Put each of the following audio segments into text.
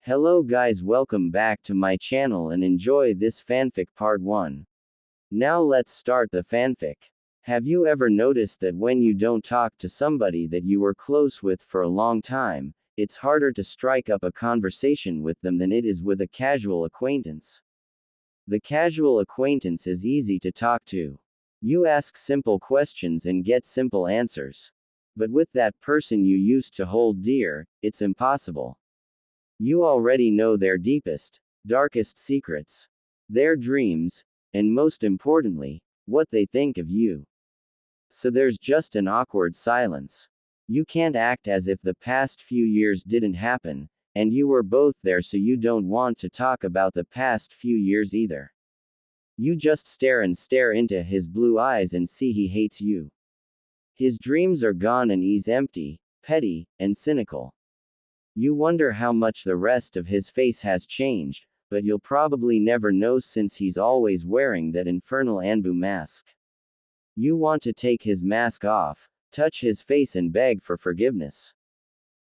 Hello guys, welcome back to my channel and enjoy this fanfic part 1. Now let's start the fanfic. Have you ever noticed that when you don't talk to somebody that you were close with for a long time, it's harder to strike up a conversation with them than it is with a casual acquaintance? The casual acquaintance is easy to talk to. You ask simple questions and get simple answers. But with that person you used to hold dear, it's impossible. You already know their deepest, darkest secrets, their dreams, and most importantly, what they think of you. So there's just an awkward silence. You can't act as if the past few years didn't happen, and you were both there, so you don't want to talk about the past few years either. You just stare into his blue eyes and see he hates you. His dreams are gone and he's empty, petty, and cynical. You wonder how much the rest of his face has changed, but you'll probably never know since he's always wearing that infernal ANBU mask. You want to take his mask off, touch his face and beg for forgiveness.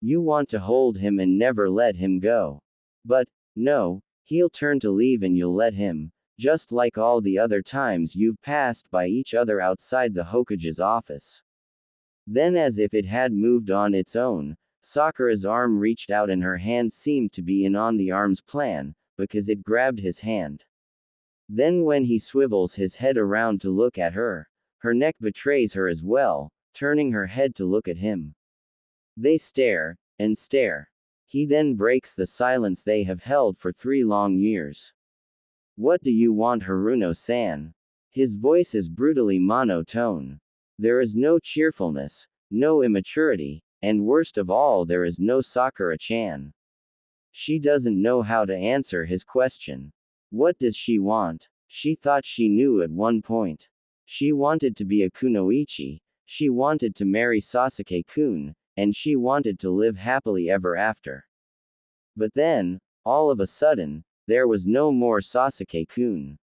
You want to hold him and never let him go. But, no, he'll turn to leave and you'll let him, just like all the other times you've passed by each other outside the Hokage's office. Then, as if it had moved on its own, Sakura's arm reached out and her hand seemed to be in on the arm's plan, because it grabbed his hand. Then when he swivels his head around to look at her, her neck betrays her as well, turning her head to look at him. They stare, and stare. He then breaks the silence they have held for 3 long years. "What do you want, Haruno-san?" His voice is brutally monotone. There is no cheerfulness, no immaturity, and worst of all, there is no Sakura-chan. She doesn't know how to answer his question. What does she want? She thought she knew at one point. She wanted to be a kunoichi, she wanted to marry Sasuke-kun, and she wanted to live happily ever after. But then, all of a sudden, there was no more Sasuke-kun.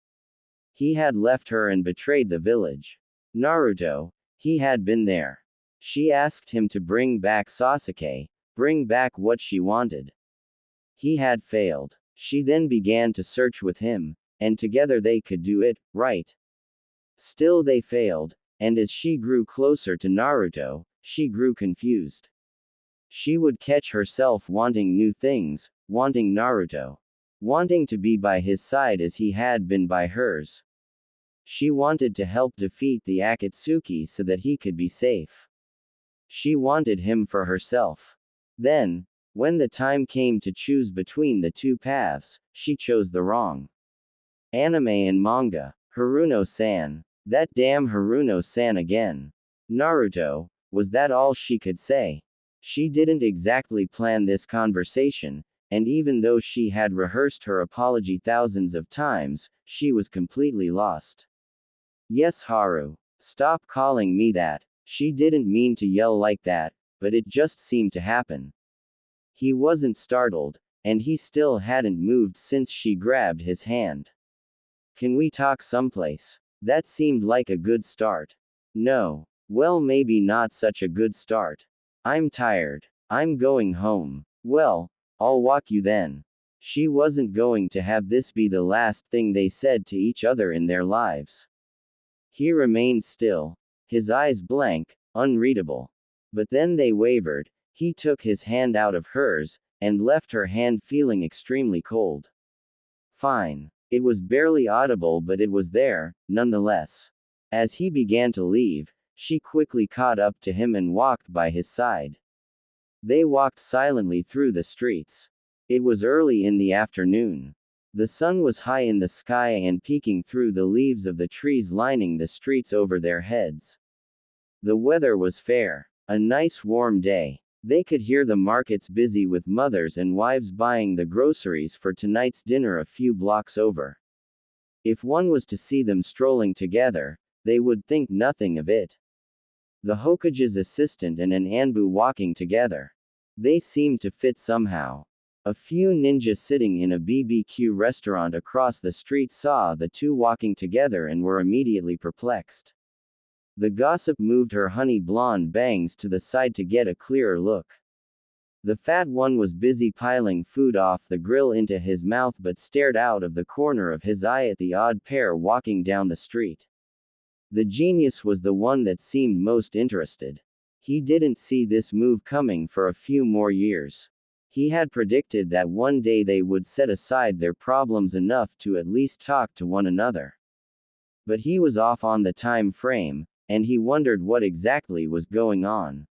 He had left her and betrayed the village. Naruto, he had been there. She asked him to bring back Sasuke, bring back what she wanted. He had failed. She then began to search with him, and together they could do it, right? Still they failed, and as she grew closer to Naruto, she grew confused. She would catch herself wanting new things, wanting Naruto. Wanting to be by his side as he had been by hers. She wanted to help defeat the Akatsuki so that he could be safe. She wanted him for herself. Then, when the time came to choose between the two paths, she chose the wrong. Anime and manga. Haruno-san. That damn Haruno-san again. Naruto. Was that all she could say? She didn't exactly plan this conversation, and even though she had rehearsed her apology thousands of times, she was completely lost. Yes, Haru. Stop calling me that. She didn't mean to yell like that, but it just seemed to happen. He wasn't startled, and he still hadn't moved since she grabbed his hand. Can we talk someplace? That seemed like a good start. No. Well, maybe not such a good start. I'm tired. I'm going home. Well, I'll walk you then. She wasn't going to have this be the last thing they said to each other in their lives. He remained still. His eyes blank, unreadable. But then they wavered, he took his hand out of hers, and left her hand feeling extremely cold. Fine. It was barely audible, but it was there, nonetheless. As he began to leave, she quickly caught up to him and walked by his side. They walked silently through the streets. It was early in the afternoon. The sun was high in the sky and peeking through the leaves of the trees lining the streets over their heads. The weather was fair. A nice warm day. They could hear the markets busy with mothers and wives buying the groceries for tonight's dinner a few blocks over. If one was to see them strolling together, they would think nothing of it. The Hokage's assistant and an ANBU walking together. They seemed to fit somehow. A few ninjas sitting in a BBQ restaurant across the street saw the two walking together and were immediately perplexed. The gossip moved her honey blonde bangs to the side to get a clearer look. The fat one was busy piling food off the grill into his mouth but stared out of the corner of his eye at the odd pair walking down the street. The genius was the one that seemed most interested. He didn't see this move coming for a few more years. He had predicted that one day they would set aside their problems enough to at least talk to one another. But he was off on the time frame, and he wondered what exactly was going on.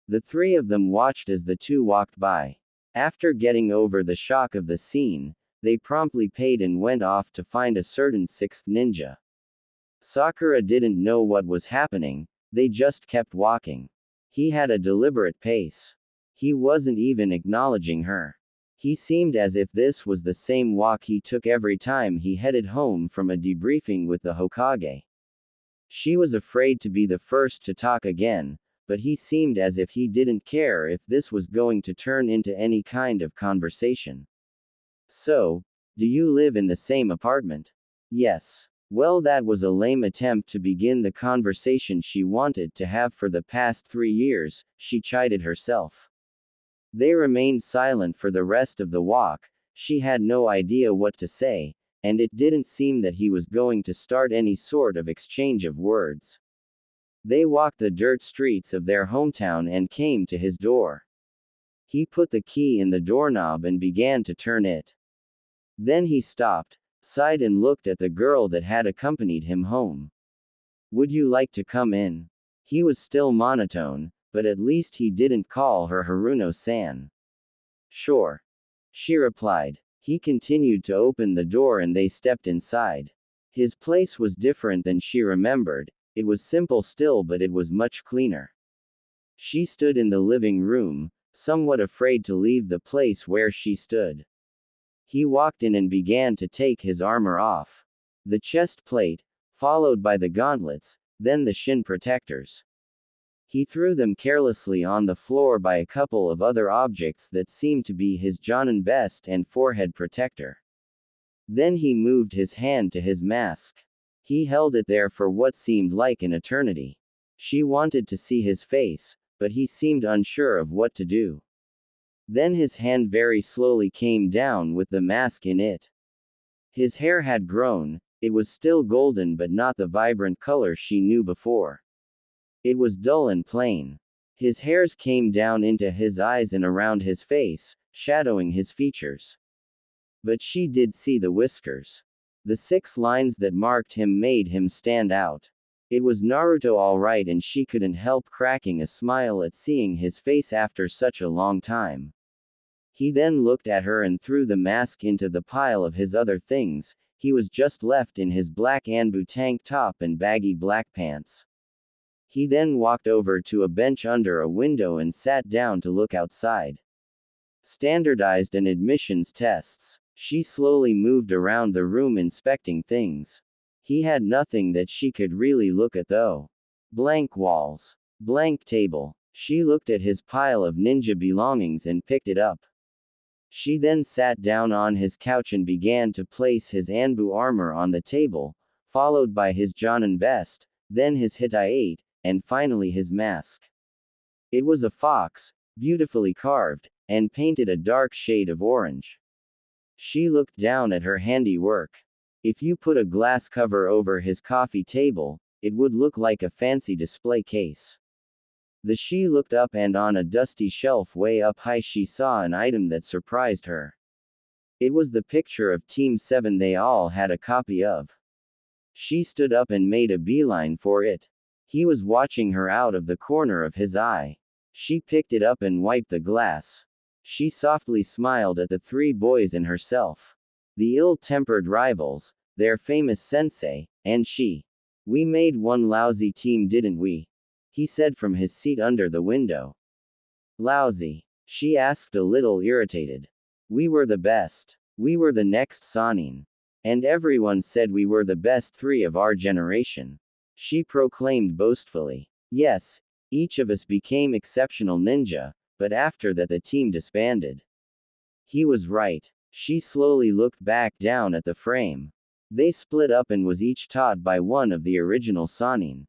The three of them watched as the two walked by. After getting over the shock of the scene, they promptly paid and went off to find a certain sixth ninja. Sakura didn't know what was happening, they just kept walking. He had a deliberate pace. He wasn't even acknowledging her. He seemed as if this was the same walk he took every time he headed home from a debriefing with the Hokage. She was afraid to be the first to talk again, but he seemed as if he didn't care if this was going to turn into any kind of conversation. So, do you live in the same apartment? Yes. Well, that was a lame attempt to begin the conversation she wanted to have for the past 3 years, she chided herself. They remained silent for the rest of the walk. She had no idea what to say, and it didn't seem that he was going to start any sort of exchange of words. They walked the dirt streets of their hometown and came to his door. He put the key in the doorknob and began to turn it. Then he stopped, sighed and looked at the girl that had accompanied him home. Would you like to come in? He was still monotone, but at least he didn't call her Haruno-san. Sure. She replied. He continued to open the door and they stepped inside. His place was different than she remembered. It was simple still, but it was much cleaner. She stood in the living room, somewhat afraid to leave the place where she stood. He walked in and began to take his armor off. The chest plate, followed by the gauntlets, then the shin protectors. He threw them carelessly on the floor by a couple of other objects that seemed to be his Jonin vest and forehead protector. Then he moved his hand to his mask. He held it there for what seemed like an eternity. She wanted to see his face, but he seemed unsure of what to do. Then his hand very slowly came down with the mask in it. His hair had grown, it was still golden but not the vibrant color she knew before. It was dull and plain. His hairs came down into his eyes and around his face, shadowing his features. But she did see the whiskers. The 6 lines that marked him made him stand out. It was Naruto all right, and she couldn't help cracking a smile at seeing his face after such a long time. He then looked at her and threw the mask into the pile of his other things. He was just left in his black ANBU tank top and baggy black pants. He then walked over to a bench under a window and sat down to look outside. Standardized and admissions tests. She slowly moved around the room inspecting things. He had nothing that she could really look at though. Blank walls. Blank table. She looked at his pile of ninja belongings and picked it up. She then sat down on his couch and began to place his ANBU armor on the table, followed by his Jonin vest, then his Hitai-8, and finally his mask. It was a fox, beautifully carved, and painted a dark shade of orange. She looked down at her handiwork. If you put a glass cover over his coffee table, it would look like a fancy display case. She looked up and on a dusty shelf way up high she saw an item that surprised her. It was the picture of Team 7 they all had a copy of. She stood up and made a beeline for it. He was watching her out of the corner of his eye. She picked it up and wiped the glass. She softly smiled at the 3 boys and herself. The ill-tempered rivals, their famous sensei, and she. We made one lousy team, didn't we? He said from his seat under the window. Lousy? She asked, a little irritated. We were the best. We were the next Sanin. And everyone said we were the best 3 of our generation. She proclaimed boastfully. Yes, each of us became exceptional ninja, but after that the team disbanded. He was right. She slowly looked back down at the frame. They split up and was each taught by one of the original Sanin.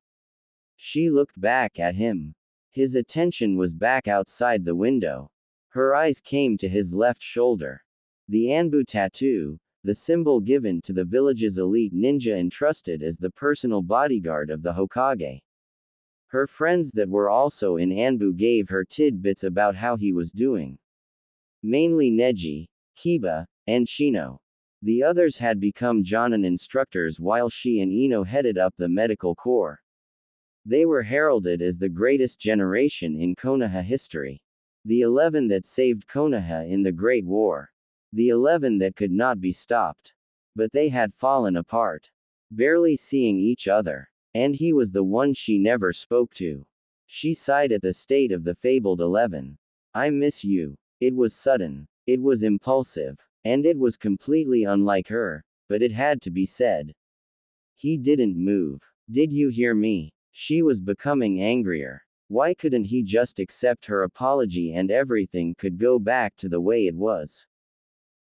She looked back at him. His attention was back outside the window. Her eyes came to his left shoulder. The ANBU tattoo, the symbol given to the village's elite ninja entrusted as the personal bodyguard of the Hokage. Her friends that were also in ANBU gave her tidbits about how he was doing. Mainly Neji, Kiba, and Shino. The others had become Jonin instructors while she and Ino headed up the medical corps. They were heralded as the greatest generation in Konoha history. The 11 that saved Konoha in the Great War. The 11 that could not be stopped. But they had fallen apart. Barely seeing each other. And he was the one she never spoke to. She sighed at the state of the fabled 11. I miss you. It was sudden. It was impulsive. And it was completely unlike her, but it had to be said. He didn't move. Did you hear me? She was becoming angrier. Why couldn't he just accept her apology and everything could go back to the way it was?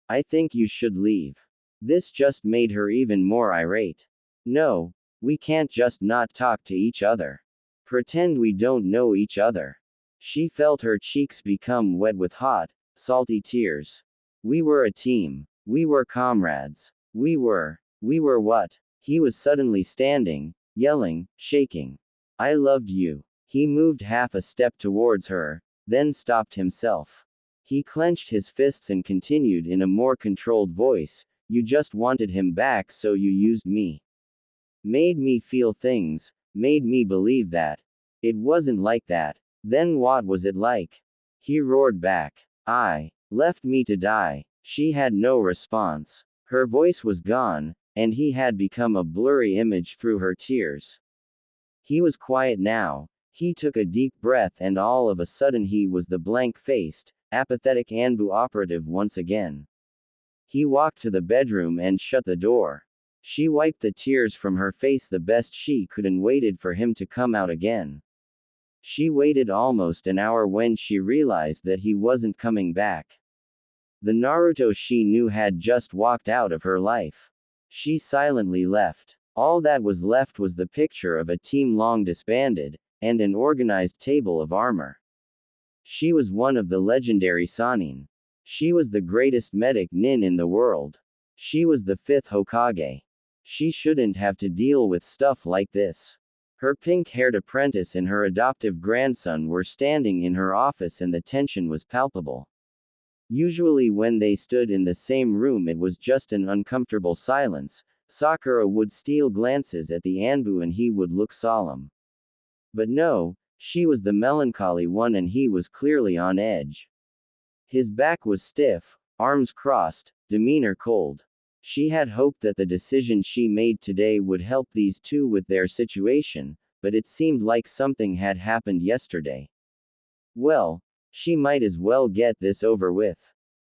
I think you should leave. This just made her even more irate. No, we can't just not talk to each other. Pretend we don't know each other. She felt her cheeks become wet with hot, salty tears. We were a team. We were comrades. We were what? He was suddenly standing, yelling, shaking. I loved you. He moved half a step towards her, then stopped himself. He clenched his fists and continued in a more controlled voice, you just wanted him back so you used me. Made me feel things, made me believe that. It wasn't like that. Then what was it like? He roared back. Left me to die. She had no response. Her voice was gone, and he had become a blurry image through her tears. He was quiet now. He took a deep breath and all of a sudden he was the blank-faced, apathetic ANBU operative once again. He walked to the bedroom and shut the door. She wiped the tears from her face the best she could and waited for him to come out again. She waited almost an hour when she realized that he wasn't coming back. The Naruto she knew had just walked out of her life. She silently left. All that was left was the picture of a team long disbanded, and an organized table of armor. She was one of the legendary Sannin. She was the greatest medic nin in the world. She was the 5th Hokage. She shouldn't have to deal with stuff like this. Her pink-haired apprentice and her adoptive grandson were standing in her office and the tension was palpable. Usually when they stood in the same room it was just an uncomfortable silence. Sakura would steal glances at the ANBU and he would look solemn. But no, she was the melancholy one and he was clearly on edge. His back was stiff, arms crossed, demeanor cold. She had hoped that the decision she made today would help these two with their situation, but it seemed like something had happened yesterday. Well, she might as well get this over with.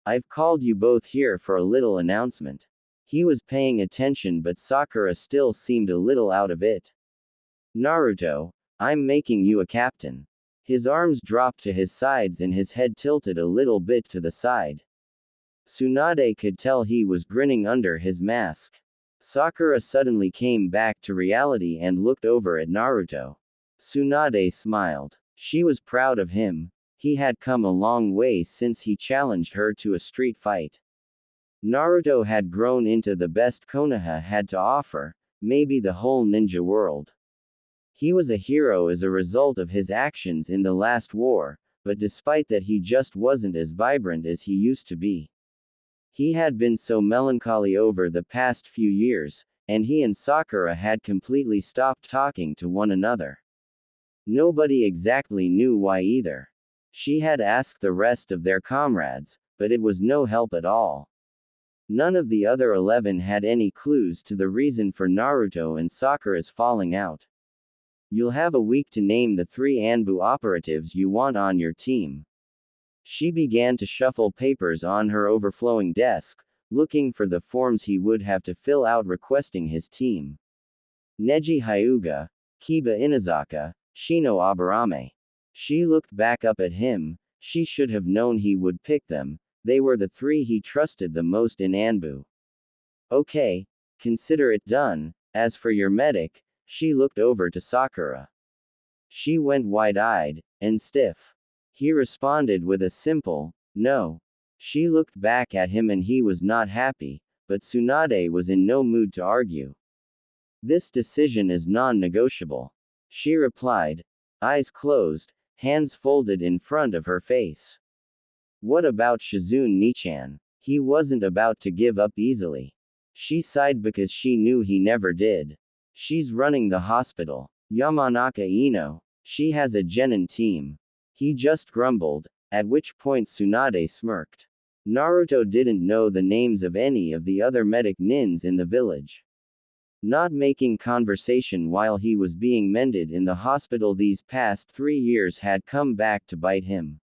I've called you both here for a little announcement. He was paying attention but Sakura still seemed a little out of it. Naruto, I'm making you a captain. His arms dropped to his sides and his head tilted a little bit to the side. Tsunade could tell he was grinning under his mask. Sakura suddenly came back to reality and looked over at Naruto. Tsunade smiled. She was proud of him. He had come a long way since he challenged her to a street fight. Naruto had grown into the best Konoha had to offer, maybe the whole ninja world. He was a hero as a result of his actions in the last war, but despite that he just wasn't as vibrant as he used to be. He had been so melancholy over the past few years, and he and Sakura had completely stopped talking to one another. Nobody exactly knew why either. She had asked the rest of their comrades, but it was no help at all. None of the other 11 had any clues to the reason for Naruto and Sakura's falling out. You'll have a week to name the 3 ANBU operatives you want on your team. She began to shuffle papers on her overflowing desk, looking for the forms he would have to fill out requesting his team. Neji Hyuga, Kiba Inazaka, Shino Aburame. She looked back up at him. She should have known he would pick them. They were the 3 he trusted the most in ANBU. Okay, consider it done. As for your medic, she looked over to Sakura. She went wide-eyed and stiff. He responded with a simple, No. She looked back at him and he was not happy, but Tsunade was in no mood to argue. This decision is non-negotiable. She replied, eyes closed, hands folded in front of her face. What about Shizune Nichan? He wasn't about to give up easily. She sighed because she knew he never did. She's running the hospital. Yamanaka Ino. She has a genin team. He just grumbled, at which point Tsunade smirked. Naruto didn't know the names of any of the other medic nins in the village. Not making conversation while he was being mended in the hospital these past 3 years had come back to bite him.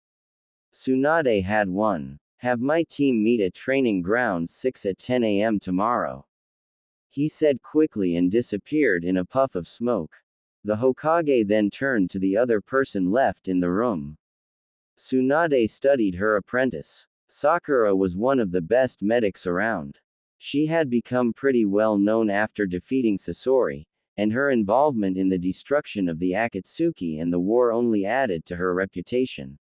Tsunade had won. Have my team meet at training ground 6 at 10 a.m. tomorrow. He said quickly and disappeared in a puff of smoke. The Hokage then turned to the other person left in the room. Tsunade studied her apprentice. Sakura was one of the best medics around. She had become pretty well known after defeating Sasori, and her involvement in the destruction of the Akatsuki and the war only added to her reputation.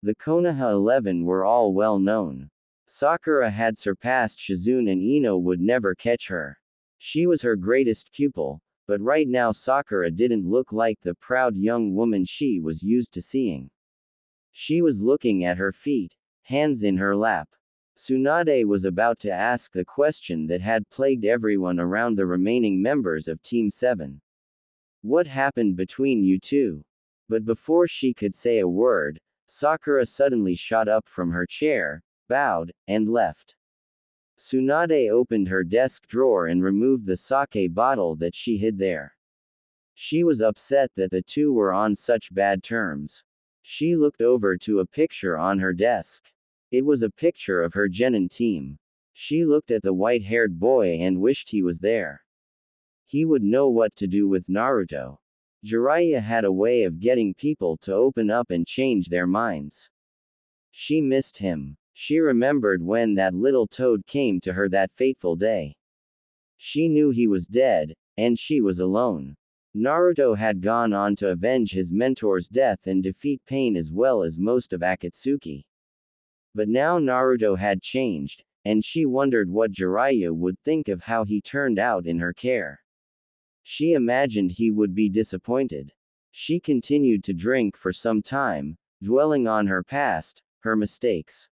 The Konoha 11 were all well known. Sakura had surpassed Shizune and Ino would never catch her. She was her greatest pupil, but right now Sakura didn't look like the proud young woman she was used to seeing. She was looking at her feet, hands in her lap. Tsunade was about to ask the question that had plagued everyone around the remaining members of Team 7. What happened between you two? But before she could say a word, Sakura suddenly shot up from her chair, bowed, and left. Tsunade opened her desk drawer and removed the sake bottle that she hid there. She was upset that the two were on such bad terms. She looked over to a picture on her desk. It was a picture of her genin team. She looked at the white-haired boy and wished he was there. He would know what to do with Naruto. Jiraiya had a way of getting people to open up and change their minds. She missed him. She remembered when that little toad came to her that fateful day. She knew he was dead, and she was alone. Naruto had gone on to avenge his mentor's death and defeat Pain as well as most of Akatsuki. But now Naruto had changed, and she wondered what Jiraiya would think of how he turned out in her care. She imagined he would be disappointed. She continued to drink for some time, dwelling on her past, her mistakes.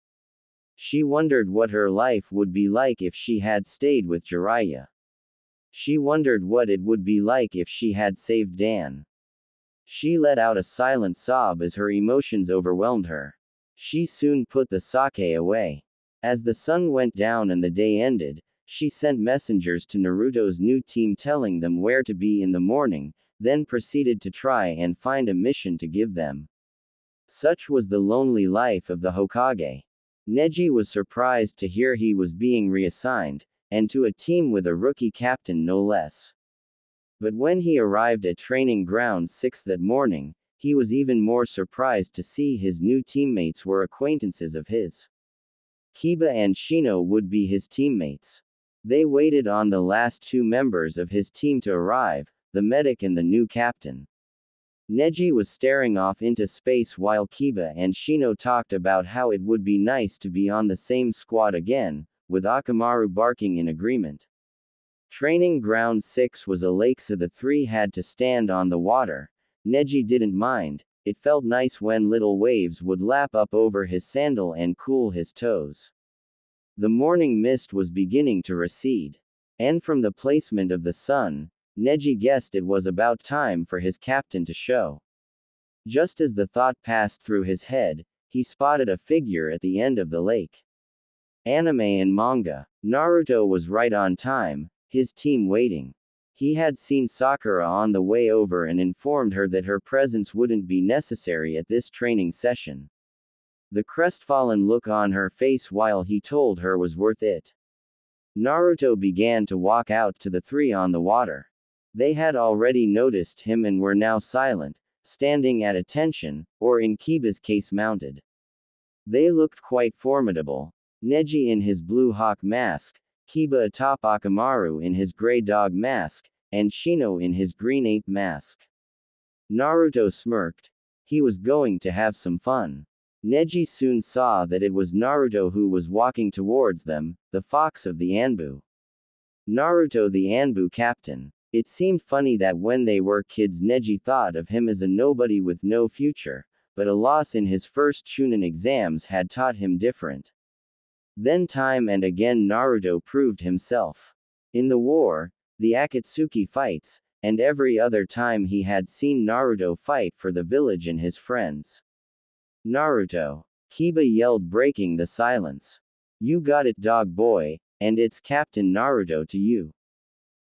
She wondered what her life would be like if she had stayed with Jiraiya. She wondered what it would be like if she had saved Dan. She let out a silent sob as her emotions overwhelmed her. She soon put the sake away. As the sun went down and the day ended, she sent messengers to Naruto's new team telling them where to be in the morning, then proceeded to try and find a mission to give them. Such was the lonely life of the Hokage. Neji was surprised to hear he was being reassigned, and to a team with a rookie captain no less. But when he arrived at training ground 6 that morning, he was even more surprised to see his new teammates were acquaintances of his. Kiba and Shino would be his teammates. They waited on the last 2 members of his team to arrive, the medic and the new captain. Neji was staring off into space while Kiba and Shino talked about how it would be nice to be on the same squad again, with Akamaru barking in agreement. Training ground 6 was a lake, so the 3 had to stand on the water. Neji didn't mind. It felt nice when little waves would lap up over his sandal and cool his toes. The morning mist was beginning to recede. And from the placement of the sun, Neji guessed it was about time for his captain to show. Just as the thought passed through his head, he spotted a figure at the end of the lake. Anime and manga. Naruto was right on time, his team waiting. He had seen Sakura on the way over and informed her that her presence wouldn't be necessary at this training session. The crestfallen look on her face while he told her was worth it. Naruto began to walk out to the 3 on the water. They had already noticed him and were now silent, standing at attention, or in Kiba's case mounted. They looked quite formidable. Neji in his blue hawk mask, Kiba atop Akamaru in his gray dog mask, and Shino in his green ape mask. Naruto smirked. He was going to have some fun. Neji soon saw that it was Naruto who was walking towards them, the fox of the ANBU. Naruto, the ANBU captain. It seemed funny that when they were kids Neji thought of him as a nobody with no future, but a loss in his first Chunin exams had taught him different. Then time and again Naruto proved himself. In the war, the Akatsuki fights, and every other time he had seen Naruto fight for the village and his friends. Naruto. Kiba yelled, breaking the silence. You got it, dog boy, and it's Captain Naruto to you.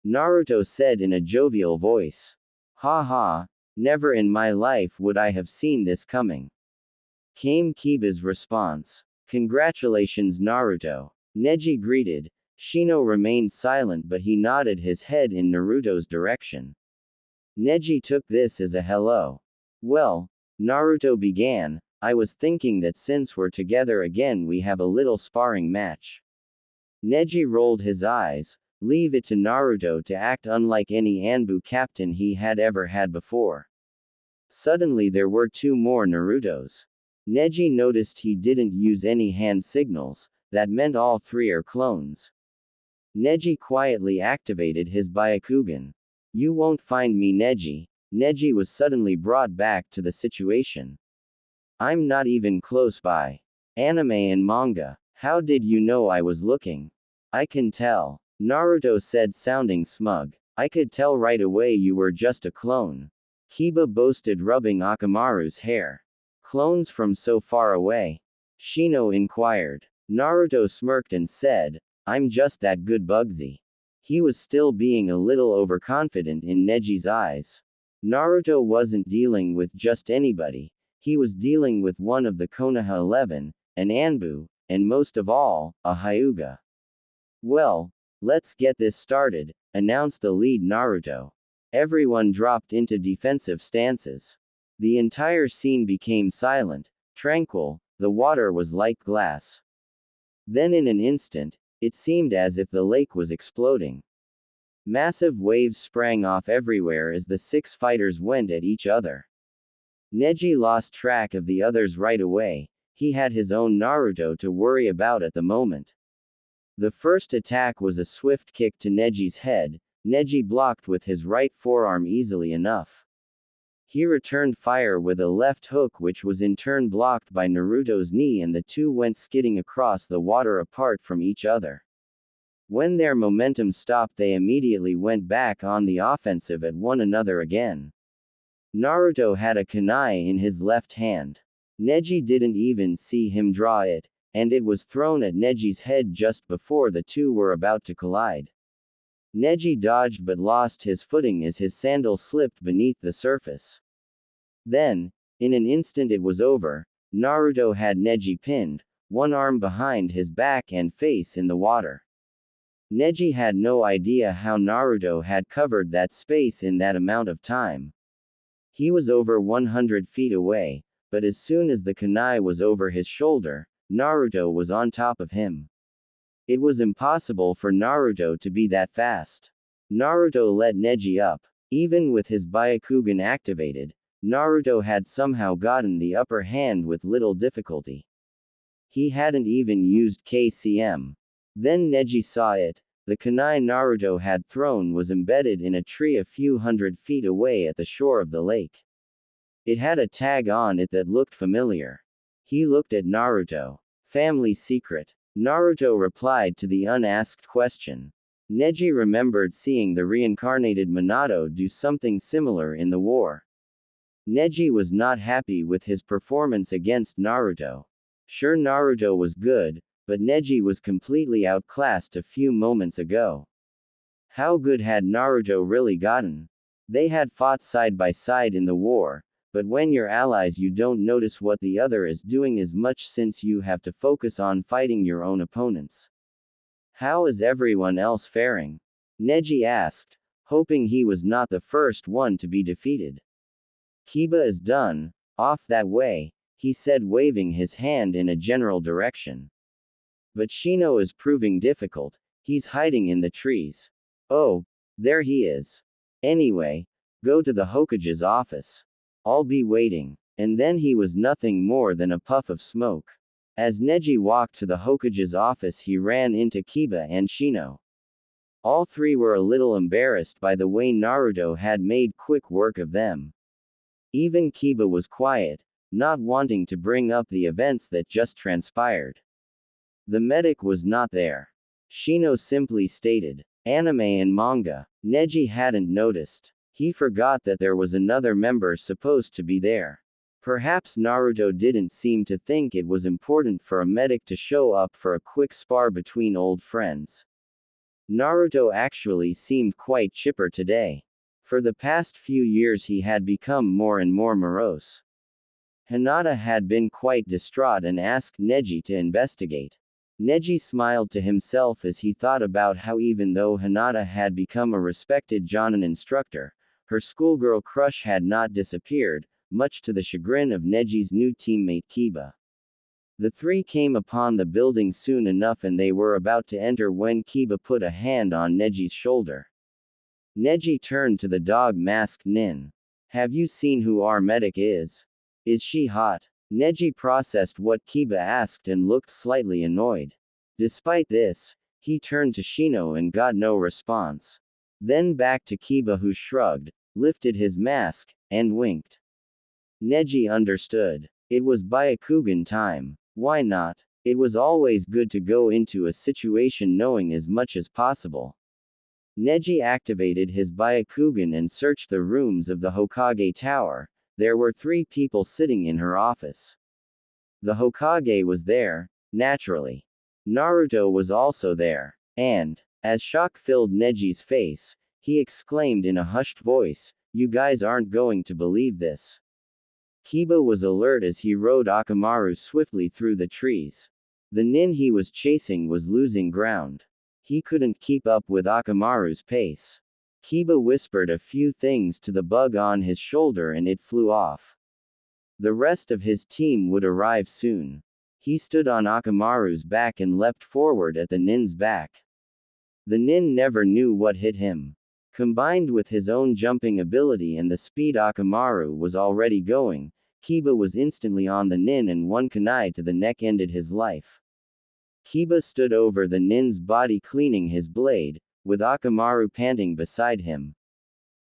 Naruto said in a jovial voice. Ha ha, never in my life would I have seen this coming. Came Kiba's response. Congratulations, Naruto. Neji greeted. Shino remained silent, but he nodded his head in Naruto's direction. Neji took this as a hello. Well, Naruto began, I was thinking that since we're together again we have a little sparring match. Neji rolled his eyes. Leave it to Naruto to act unlike any ANBU captain he had ever had before. Suddenly there were two more Narutos. Neji noticed he didn't use any hand signals, that meant all three are clones. Neji quietly activated his Byakugan. You won't find me, Neji. Neji was suddenly brought back to the situation. I'm not even close by. Anime and manga. How did you know I was looking? I can tell. Naruto said, sounding smug. I could tell right away you were just a clone. Kiba boasted, rubbing Akamaru's hair. Clones from so far away? Shino inquired. Naruto smirked and said, I'm just that good, Bugsy. He was still being a little overconfident in Neji's eyes. Naruto wasn't dealing with just anybody. He was dealing with one of the Konoha 11, an ANBU, and most of all, a Hyuga. Well, let's get this started, announced the lead Naruto. Everyone dropped into defensive stances. The entire scene became silent, tranquil, the water was like glass. Then in an instant, it seemed as if the lake was exploding. Massive waves sprang off everywhere as the six fighters went at each other. Neji lost track of the others right away. He had his own Naruto to worry about at the moment. The first attack was a swift kick to Neji's head. Neji blocked with his right forearm easily enough. He returned fire with a left hook, which was in turn blocked by Naruto's knee, and the two went skidding across the water apart from each other. When their momentum stopped, they immediately went back on the offensive at one another again. Naruto had a kunai in his left hand. Neji didn't even see him draw it, and it was thrown at Neji's head just before the two were about to collide. Neji dodged but lost his footing as his sandal slipped beneath the surface. Then, in an instant it was over. Naruto had Neji pinned, one arm behind his back and face in the water. Neji had no idea how Naruto had covered that space in that amount of time. He was over 100 feet away, but as soon as the kunai was over his shoulder, Naruto was on top of him. It was impossible for Naruto to be that fast. Naruto let Neji up. Even with his Byakugan activated, Naruto had somehow gotten the upper hand with little difficulty. He hadn't even used KCM. Then Neji saw it. The kunai Naruto had thrown was embedded in a tree a few hundred feet away at the shore of the lake. It had a tag on it that looked familiar. He looked at Naruto. Family secret. Naruto replied to the unasked question. Neji remembered seeing the reincarnated Minato do something similar in the war. Neji was not happy with his performance against Naruto. Sure, Naruto was good, but Neji was completely outclassed a few moments ago. How good had Naruto really gotten? They had fought side by side in the war, but when you're allies you don't notice what the other is doing as much since you have to focus on fighting your own opponents. How is everyone else faring? Neji asked, hoping he was not the first one to be defeated. Kiba is done, off that way, he said, waving his hand in a general direction. But Shino is proving difficult. He's hiding in the trees. Oh, there he is. Anyway, go to the Hokage's office. I'll be waiting. and then he was nothing more than a puff of smoke. As Neji walked to the Hokage's office, he ran into Kiba and Shino. All three were a little embarrassed by the way Naruto had made quick work of them. Even Kiba was quiet, not wanting to bring up the events that just transpired. The medic was not there. Shino simply stated, "Anime and manga." Neji hadn't noticed. He forgot that there was another member supposed to be there. Perhaps Naruto didn't seem to think it was important for a medic to show up for a quick spar between old friends. Naruto actually seemed quite chipper today. For the past few years he had become more and more morose. Hinata had been quite distraught and asked Neji to investigate. Neji smiled to himself as he thought about how even though Hinata had become a respected Jonin instructor, her schoolgirl crush had not disappeared, much to the chagrin of Neji's new teammate Kiba. The three came upon the building soon enough and they were about to enter when Kiba put a hand on Neji's shoulder. Neji turned to the dog-masked Nin. "Have you seen who our medic is? Is she hot?" Neji processed what Kiba asked and looked slightly annoyed. Despite this, he turned to Shino and got no response. Then back to Kiba, who shrugged, lifted his mask, and winked. Neji understood. It was Byakugan time. Why not? It was always good to go into a situation knowing as much as possible. Neji activated his Byakugan and searched the rooms of the Hokage Tower. There were 3 people sitting in her office. The Hokage was there, naturally. Naruto was also there. And, as shock filled Neji's face, he exclaimed in a hushed voice, "You guys aren't going to believe this." Kiba was alert as he rode Akamaru swiftly through the trees. The nin he was chasing was losing ground. He couldn't keep up with Akamaru's pace. Kiba whispered a few things to the bug on his shoulder and it flew off. The rest of his team would arrive soon. He stood on Akamaru's back and leapt forward at the nin's back. The nin never knew what hit him. Combined with his own jumping ability and the speed Akamaru was already going, Kiba was instantly on the nin and one kunai to the neck ended his life. Kiba stood over the nin's body cleaning his blade, with Akamaru panting beside him.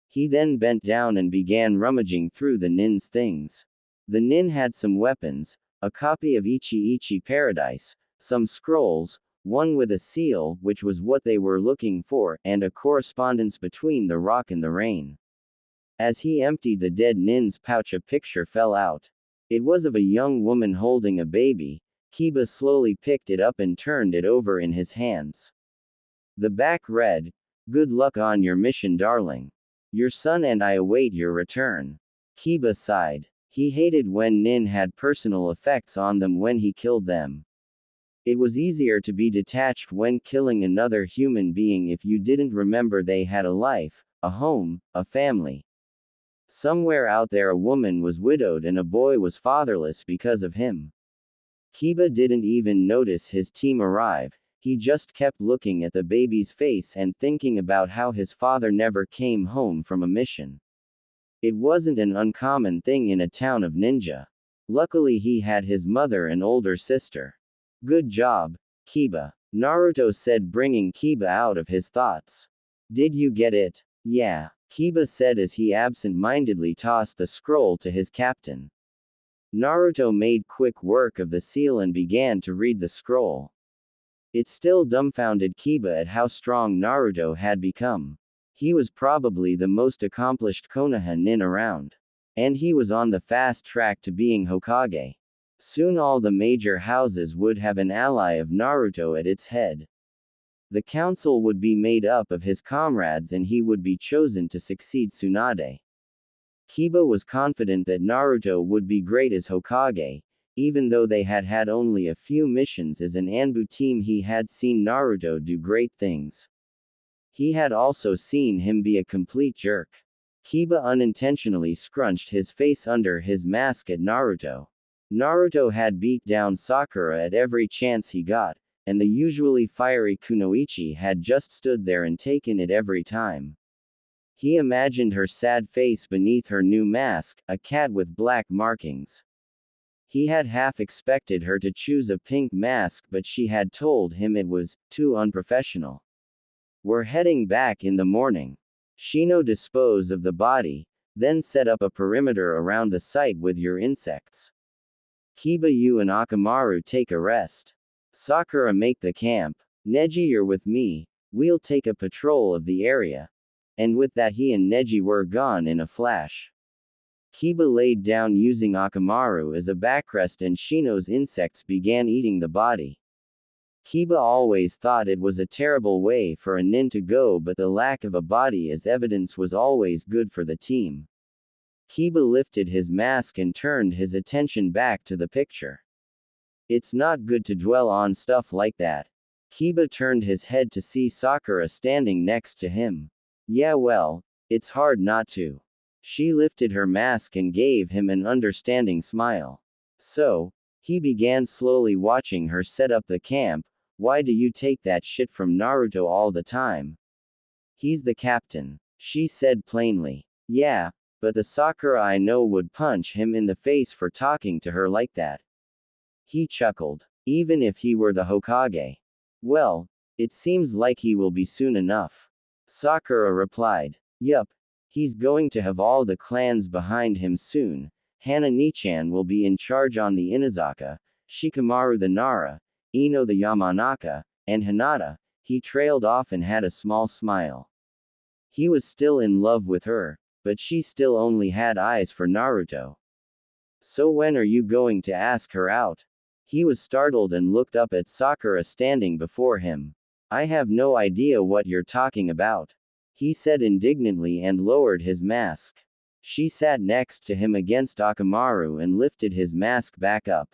He then bent down and began rummaging through the nin's things. The nin had some weapons, a copy of Ichi Ichi Paradise, some scrolls, one with a seal, which was what they were looking for, and a correspondence between the rock and the rain. As he emptied the dead nin's pouch, a picture fell out. It was of a young woman holding a baby. Kiba slowly picked it up and turned it over in his hands. The back read, "Good luck on your mission, darling. Your son and I await your return." Kiba sighed. He hated when nin had personal effects on them when he killed them. It was easier to be detached when killing another human being if you didn't remember they had a life, a home, a family. Somewhere out there a woman was widowed and a boy was fatherless because of him. Kiba didn't even notice his team arrive, he just kept looking at the baby's face and thinking about how his father never came home from a mission. It wasn't an uncommon thing in a town of ninja. Luckily he had his mother and older sister. "Good job, Kiba," Naruto said, bringing Kiba out of his thoughts. "Did you get it?" "Yeah," Kiba said as he absent-mindedly tossed the scroll to his captain. Naruto made quick work of the seal and began to read the scroll. It still dumbfounded Kiba at how strong Naruto had become. He was probably the most accomplished Konoha nin around. And he was on the fast track to being Hokage. Soon all the major houses would have an ally of Naruto at its head. The council would be made up of his comrades and he would be chosen to succeed Tsunade. Kiba was confident that Naruto would be great as Hokage. Even though they had had only a few missions as an ANBU team, he had seen Naruto do great things. He had also seen him be a complete jerk. Kiba unintentionally scrunched his face under his mask at Naruto. Naruto had beat down Sakura at every chance he got, and the usually fiery Kunoichi had just stood there and taken it every time. He imagined her sad face beneath her new mask, a cat with black markings. He had half expected her to choose a pink mask, but she had told him it was too unprofessional. We're heading back in the morning. Shino, dispose of the body, then set up a perimeter around the site with your insects. Kiba, you and Akamaru take a rest. Sakura, make the camp. Neji, you're with me. We'll take a patrol of the area. And with that, he and Neji were gone in a flash. Kiba laid down using Akamaru as a backrest, and Shino's insects began eating the body. Kiba always thought it was a terrible way for a nin to go, but the lack of a body as evidence was always good for the team. Kiba lifted his mask and turned his attention back to the picture. It's not good to dwell on stuff like that. Kiba turned his head to see Sakura standing next to him. Yeah, well, it's hard not to. She lifted her mask and gave him an understanding smile. So, he began slowly watching her set up the camp. Why do you take that shit from Naruto all the time? He's the captain, she said plainly. Yeah, but the Sakura I know would punch him in the face for talking to her like that. He chuckled. Even if he were the Hokage. Well, it seems like he will be soon enough. Sakura replied. Yup. He's going to have all the clans behind him soon. Hana Nichan will be in charge on the Inazaka, Shikamaru the Nara, Ino the Yamanaka, and Hinata. He trailed off and had a small smile. He was still in love with her, but she still only had eyes for Naruto. So when are you going to ask her out? He was startled and looked up at Sakura standing before him. I have no idea what you're talking about, he said indignantly and lowered his mask. She sat next to him against Akamaru and lifted his mask back up.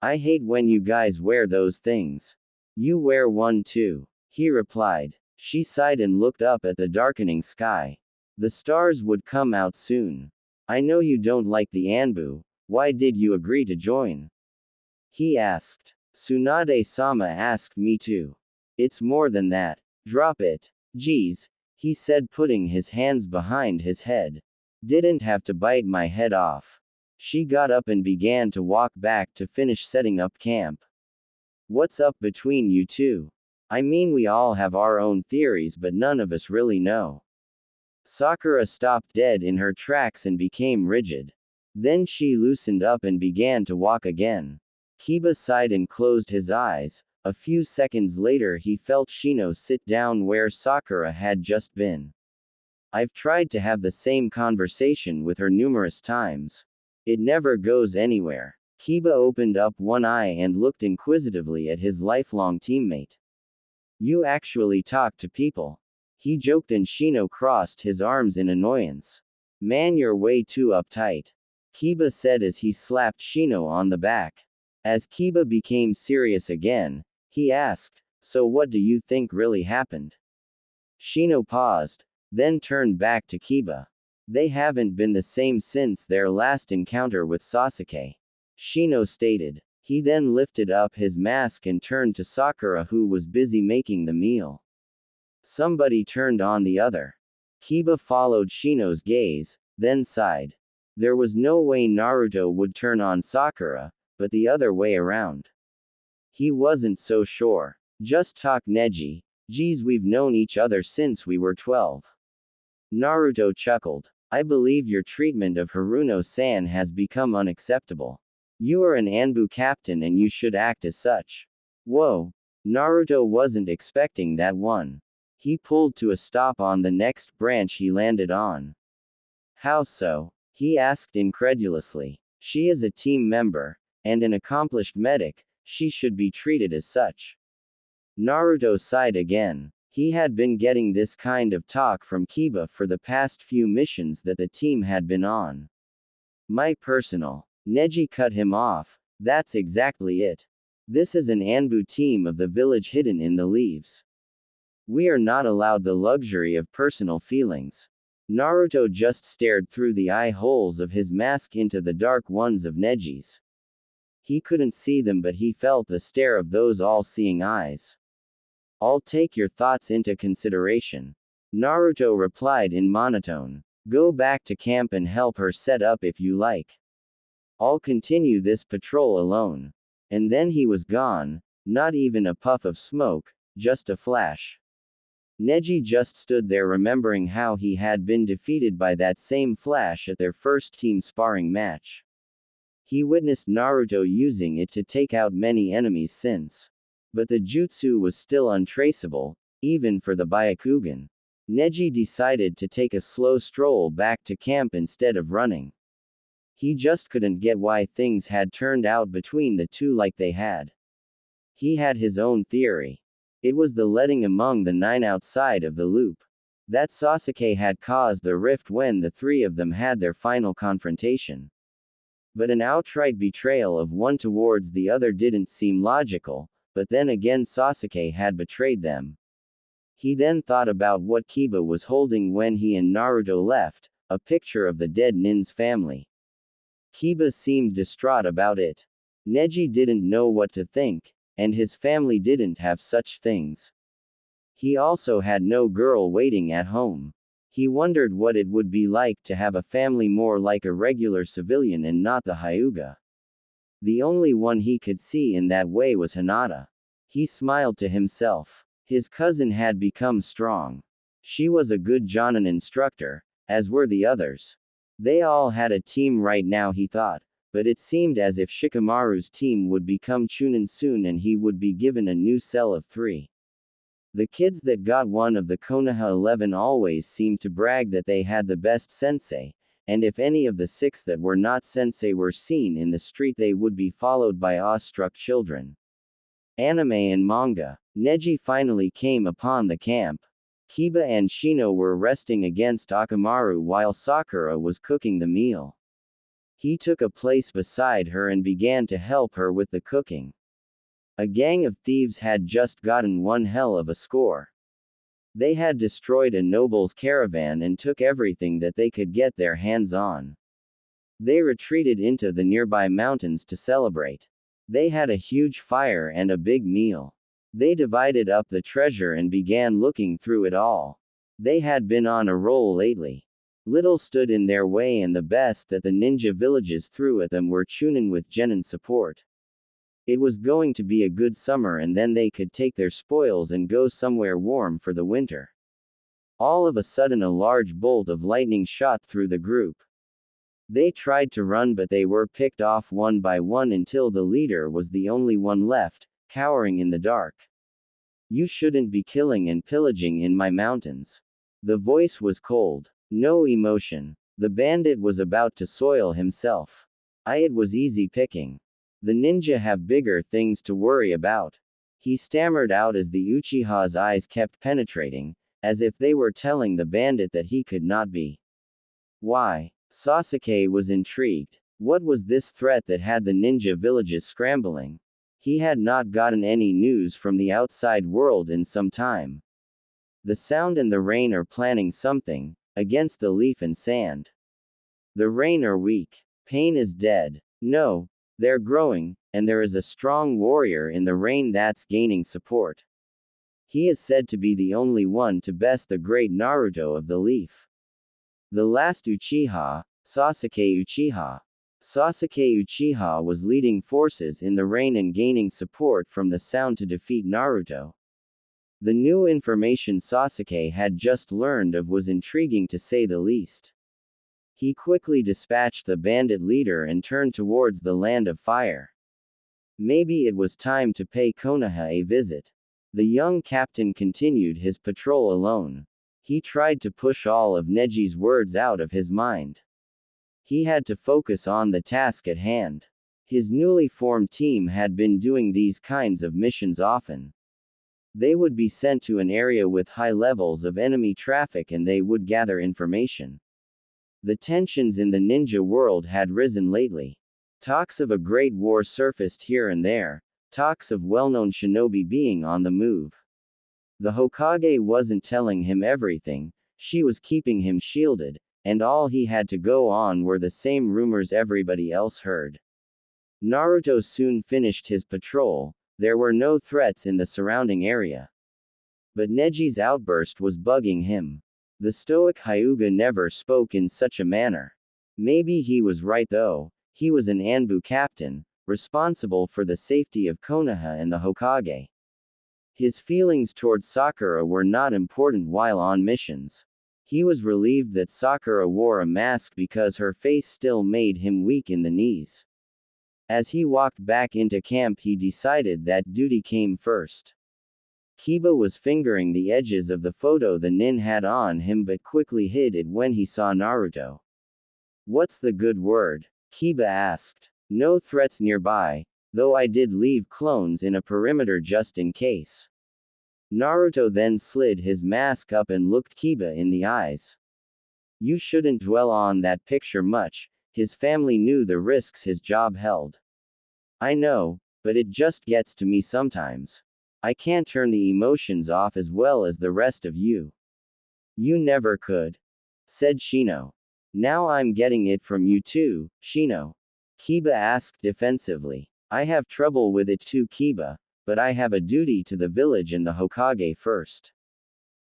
I hate when you guys wear those things. You wear one too, he replied. She sighed and looked up at the darkening sky. The stars would come out soon. I know you don't like the ANBU, why did you agree to join? He asked. Tsunade-sama asked me too. It's more than that. Drop it. Geez, he said, putting his hands behind his head. Didn't have to bite my head off. She got up and began to walk back to finish setting up camp. What's up between you two? I mean, we all have our own theories, but none of us really know. Sakura stopped dead in her tracks and became rigid. Then she loosened up and began to walk again. Kiba sighed and closed his eyes. A few seconds later he felt Shino sit down where Sakura had just been. I've tried to have the same conversation with her numerous times. It never goes anywhere. Kiba opened up one eye and looked inquisitively at his lifelong teammate. You actually talk to people? He joked, and Shino crossed his arms in annoyance. Man, you're way too uptight, Kiba said as he slapped Shino on the back. As Kiba became serious again, he asked, so what do you think really happened? Shino paused, then turned back to Kiba. They haven't been the same since their last encounter with Sasuke, Shino stated. He then lifted up his mask and turned to Sakura, who was busy making the meal. Somebody turned on the other. Kiba followed Shino's gaze, then sighed. There was no way Naruto would turn on Sakura, but the other way around. He wasn't so sure. Just talk, Neji. Geez, we've known each other since we were 12. Naruto chuckled. I believe your treatment of Haruno-san has become unacceptable. You are an ANBU captain and you should act as such. Whoa. Naruto wasn't expecting that one. He pulled to a stop on the next branch he landed on. How so? He asked incredulously. She is a team member, and an accomplished medic, she should be treated as such. Naruto sighed again. He had been getting this kind of talk from Kiba for the past few missions that the team had been on. My personal. Neji cut him off. That's exactly it. This is an ANBU team of the village hidden in the leaves. We are not allowed the luxury of personal feelings. Naruto just stared through the eye holes of his mask into the dark ones of Neji's. He couldn't see them, but he felt the stare of those all-seeing eyes. I'll take your thoughts into consideration. Naruto replied in monotone. Go back to camp and help her set up if you like. I'll continue this patrol alone. And then he was gone, not even a puff of smoke, just a flash. Neji just stood there remembering how he had been defeated by that same flash at their first team sparring match. He witnessed Naruto using it to take out many enemies since. But the jutsu was still untraceable, even for the Byakugan. Neji decided to take a slow stroll back to camp instead of running. He just couldn't get why things had turned out between the two like they had. He had his own theory. It was the letting among the 9 outside of the loop. That Sasuke had caused the rift when the 3 of them had their final confrontation. But an outright betrayal of one towards the other didn't seem logical, but then again Sasuke had betrayed them. He then thought about what Kiba was holding when he and Naruto left, a picture of the dead nin's family. Kiba seemed distraught about it. Neji didn't know what to think, and his family didn't have such things. He also had no girl waiting at home. He wondered what it would be like to have a family more like a regular civilian and not the Hyuga. The only one he could see in that way was Hinata. He smiled to himself. His cousin had become strong. She was a good Jonin instructor, as were the others. They all had a team right now, he thought, but it seemed as if Shikamaru's team would become Chunin soon and he would be given a new cell of 3. The kids that got one of the Konoha 11 always seemed to brag that they had the best sensei, and if any of the 6 that were not sensei were seen in the street they would be followed by awestruck children. Anime and manga. Neji finally came upon the camp. Kiba and Shino were resting against Akamaru while Sakura was cooking the meal. He took a place beside her and began to help her with the cooking. A gang of thieves had just gotten one hell of a score. They had destroyed a noble's caravan and took everything that they could get their hands on. They retreated into the nearby mountains to celebrate. They had a huge fire and a big meal. They divided up the treasure and began looking through it all. They had been on a roll lately. Little stood in their way, and the best that the ninja villages threw at them were Chunin with genin support. It was going to be a good summer, and then they could take their spoils and go somewhere warm for the winter. All of a sudden a large bolt of lightning shot through the group. They tried to run, but they were picked off one by one until the leader was the only one left, cowering in the dark. You shouldn't be killing and pillaging in my mountains. The voice was cold. No emotion. The bandit was about to soil himself. It was easy picking. The ninja have bigger things to worry about. He stammered out as the Uchiha's eyes kept penetrating, as if they were telling the bandit that he could not be. Why? Sasuke was intrigued. What was this threat that had the ninja villages scrambling? He had not gotten any news from the outside world in some time. The sound and the rain are planning something, against the leaf and sand. The rain are weak. Pain is dead. No, they're growing, and there is a strong warrior in the rain that's gaining support. He is said to be the only one to best the great Naruto of the leaf. The last Uchiha, Sasuke Uchiha. Sasuke Uchiha was leading forces in the rain and gaining support from the sound to defeat Naruto. The new information Sasuke had just learned of was intriguing to say the least. He quickly dispatched the bandit leader and turned towards the land of fire. Maybe it was time to pay Konoha a visit. The young captain continued his patrol alone. He tried to push all of Neji's words out of his mind. He had to focus on the task at hand. His newly formed team had been doing these kinds of missions often. They would be sent to an area with high levels of enemy traffic and they would gather information. The tensions in the ninja world had risen lately. Talks of a great war surfaced here and there, talks of well-known shinobi being on the move. The Hokage wasn't telling him everything, she was keeping him shielded, and all he had to go on were the same rumors everybody else heard. Naruto soon finished his patrol. There were no threats in the surrounding area. But Neji's outburst was bugging him. The stoic Hyuga never spoke in such a manner. Maybe he was right though. He was an ANBU captain, responsible for the safety of Konoha and the Hokage. His feelings towards Sakura were not important while on missions. He was relieved that Sakura wore a mask because her face still made him weak in the knees. As he walked back into camp, he decided that duty came first. Kiba was fingering the edges of the photo the nin had on him but quickly hid it when he saw Naruto. "What's the good word?" Kiba asked. "No threats nearby, though I did leave clones in a perimeter just in case." Naruto then slid his mask up and looked Kiba in the eyes. "You shouldn't dwell on that picture much, his family knew the risks his job held." "I know, but it just gets to me sometimes. I can't turn the emotions off as well as the rest of you." "You never could," said Shino. "Now I'm getting it from you too, Shino." Kiba asked defensively. "I have trouble with it too, Kiba, but I have a duty to the village and the Hokage first,"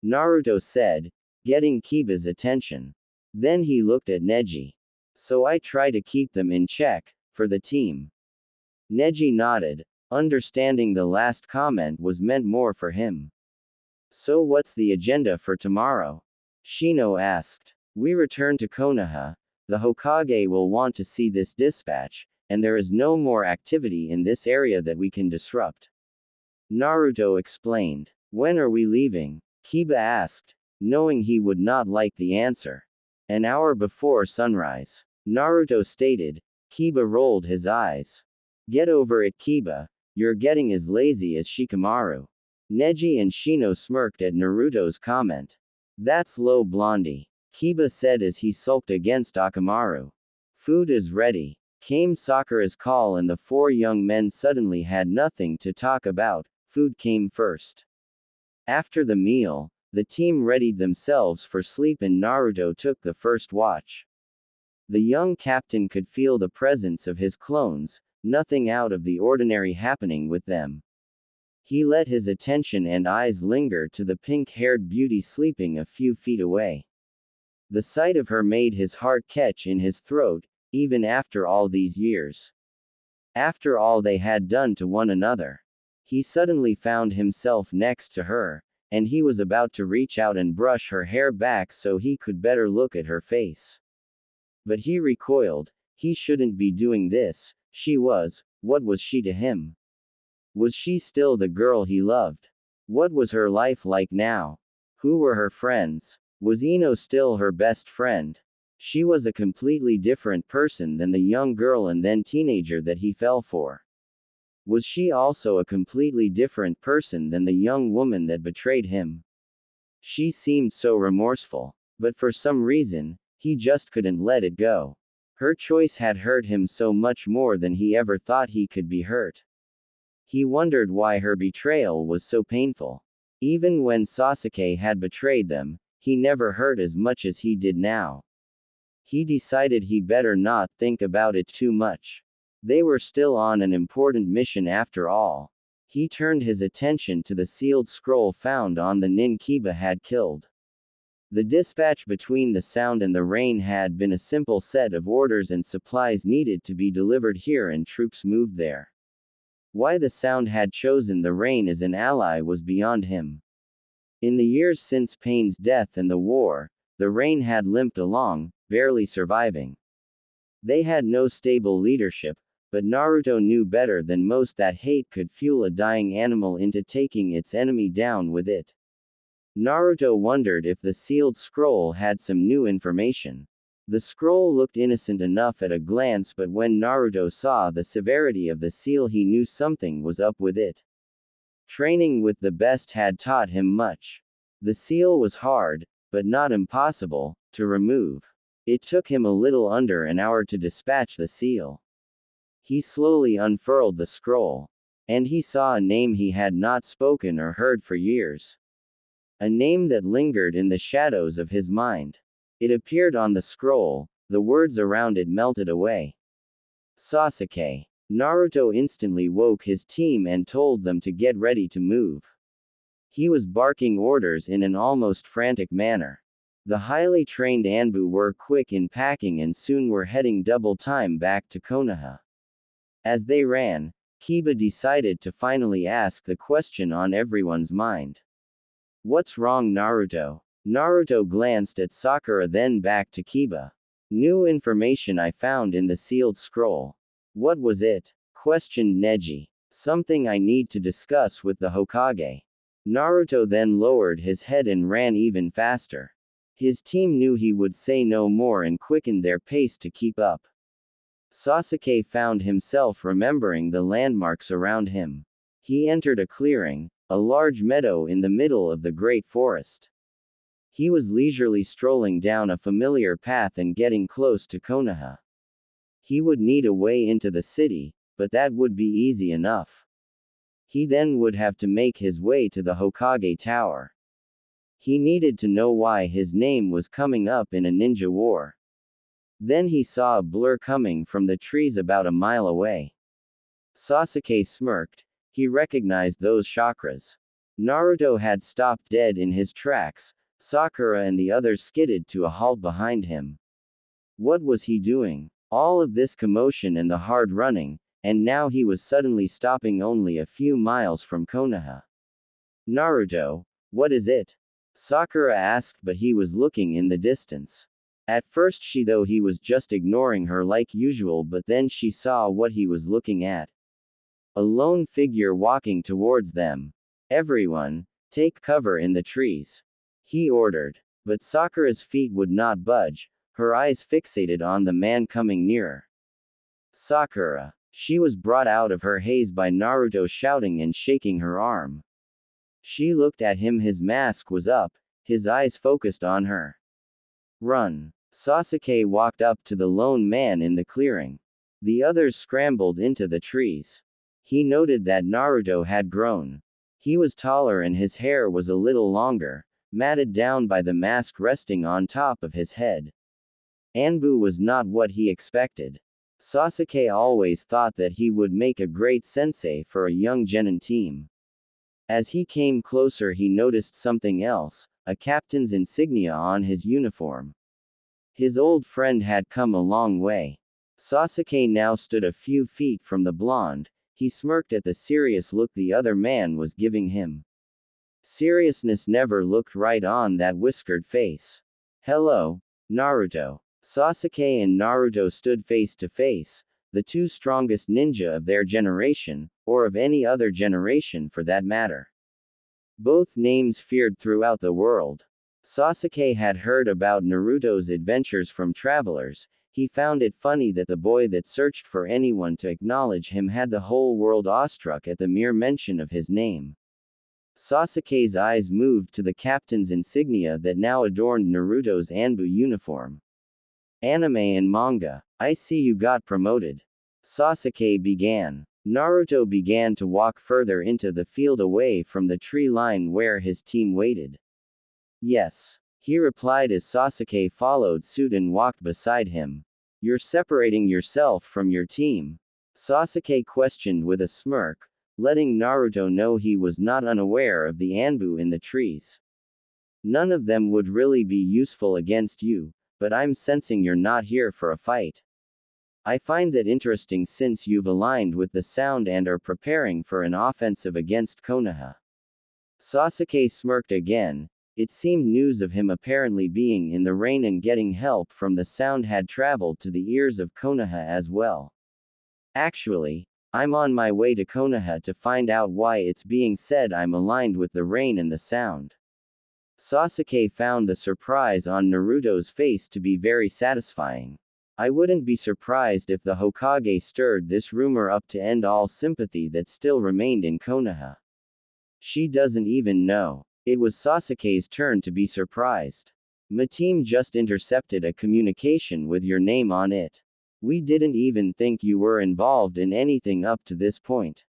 Naruto said, getting Kiba's attention. Then he looked at Neji. "So I try to keep them in check, for the team." Neji nodded, understanding the last comment was meant more for him. "So what's the agenda for tomorrow?" Shino asked. "We return to Konoha. The Hokage will want to see this dispatch, and there is no more activity in this area that we can disrupt," Naruto explained. "When are we leaving?" Kiba asked, knowing he would not like the answer. "An hour before sunrise," Naruto stated. Kiba rolled his eyes. "Get over it, Kiba. You're getting as lazy as Shikamaru." Neji and Shino smirked at Naruto's comment. "That's low, Blondie," Kiba said as he sulked against Akamaru. "Food is ready." Came Sakura's call and the four young men suddenly had nothing to talk about. Food came first. After the meal, the team readied themselves for sleep and Naruto took the first watch. The young captain could feel the presence of his clones, nothing out of the ordinary happening with them. He let his attention and eyes linger to the pink-haired beauty sleeping a few feet away. The sight of her made his heart catch in his throat, even after all these years. After all they had done to one another. He suddenly found himself next to her, and he was about to reach out and brush her hair back so he could better look at her face. But he recoiled. He shouldn't be doing this. What was she to him? Was she still the girl he loved? What was her life like now? Who were her friends? Was Ino still her best friend? She was a completely different person than the young girl and then teenager that he fell for. Was she also a completely different person than the young woman that betrayed him? She seemed so remorseful. But for some reason, he just couldn't let it go. Her choice had hurt him so much more than he ever thought he could be hurt. He wondered why her betrayal was so painful. Even when Sasuke had betrayed them, he never hurt as much as he did now. He decided he better not think about it too much. They were still on an important mission after all. He turned his attention to the sealed scroll found on the nin Kiba had killed. The dispatch between the Sound and the Rain had been a simple set of orders and supplies needed to be delivered here and troops moved there. Why the Sound had chosen the Rain as an ally was beyond him. In the years since Pain's death and the war, the Rain had limped along, barely surviving. They had no stable leadership, but Naruto knew better than most that hate could fuel a dying animal into taking its enemy down with it. Naruto wondered if the sealed scroll had some new information. The scroll looked innocent enough at a glance, but when Naruto saw the severity of the seal he knew something was up with it. Training with the best had taught him much. The seal was hard, but not impossible, to remove. It took him a little under an hour to dispatch the seal. He slowly unfurled the scroll. And he saw a name he had not spoken or heard for years. A name that lingered in the shadows of his mind. It appeared on the scroll, the words around it melted away. Sasuke. Naruto instantly woke his team and told them to get ready to move. He was barking orders in an almost frantic manner. The highly trained ANBU were quick in packing and soon were heading double time back to Konoha. As they ran, Kiba decided to finally ask the question on everyone's mind. "What's wrong, Naruto?" Naruto glanced at Sakura, then back to Kiba. "New information I found in the sealed scroll." "What was it?" questioned Neji. "Something I need to discuss with the Hokage." Naruto then lowered his head and ran even faster. His team knew he would say no more and quickened their pace to keep up. Sasuke found himself remembering the landmarks around him. He entered a clearing, a large meadow in the middle of the great forest. He was leisurely strolling down a familiar path and getting close to Konoha. He would need a way into the city, but that would be easy enough. He then would have to make his way to the Hokage Tower. He needed to know why his name was coming up in a ninja war. Then he saw a blur coming from the trees about a mile away. Sasuke smirked. He recognized those chakras. Naruto had stopped dead in his tracks. Sakura and the others skidded to a halt behind him. What was he doing? All of this commotion and the hard running, and now he was suddenly stopping only a few miles from Konoha. "Naruto, what is it?" Sakura asked, but he was looking in the distance. At first she thought he was just ignoring her like usual, but then she saw what he was looking at. A lone figure walking towards them. "Everyone, take cover in the trees," he ordered. But Sakura's feet would not budge, her eyes fixated on the man coming nearer. "Sakura." She was brought out of her haze by Naruto shouting and shaking her arm. She looked at him, his mask was up, his eyes focused on her. "Run." Sasuke walked up to the lone man in the clearing. The others scrambled into the trees. He noted that Naruto had grown. He was taller and his hair was a little longer, matted down by the mask resting on top of his head. ANBU was not what he expected. Sasuke always thought that he would make a great sensei for a young genin team. As he came closer, he noticed something else, a captain's insignia on his uniform. His old friend had come a long way. Sasuke now stood a few feet from the blonde. He smirked at the serious look the other man was giving him. Seriousness never looked right on that whiskered face. "Hello, Naruto." Sasuke and Naruto stood face to face, the two strongest ninja of their generation, or of any other generation for that matter. Both names feared throughout the world. Sasuke had heard about Naruto's adventures from travelers. He found it funny that the boy that searched for anyone to acknowledge him had the whole world awestruck at the mere mention of his name. Sasuke's eyes moved to the captain's insignia that now adorned Naruto's ANBU uniform. "Anime and manga. I see you got promoted." Sasuke began. Naruto began to walk further into the field away from the tree line where his team waited. "Yes," he replied as Sasuke followed suit and walked beside him. "You're separating yourself from your team?" Sasuke questioned with a smirk, letting Naruto know he was not unaware of the ANBU in the trees. "None of them would really be useful against you, but I'm sensing you're not here for a fight. I find that interesting since you've aligned with the sound and are preparing for an offensive against Konoha." Sasuke smirked again. It seemed news of him apparently being in the rain and getting help from the sound had traveled to the ears of Konoha as well. "Actually, I'm on my way to Konoha to find out why it's being said I'm aligned with the rain and the sound." Sasuke found the surprise on Naruto's face to be very satisfying. "I wouldn't be surprised if the Hokage stirred this rumor up to end all sympathy that still remained in Konoha. She doesn't even know." It was Sasuke's turn to be surprised. "My team just intercepted a communication with your name on it. We didn't even think you were involved in anything up to this point."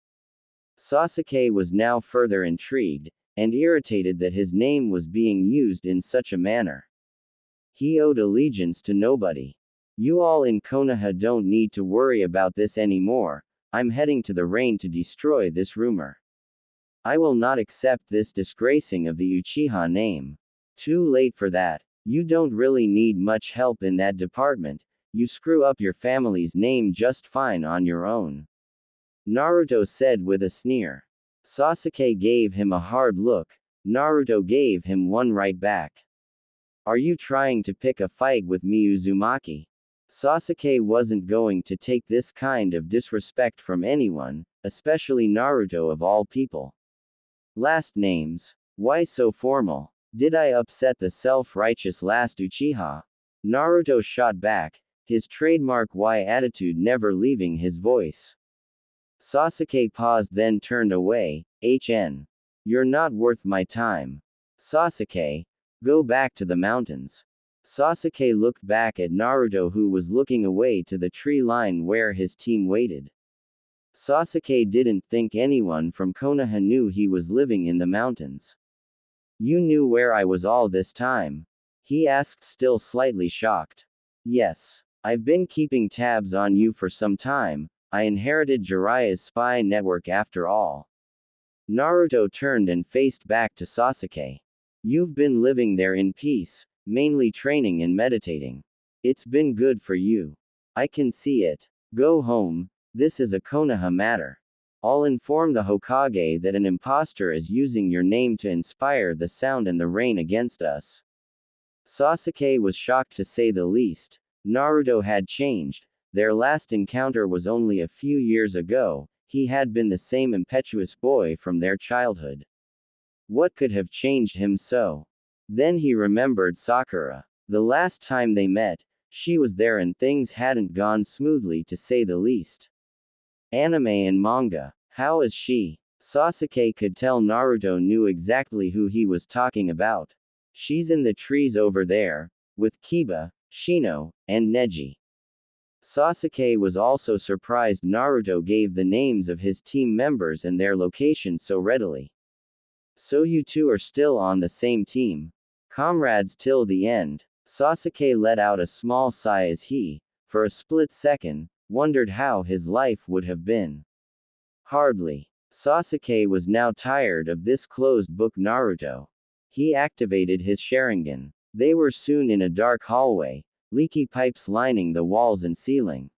Sasuke was now further intrigued, and irritated that his name was being used in such a manner. He owed allegiance to nobody. "You all in Konoha don't need to worry about this anymore. I'm heading to the rain to destroy this rumor. I will not accept this disgracing of the Uchiha name. Too late for that. You don't really need much help in that department. You screw up your family's name just fine on your own. Naruto said with a sneer. Sasuke gave him a hard look. Naruto gave him one right back. Are you trying to pick a fight with me, Uzumaki? Sasuke wasn't going to take this kind of disrespect from anyone, especially Naruto of all people. Last names. Why so formal? Did I upset the self-righteous last Uchiha? Naruto shot back, his trademark Y attitude never leaving his voice. Sasuke paused, then turned away. You're not worth my time. Sasuke, go back to the mountains. Sasuke looked back at Naruto, who was looking away to the tree line where his team waited. Sasuke didn't think anyone from Konoha knew he was living in the mountains. You knew where I was all this time? He asked, still slightly shocked. Yes. I've been keeping tabs on you for some time. I inherited Jiraiya's spy network after all. Naruto turned and faced back to Sasuke. You've been living there in peace, mainly training and meditating. It's been good for you. I can see it. Go home. This is a Konoha matter. I'll inform the Hokage that an impostor is using your name to inspire the sound and the rain against us. Sasuke was shocked to say the least. Naruto had changed. Their last encounter was only a few years ago. He had been the same impetuous boy from their childhood. What could have changed him so? Then he remembered Sakura. The last time they met, she was there and things hadn't gone smoothly, to say the least. Anime and manga. How is she? Sasuke could tell Naruto knew exactly who he was talking about. She's in the trees over there, with Kiba, Shino, and Neji. Sasuke was also surprised Naruto gave the names of his team members and their locations so readily. So you two are still on the same team. Comrades till the end. Sasuke let out a small sigh as he, for a split second, wondered how his life would have been. Hardly. Sasuke was now tired of this closed book Naruto. He activated his Sharingan. They were soon in a dark hallway, leaky pipes lining the walls and ceiling.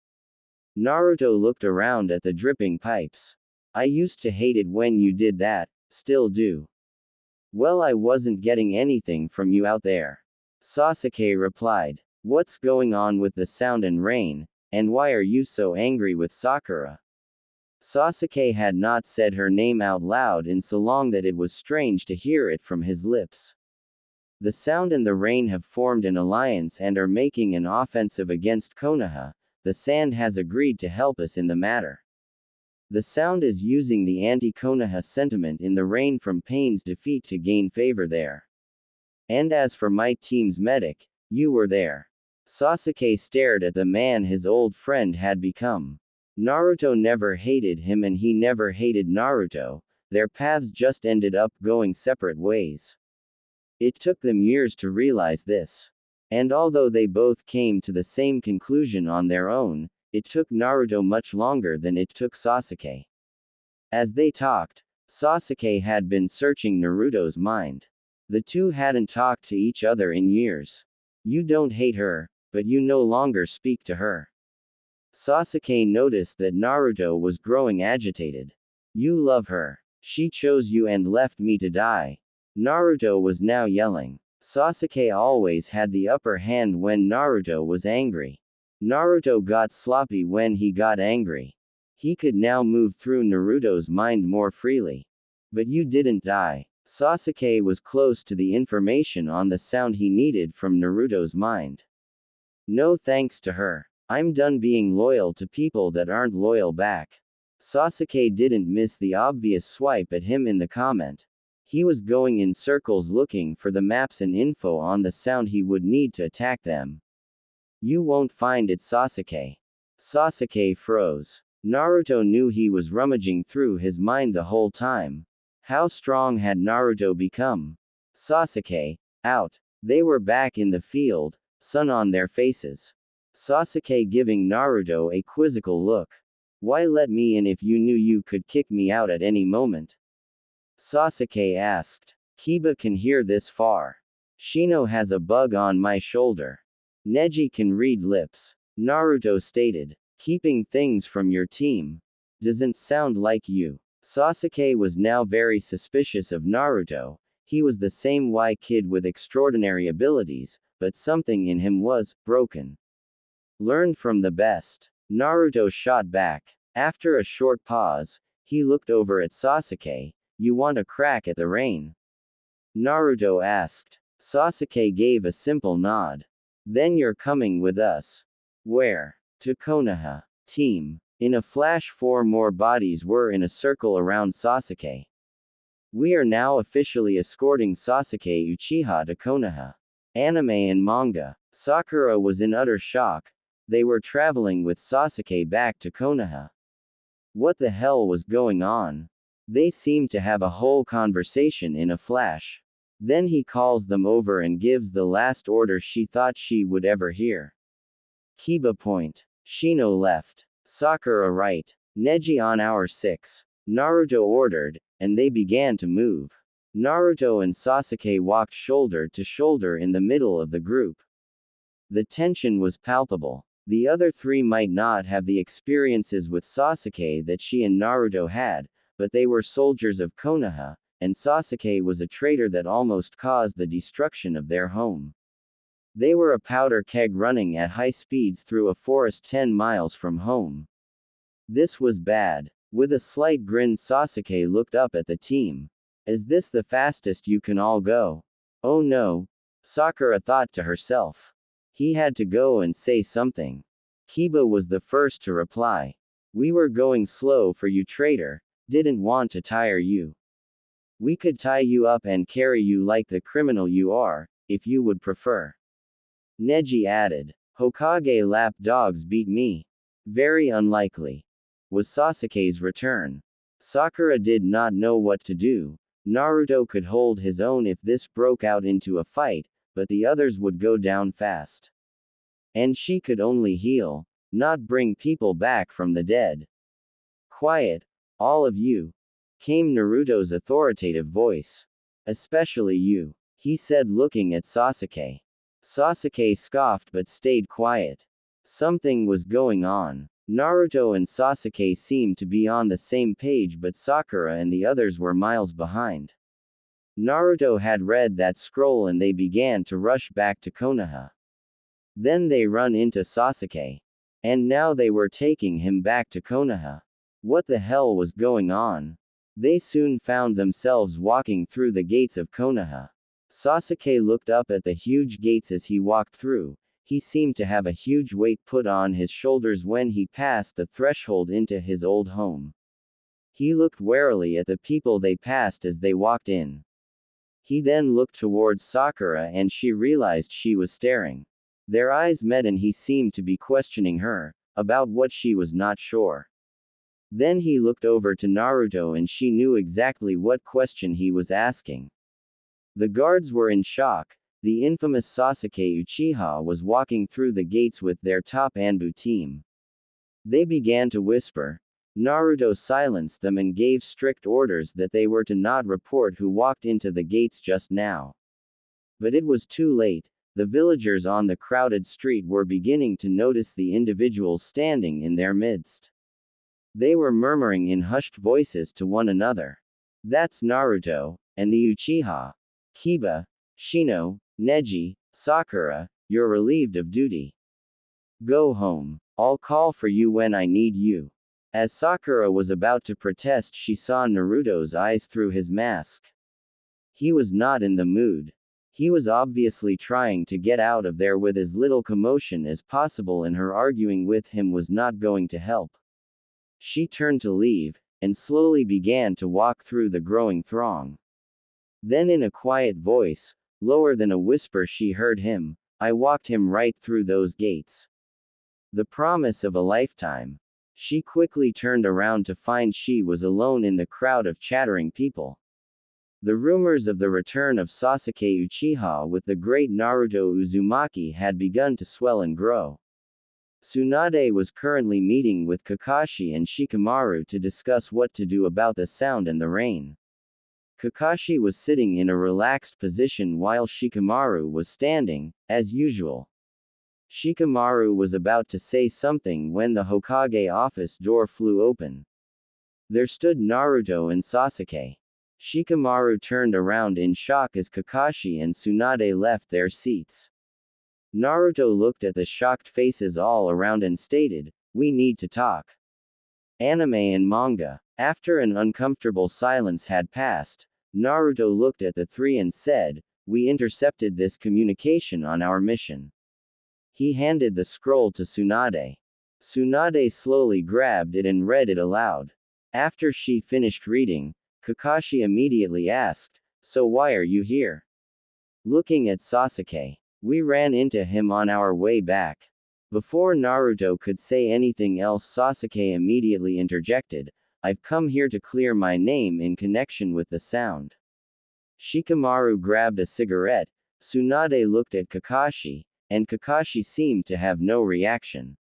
Naruto looked around at the dripping pipes. I used to hate it when you did that, still do. Well, I wasn't getting anything from you out there. Sasuke replied. What's going on with the sound and rain, and why are you so angry with Sakura? Sasuke had not said her name out loud in so long that it was strange to hear it from his lips. The sound and the rain have formed an alliance and are making an offensive against Konoha. The sand has agreed to help us in the matter. The sound is using the anti-Konoha sentiment in the rain from Pain's defeat to gain favor there. And as for my team's medic, you were there. Sasuke stared at the man his old friend had become. Naruto never hated him and he never hated Naruto. Their paths just ended up going separate ways. It took them years to realize this. And although they both came to the same conclusion on their own, it took Naruto much longer than it took Sasuke. As they talked, Sasuke had been searching Naruto's mind. The two hadn't talked to each other in years. You don't hate her, but you no longer speak to her. Sasuke noticed that Naruto was growing agitated. You love her. She chose you and left me to die. Naruto was now yelling. Sasuke always had the upper hand when Naruto was angry. Naruto got sloppy when he got angry. He could now move through Naruto's mind more freely. But you didn't die. Sasuke was close to the information on the sound he needed from Naruto's mind. No thanks to her. I'm done being loyal to people that aren't loyal back. Sasuke didn't miss the obvious swipe at him in the comment. He was going in circles looking for the maps and info on the sound he would need to attack them. You won't find it, Sasuke. Sasuke froze. Naruto knew he was rummaging through his mind the whole time. How strong had Naruto become? Sasuke, out. They were back in the field, sun on their faces. Sasuke giving Naruto a quizzical look. Why let me in if you knew you could kick me out at any moment? Sasuke asked. Kiba can hear this far. Shino has a bug on my shoulder. Neji can read lips. Naruto stated. Keeping things from your team doesn't sound like you. Sasuke was now very suspicious of Naruto. He was the same kid with extraordinary abilities, but something in him was broken. Learned from the best. Naruto shot back. After a short pause, he looked over at Sasuke. You want a crack at the rain? Naruto asked. Sasuke gave a simple nod. Then you're coming with us. Where? To Konoha. Team. In a flash, 4 more bodies were in a circle around Sasuke. We are now officially escorting Sasuke Uchiha to Konoha. Anime and manga. Sakura was in utter shock. They were traveling with Sasuke back to Konoha. What the hell was going on? They seemed to have a whole conversation in a flash. Then he calls them over and gives the last order she thought she would ever hear. Kiba point. Shino left. Sakura right. Neji on hour 6. Naruto ordered, and they began to move. Naruto and Sasuke walked shoulder to shoulder in the middle of the group. The tension was palpable. The other 3 might not have the experiences with Sasuke that she and Naruto had, but they were soldiers of Konoha, and Sasuke was a traitor that almost caused the destruction of their home. They were a powder keg running at high speeds through a forest 10 miles from home. This was bad. With a slight grin, Sasuke looked up at the team. Is this the fastest you can all go? Oh no, Sakura thought to herself. He had to go and say something. Kiba was the first to reply. We were going slow for you, traitor. Didn't want to tire you. We could tie you up and carry you like the criminal you are, if you would prefer. Neji added. Hokage lap dogs beat me. Very unlikely. Was Sasuke's return. Sakura did not know what to do. Naruto could hold his own if this broke out into a fight, but the others would go down fast. And she could only heal, not bring people back from the dead. Quiet, all of you, came Naruto's authoritative voice. Especially you, he said, looking at Sasuke. Sasuke scoffed but stayed quiet. Something was going on. Naruto and Sasuke seemed to be on the same page, but Sakura and the others were miles behind. Naruto had read that scroll and they began to rush back to Konoha. Then they run into Sasuke. And now they were taking him back to Konoha. What the hell was going on? They soon found themselves walking through the gates of Konoha. Sasuke looked up at the huge gates as he walked through. He seemed to have a huge weight put on his shoulders when he passed the threshold into his old home. He looked warily at the people they passed as they walked in. He then looked towards Sakura and she realized she was staring. Their eyes met and he seemed to be questioning her, about what she was not sure. Then he looked over to Naruto and she knew exactly what question he was asking. The guards were in shock. The infamous Sasuke Uchiha was walking through the gates with their top ANBU team. They began to whisper. Naruto silenced them and gave strict orders that they were to not report who walked into the gates just now. But it was too late. The villagers on the crowded street were beginning to notice the individuals standing in their midst. They were murmuring in hushed voices to one another. That's Naruto, and the Uchiha. Kiba, Shino, Neji, Sakura, you're relieved of duty. Go home. I'll call for you when I need you. As Sakura was about to protest, she saw Naruto's eyes through his mask. He was not in the mood. He was obviously trying to get out of there with as little commotion as possible, and her arguing with him was not going to help. She turned to leave, and slowly began to walk through the growing throng. Then in a quiet voice, lower than a whisper, she heard him, I walked him right through those gates. The promise of a lifetime. She quickly turned around to find she was alone in the crowd of chattering people. The rumors of the return of Sasuke Uchiha with the great Naruto Uzumaki had begun to swell and grow. Tsunade was currently meeting with Kakashi and Shikamaru to discuss what to do about the sound and the rain. Kakashi was sitting in a relaxed position while Shikamaru was standing, as usual. Shikamaru was about to say something when the Hokage office door flew open. There stood Naruto and Sasuke. Shikamaru turned around in shock as Kakashi and Tsunade left their seats. Naruto looked at the shocked faces all around and stated, "We need to talk." Anime and manga. After an uncomfortable silence had passed, Naruto looked at the three and said, "We intercepted this communication on our mission." He handed the scroll to Tsunade. Tsunade slowly grabbed it and read it aloud. After she finished reading, Kakashi immediately asked, "So why are you here?" Looking at Sasuke. "We ran into him on our way back." Before Naruto could say anything else, Sasuke immediately interjected, "I've come here to clear my name in connection with the sound." Shikamaru grabbed a cigarette, Tsunade looked at Kakashi, and Kakashi seemed to have no reaction.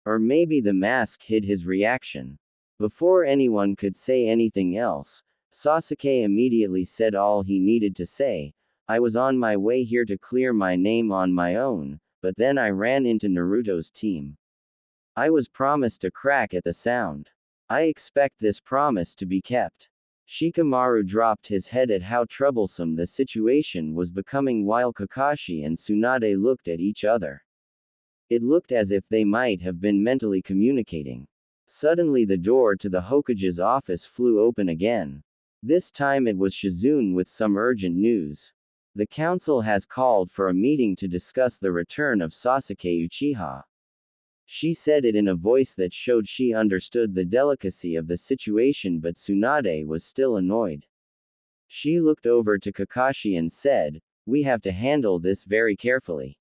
Or maybe the mask hid his reaction. Before anyone could say anything else, Sasuke immediately said all he needed to say, "I was on my way here to clear my name on my own, but then I ran into Naruto's team. I was promised a crack at the sound. I expect this promise to be kept." Shikamaru dropped his head at how troublesome the situation was becoming while Kakashi and Tsunade looked at each other. It looked as if they might have been mentally communicating. Suddenly the door to the Hokage's office flew open again. This time it was Shizune with some urgent news. "The council has called for a meeting to discuss the return of Sasuke Uchiha." She said it in a voice that showed she understood the delicacy of the situation, but Tsunade was still annoyed. She looked over to Kakashi and said, "We have to handle this very carefully."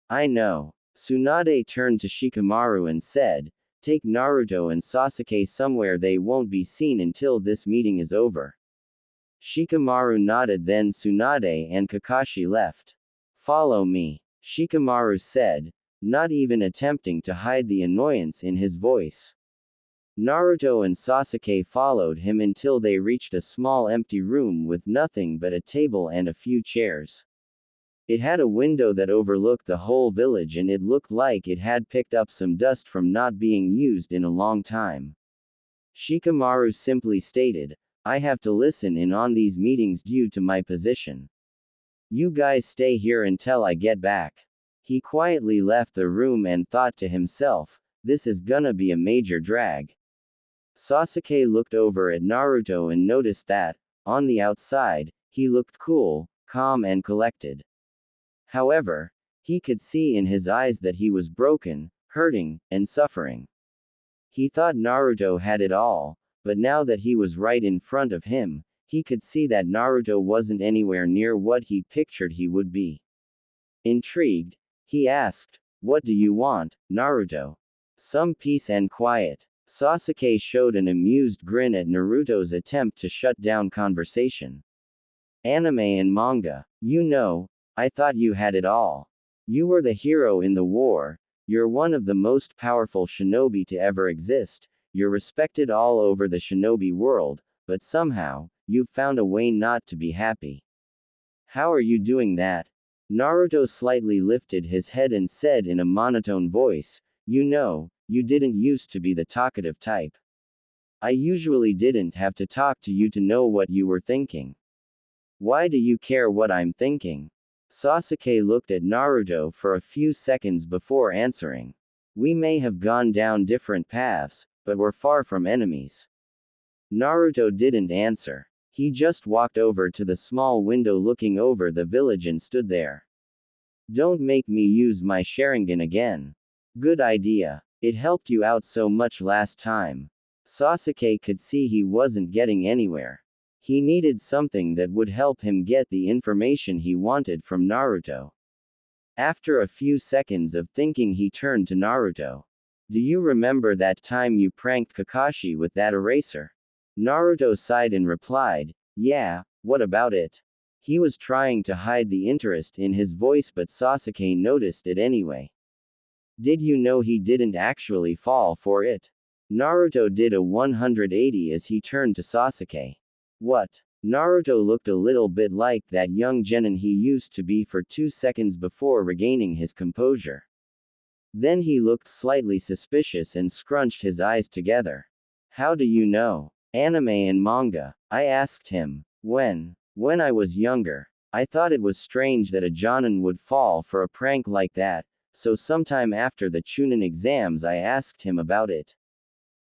"I know." Tsunade turned to Shikamaru and said, "Take Naruto and Sasuke somewhere they won't be seen until this meeting is over." Shikamaru nodded, then Tsunade and Kakashi left. "Follow me," Shikamaru said, not even attempting to hide the annoyance in his voice. Naruto and Sasuke followed him until they reached a small empty room with nothing but a table and a few chairs. It had a window that overlooked the whole village and it looked like it had picked up some dust from not being used in a long time. Shikamaru simply stated, "I have to listen in on these meetings due to my position. You guys stay here until I get back." He quietly left the room and thought to himself, "This is gonna be a major drag." Sasuke looked over at Naruto and noticed that, on the outside, he looked cool, calm and collected. However, he could see in his eyes that he was broken, hurting, and suffering. He thought Naruto had it all, but now that he was right in front of him, he could see that Naruto wasn't anywhere near what he pictured he would be. Intrigued, he asked, "What do you want, Naruto?" "Some peace and quiet." Sasuke showed an amused grin at Naruto's attempt to shut down conversation. "Anime and manga. You know, I thought you had it all. You were the hero in the war, you're one of the most powerful shinobi to ever exist, you're respected all over the shinobi world, but somehow, you've found a way not to be happy. How are you doing that?" Naruto slightly lifted his head and said in a monotone voice, "You know, you didn't used to be the talkative type. I usually didn't have to talk to you to know what you were thinking. Why do you care what I'm thinking?" Sasuke looked at Naruto for a few seconds before answering. "We may have gone down different paths, but we're far from enemies." Naruto didn't answer. He just walked over to the small window looking over the village and stood there. "Don't make me use my Sharingan again." "Good idea. It helped you out so much last time." Sasuke could see he wasn't getting anywhere. He needed something that would help him get the information he wanted from Naruto. After a few seconds of thinking, he turned to Naruto. "Do you remember that time you pranked Kakashi with that eraser?" Naruto sighed and replied, "Yeah, what about it?" He was trying to hide the interest in his voice, but Sasuke noticed it anyway. "Did you know he didn't actually fall for it?" Naruto did a 180 as he turned to Sasuke. "What?" Naruto looked a little bit like that young genin he used to be for 2 seconds before regaining his composure. Then he looked slightly suspicious and scrunched his eyes together. How do you know? Anime and manga, I asked him. When I was younger, I thought it was strange that a jonin would fall for a prank like that, so sometime after the Chunin exams I asked him about it.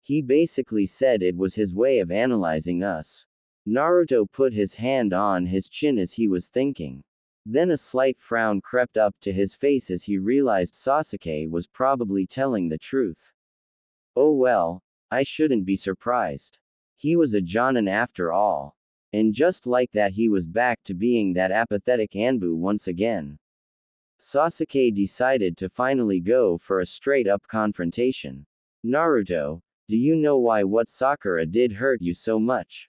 He basically said it was his way of analyzing us. Naruto put his hand on his chin as he was thinking. Then a slight frown crept up to his face as he realized Sasuke was probably telling the truth. Oh well, I shouldn't be surprised. He was a jonin after all. And just like that he was back to being that apathetic ANBU once again. Sasuke decided to finally go for a straight-up confrontation. Naruto, do you know why what Sakura did hurt you so much?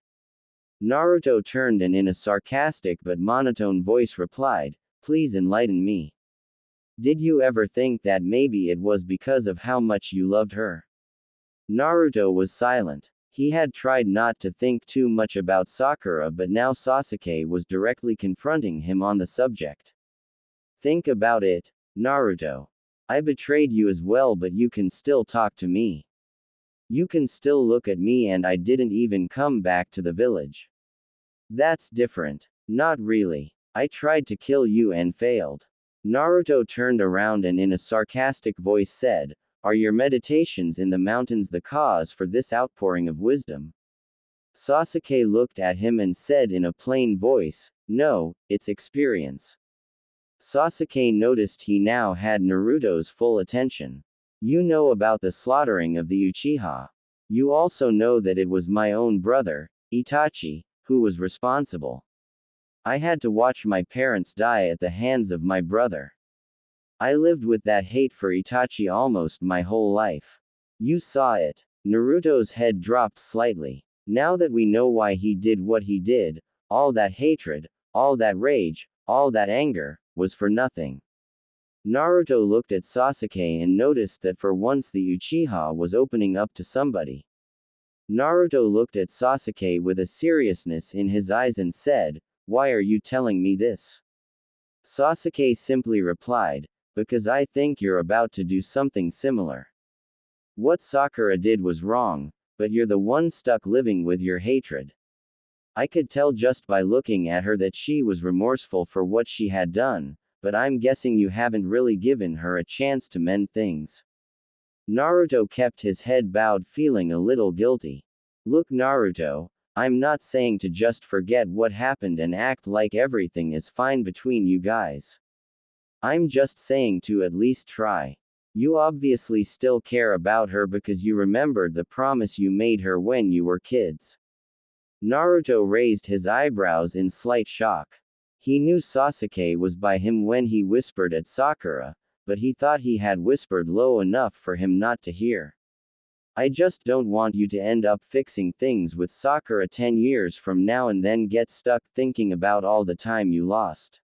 Naruto turned and in a sarcastic but monotone voice replied, please enlighten me. Did you ever think that maybe it was because of how much you loved her? Naruto was silent. He had tried not to think too much about Sakura, but now Sasuke was directly confronting him on the subject. Think about it, Naruto. I betrayed you as well, but you can still talk to me. You can still look at me, and I didn't even come back to the village. That's different. Not really. I tried to kill you and failed. Naruto turned around and in a sarcastic voice said, are your meditations in the mountains the cause for this outpouring of wisdom? Sasuke looked at him and said in a plain voice, no, it's experience. Sasuke noticed he now had Naruto's full attention. You know about the slaughtering of the Uchiha. You also know that it was my own brother, Itachi, who was responsible. I had to watch my parents die at the hands of my brother. I lived with that hate for Itachi almost my whole life. You saw it. Naruto's head dropped slightly. Now that we know why he did what he did, all that hatred, all that rage, all that anger, was for nothing. Naruto looked at Sasuke and noticed that for once the Uchiha was opening up to somebody. Naruto looked at Sasuke with a seriousness in his eyes and said, why are you telling me this? Sasuke simply replied, because I think you're about to do something similar. What Sakura did was wrong, but you're the one stuck living with your hatred. I could tell just by looking at her that she was remorseful for what she had done, but I'm guessing you haven't really given her a chance to mend things. Naruto kept his head bowed, feeling a little guilty. Look, Naruto, I'm not saying to just forget what happened and act like everything is fine between you guys. I'm just saying to at least try. You obviously still care about her because you remembered the promise you made her when you were kids. Naruto raised his eyebrows in slight shock. He knew Sasuke was by him when he whispered at Sakura, but he thought he had whispered low enough for him not to hear. I just don't want you to end up fixing things with Sakura 10 years from now and then get stuck thinking about all the time you lost.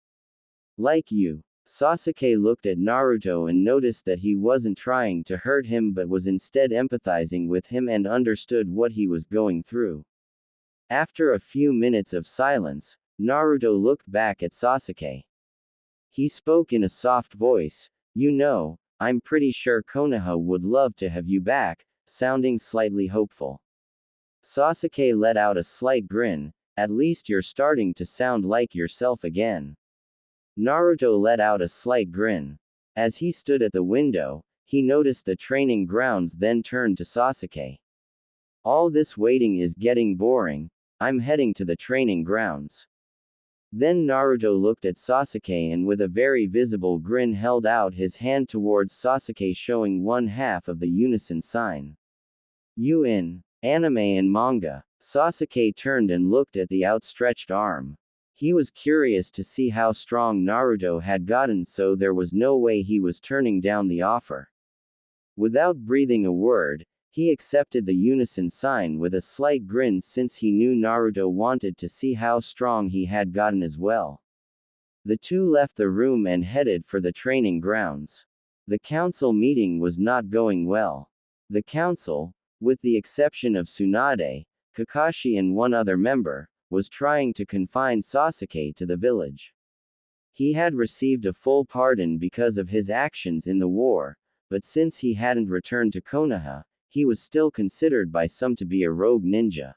Like you. Sasuke looked at Naruto and noticed that he wasn't trying to hurt him but was instead empathizing with him and understood what he was going through. After a few minutes of silence, Naruto looked back at Sasuke. He spoke in a soft voice, you know, I'm pretty sure Konoha would love to have you back, sounding slightly hopeful. Sasuke let out a slight grin, at least you're starting to sound like yourself again. Naruto let out a slight grin. As he stood at the window, he noticed the training grounds, then turned to Sasuke. All this waiting is getting boring, I'm heading to the training grounds. Then Naruto looked at Sasuke and with a very visible grin held out his hand towards Sasuke, showing one half of the unison sign. You in anime and manga. Sasuke turned and looked at the outstretched arm. He was curious to see how strong Naruto had gotten, so there was no way he was turning down the offer. Without breathing a word, he accepted the unison sign with a slight grin since he knew Naruto wanted to see how strong he had gotten as well. The two left the room and headed for the training grounds. The council meeting was not going well. The council, with the exception of Tsunade, Kakashi and one other member, was trying to confine Sasuke to the village. He had received a full pardon because of his actions in the war, but since he hadn't returned to Konoha, he was still considered by some to be a rogue ninja.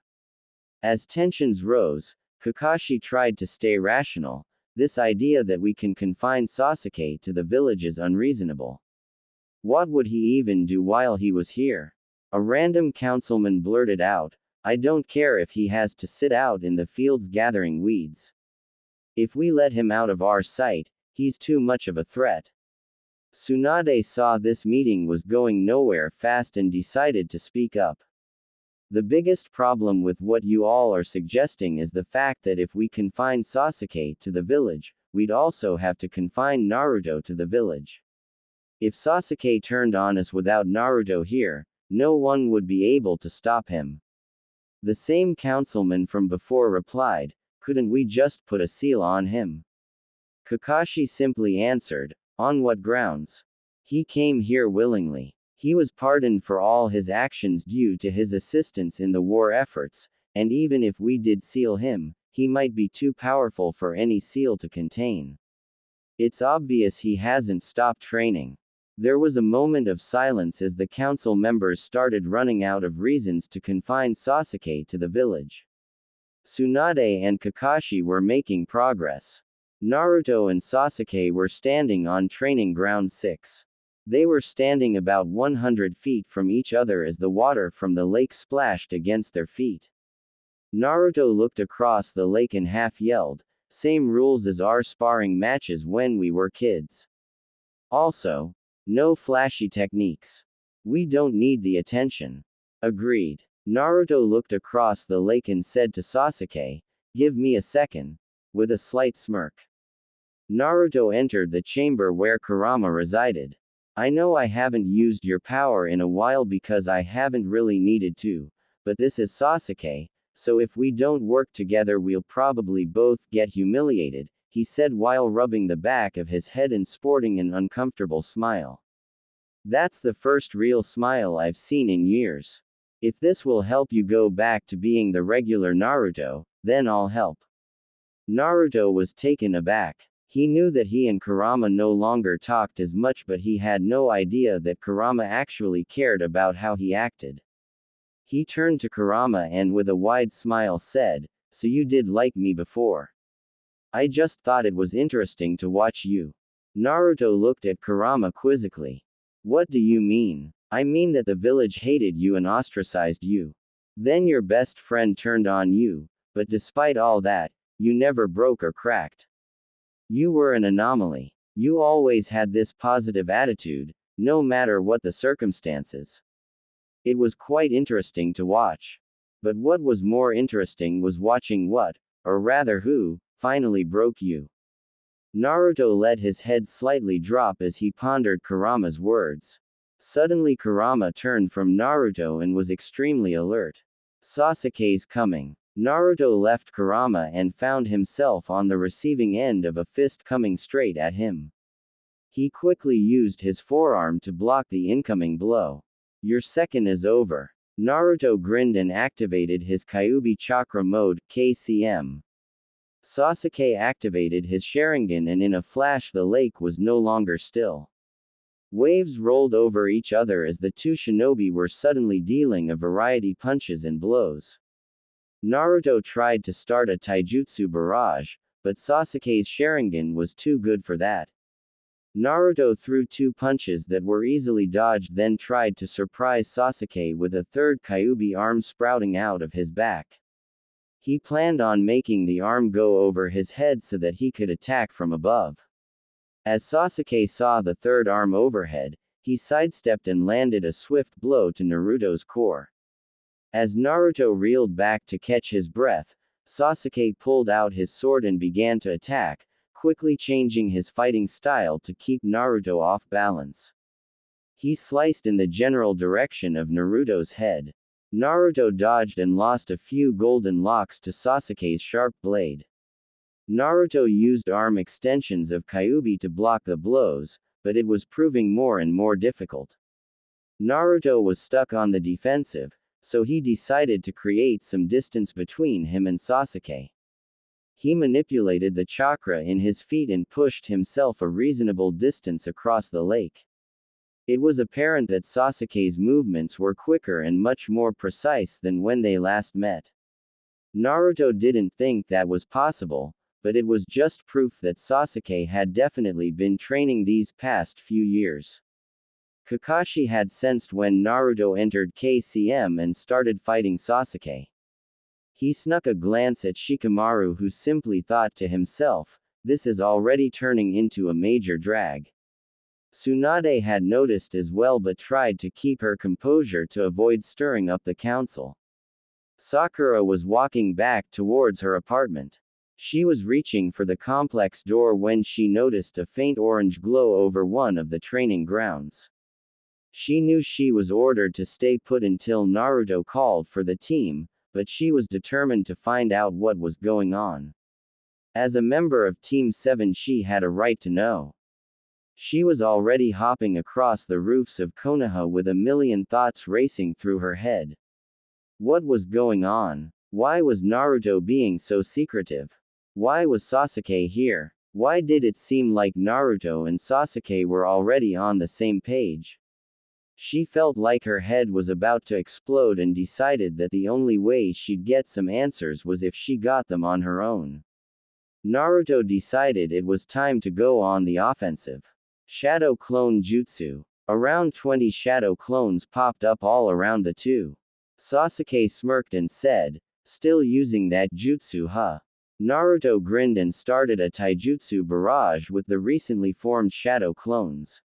As tensions rose, Kakashi tried to stay rational. This idea that we can confine Sasuke to the village is unreasonable. What would he even do while he was here? A random councilman blurted out, I don't care if he has to sit out in the fields gathering weeds. If we let him out of our sight, he's too much of a threat. Tsunade saw this meeting was going nowhere fast and decided to speak up. The biggest problem with what you all are suggesting is the fact that if we confine Sasuke to the village, we'd also have to confine Naruto to the village. If Sasuke turned on us without Naruto here, no one would be able to stop him. The same councilman from before replied, couldn't we just put a seal on him? Kakashi simply answered, on what grounds? He came here willingly. He was pardoned for all his actions due to his assistance in the war efforts, and even if we did seal him, he might be too powerful for any seal to contain. It's obvious he hasn't stopped training. There was a moment of silence as the council members started running out of reasons to confine Sasuke to the village. Tsunade and Kakashi were making progress. Naruto and Sasuke were standing on training ground 6. They were standing about 100 feet from each other as the water from the lake splashed against their feet. Naruto looked across the lake and half yelled, same rules as our sparring matches when we were kids. Also, no flashy techniques. We don't need the attention. Agreed. Naruto looked across the lake and said to Sasuke, give me a second, with a slight smirk. Naruto entered the chamber where Kurama resided. I know I haven't used your power in a while because I haven't really needed to, but this is Sasuke, so if we don't work together we'll probably both get humiliated, he said while rubbing the back of his head and sporting an uncomfortable smile. That's the first real smile I've seen in years. If this will help you go back to being the regular Naruto, then I'll help. Naruto was taken aback. He knew that he and Kurama no longer talked as much, but he had no idea that Kurama actually cared about how he acted. He turned to Kurama and with a wide smile said, so you did like me before. I just thought it was interesting to watch you. Naruto looked at Kurama quizzically. What do you mean? I mean that the village hated you and ostracized you. Then your best friend turned on you, but despite all that, you never broke or cracked. You were an anomaly. You always had this positive attitude, no matter what the circumstances. It was quite interesting to watch. But what was more interesting was watching what, or rather who, finally broke you. Naruto let his head slightly drop as he pondered Kurama's words. Suddenly Kurama turned from Naruto and was extremely alert. Sasuke's coming. Naruto left Kurama and found himself on the receiving end of a fist coming straight at him. He quickly used his forearm to block the incoming blow. Your second is over. Naruto grinned and activated his Kyuubi Chakra mode, KCM. Sasuke activated his Sharingan and in a flash the lake was no longer still. Waves rolled over each other as the two shinobi were suddenly dealing a variety punches and blows. Naruto tried to start a taijutsu barrage, but Sasuke's Sharingan was too good for that. Naruto threw two punches that were easily dodged, then tried to surprise Sasuke with a third Kyuubi arm sprouting out of his back. He planned on making the arm go over his head so that he could attack from above. As Sasuke saw the third arm overhead, he sidestepped and landed a swift blow to Naruto's core. As Naruto reeled back to catch his breath, Sasuke pulled out his sword and began to attack, quickly changing his fighting style to keep Naruto off balance. He sliced in the general direction of Naruto's head. Naruto dodged and lost a few golden locks to Sasuke's sharp blade. Naruto used arm extensions of Kyuubi to block the blows, but it was proving more and more difficult. Naruto was stuck on the defensive, so he decided to create some distance between him and Sasuke. He manipulated the chakra in his feet and pushed himself a reasonable distance across the lake. It was apparent that Sasuke's movements were quicker and much more precise than when they last met. Naruto didn't think that was possible, but it was just proof that Sasuke had definitely been training these past few years. Kakashi had sensed when Naruto entered KCM and started fighting Sasuke. He snuck a glance at Shikamaru, who simply thought to himself, "This is already turning into a major drag." Tsunade had noticed as well but tried to keep her composure to avoid stirring up the council. Sakura was walking back towards her apartment. She was reaching for the complex door when she noticed a faint orange glow over one of the training grounds. She knew she was ordered to stay put until Naruto called for the team, but she was determined to find out what was going on. As a member of Team 7, she had a right to know. She was already hopping across the roofs of Konoha with a million thoughts racing through her head. What was going on? Why was Naruto being so secretive? Why was Sasuke here? Why did it seem like Naruto and Sasuke were already on the same page? She felt like her head was about to explode and decided that the only way she'd get some answers was if she got them on her own. Naruto decided it was time to go on the offensive. Shadow Clone Jutsu. Around 20 shadow clones popped up all around the two. Sasuke smirked and said, "Still using that jutsu, huh?" Naruto grinned and started a taijutsu barrage with the recently formed shadow clones.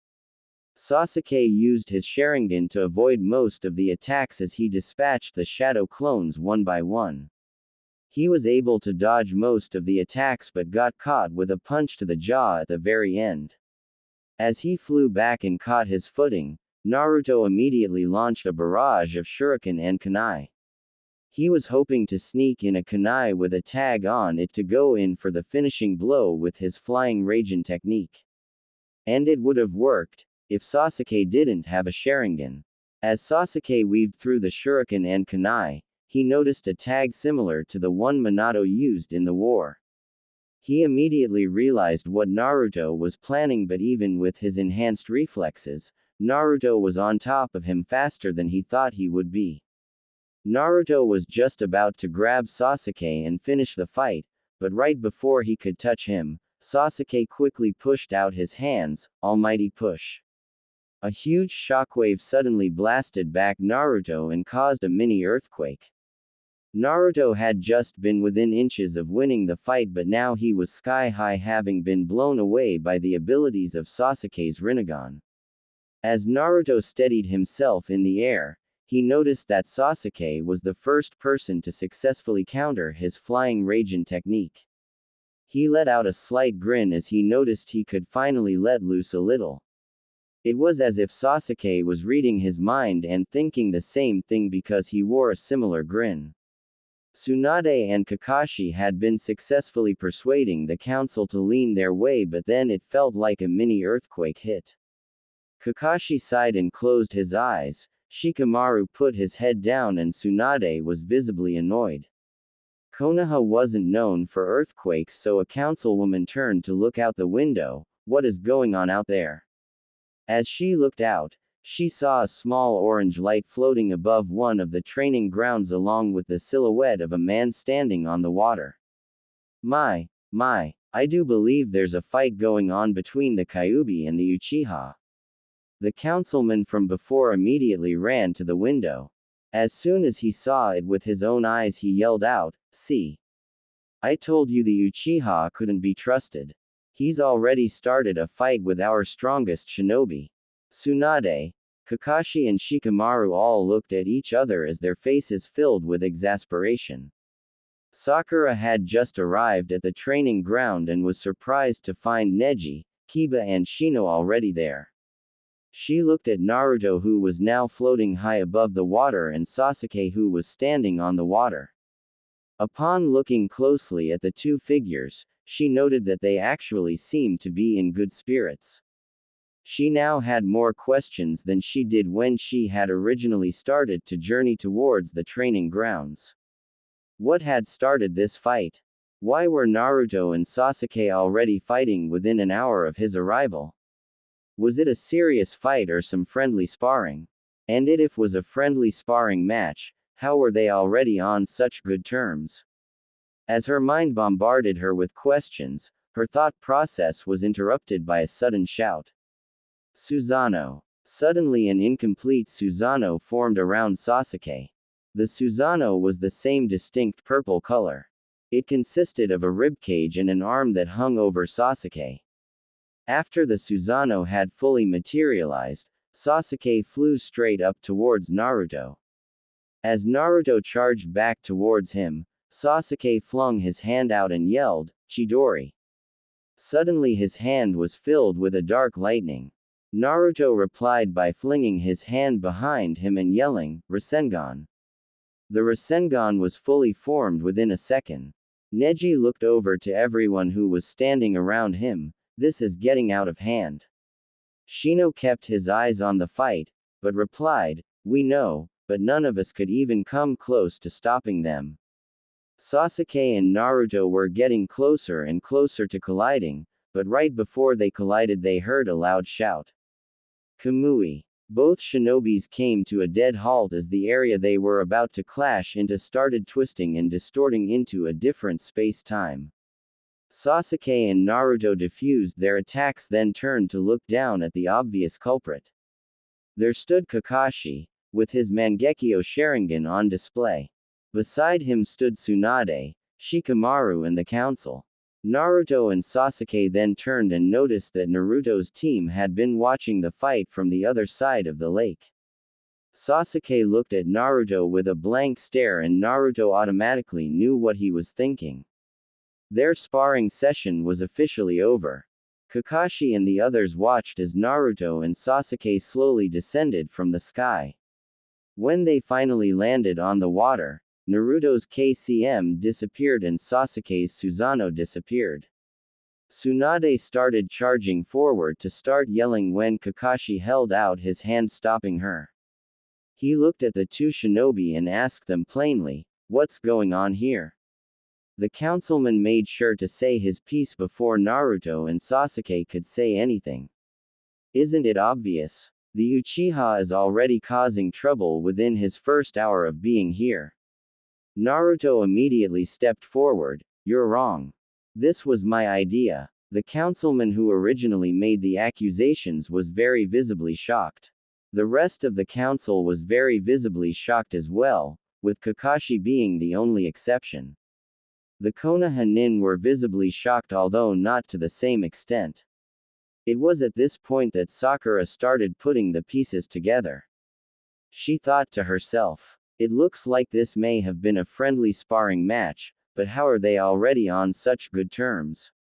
Sasuke used his Sharingan to avoid most of the attacks as he dispatched the shadow clones one by one. He was able to dodge most of the attacks but got caught with a punch to the jaw at the very end. As he flew back and caught his footing, Naruto immediately launched a barrage of shuriken and kunai. He was hoping to sneak in a kunai with a tag on it to go in for the finishing blow with his flying Raijin technique. And it would have worked, if Sasuke didn't have a Sharingan. As Sasuke weaved through the shuriken and kunai, he noticed a tag similar to the one Minato used in the war. He immediately realized what Naruto was planning, but even with his enhanced reflexes, Naruto was on top of him faster than he thought he would be. Naruto was just about to grab Sasuke and finish the fight, but right before he could touch him, Sasuke quickly pushed out his hands, almighty push. A huge shockwave suddenly blasted back Naruto and caused a mini earthquake. Naruto had just been within inches of winning the fight, but now he was sky high, having been blown away by the abilities of Sasuke's Rinnegan. As Naruto steadied himself in the air, he noticed that Sasuke was the first person to successfully counter his flying Raijin technique. He let out a slight grin as he noticed he could finally let loose a little. It was as if Sasuke was reading his mind and thinking the same thing because he wore a similar grin. Tsunade and Kakashi had been successfully persuading the council to lean their way, but then it felt like a mini earthquake hit. Kakashi sighed and closed his eyes. Shikamaru put his head down and Tsunade was visibly annoyed. Konoha wasn't known for earthquakes, so a councilwoman turned to look out the window. "What is going on out there?" As she looked out, she saw a small orange light floating above one of the training grounds along with the silhouette of a man standing on the water. My, I do believe there's a fight going on between the Kyuubi and the Uchiha. The councilman from before immediately ran to the window. As soon as he saw it with his own eyes, he yelled out, "See! I told you the Uchiha couldn't be trusted. He's already started a fight with our strongest shinobi." Tsunade, Kakashi and Shikamaru all looked at each other as their faces filled with exasperation. Sakura had just arrived at the training ground and was surprised to find Neji, Kiba and Shino already there. She looked at Naruto, who was now floating high above the water, and Sasuke, who was standing on the water. Upon looking closely at the two figures, she noted that they actually seemed to be in good spirits. She now had more questions than she did when she had originally started to journey towards the training grounds. What had started this fight? Why were Naruto and Sasuke already fighting within an hour of his arrival? Was it a serious fight or some friendly sparring? And if it was a friendly sparring match, how were they already on such good terms? As her mind bombarded her with questions, her thought process was interrupted by a sudden shout. Susanoo. Suddenly an incomplete Susanoo formed around Sasuke. The Susanoo was the same distinct purple color. It consisted of a ribcage and an arm that hung over Sasuke. After the Susanoo had fully materialized, Sasuke flew straight up towards Naruto. As Naruto charged back towards him, Sasuke flung his hand out and yelled, "Chidori!" Suddenly his hand was filled with a dark lightning. Naruto replied by flinging his hand behind him and yelling, "Rasengan!" The Rasengan was fully formed within a second. Neji looked over to everyone who was standing around him. This is getting out of hand. Shino kept his eyes on the fight, but replied, "We know, but none of us could even come close to stopping them." Sasuke and Naruto were getting closer and closer to colliding, but right before they collided they heard a loud shout. Kamui. Both shinobis came to a dead halt as the area they were about to clash into started twisting and distorting into a different space-time. Sasuke and Naruto diffused their attacks, then turned to look down at the obvious culprit. There stood Kakashi, with his Mangekyo Sharingan on display. Beside him stood Tsunade, Shikamaru and the council. Naruto and Sasuke then turned and noticed that Naruto's team had been watching the fight from the other side of the lake. Sasuke looked at Naruto with a blank stare and Naruto automatically knew what he was thinking. Their sparring session was officially over. Kakashi and the others watched as Naruto and Sasuke slowly descended from the sky. When they finally landed on the water, Naruto's KCM disappeared and Sasuke's Susanoo disappeared. Tsunade started charging forward to start yelling when Kakashi held out his hand stopping her. He looked at the two shinobi and asked them plainly, "What's going on here?" The councilman made sure to say his piece before Naruto and Sasuke could say anything. "Isn't it obvious? The Uchiha is already causing trouble within his first hour of being here." Naruto immediately stepped forward. "You're wrong. This was my idea." The councilman who originally made the accusations was very visibly shocked. The rest of the council was very visibly shocked as well, with Kakashi being the only exception. The Konoha nin were visibly shocked, although not to the same extent. It was at this point that Sakura started putting the pieces together. She thought to herself, "It looks like this may have been a friendly sparring match, but how are they already on such good terms?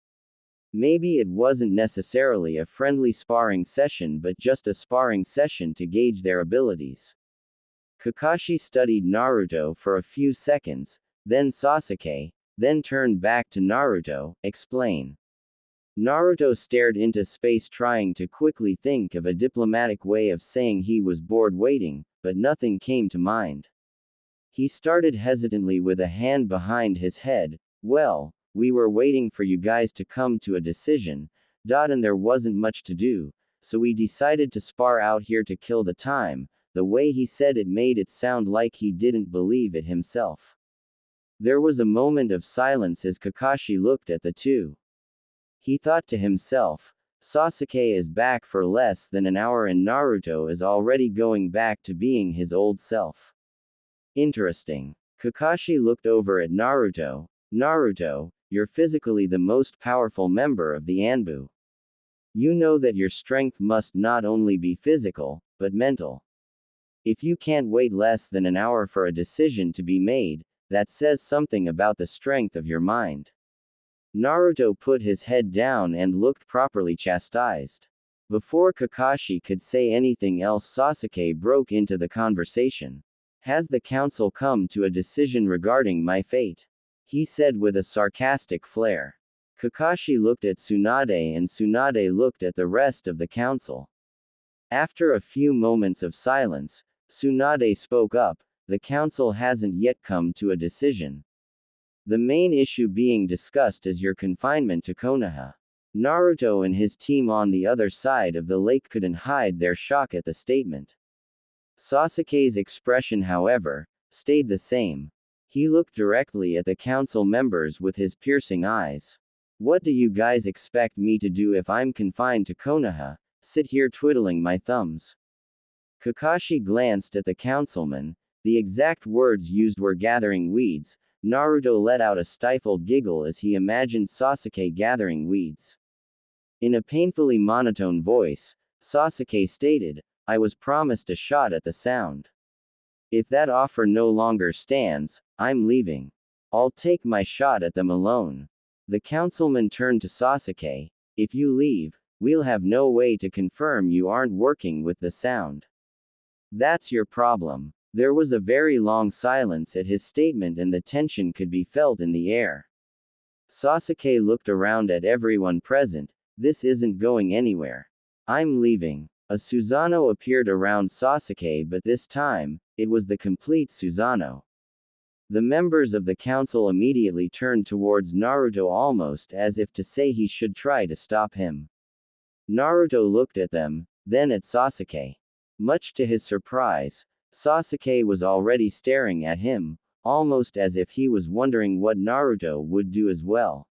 Maybe it wasn't necessarily a friendly sparring session but just a sparring session to gauge their abilities." Kakashi studied Naruto for a few seconds, then Sasuke, then turned back to Naruto. "Explain." Naruto stared into space trying to quickly think of a diplomatic way of saying he was bored waiting, but nothing came to mind. He started hesitantly with a hand behind his head. "Well, we were waiting for you guys to come to a decision, and there wasn't much to do, so we decided to spar out here to kill the time." The way he said it made it sound like he didn't believe it himself. There was a moment of silence as Kakashi looked at the two. He thought to himself, Sasuke is back for less than an hour and Naruto is already going back to being his old self. Interesting. Kakashi looked over at Naruto. "Naruto, you're physically the most powerful member of the ANBU. You know that your strength must not only be physical, but mental. If you can't wait less than an hour for a decision to be made, that says something about the strength of your mind." Naruto put his head down and looked properly chastised. Before Kakashi could say anything else, Sasuke broke into the conversation. "Has the council come to a decision regarding my fate?" he said with a sarcastic flair. Kakashi looked at Tsunade and Tsunade looked at the rest of the council. After a few moments of silence, Tsunade spoke up, "The council hasn't yet come to a decision. The main issue being discussed is your confinement to Konoha." Naruto and his team on the other side of the lake couldn't hide their shock at the statement. Sasuke's expression, however, stayed the same. He looked directly at the council members with his piercing eyes. "What do you guys expect me to do if I'm confined to Konoha? Sit here twiddling my thumbs?" Kakashi glanced at the councilman. The exact words used were "gathering weeds." Naruto let out a stifled giggle as he imagined Sasuke gathering weeds. In a painfully monotone voice, Sasuke stated, "I was promised a shot at the sound. If that offer no longer stands, I'm leaving. I'll take my shot at them alone." The councilman turned to Sasuke. "If you leave, we'll have no way to confirm you aren't working with the sound. That's your problem." There was a very long silence at his statement and the tension could be felt in the air. Sasuke looked around at everyone present. "This isn't going anywhere. I'm leaving." A Susanoo appeared around Sasuke, but this time, it was the complete Susanoo. The members of the council immediately turned towards Naruto almost as if to say he should try to stop him. Naruto looked at them, then at Sasuke. Much to his surprise, Sasuke was already staring at him, almost as if he was wondering what Naruto would do as well.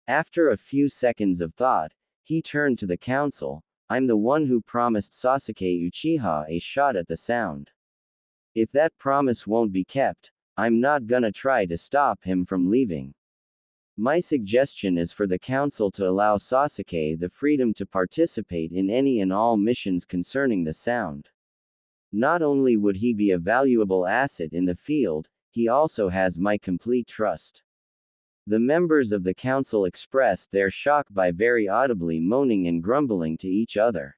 After a few seconds of thought, he turned to the council. "I'm the one who promised Sasuke Uchiha a shot at the sound. If that promise won't be kept, I'm not gonna try to stop him from leaving. My suggestion is for the council to allow Sasuke the freedom to participate in any and all missions concerning the sound. Not only would he be a valuable asset in the field, he also has my complete trust." The members of the council expressed their shock by very audibly moaning and grumbling to each other.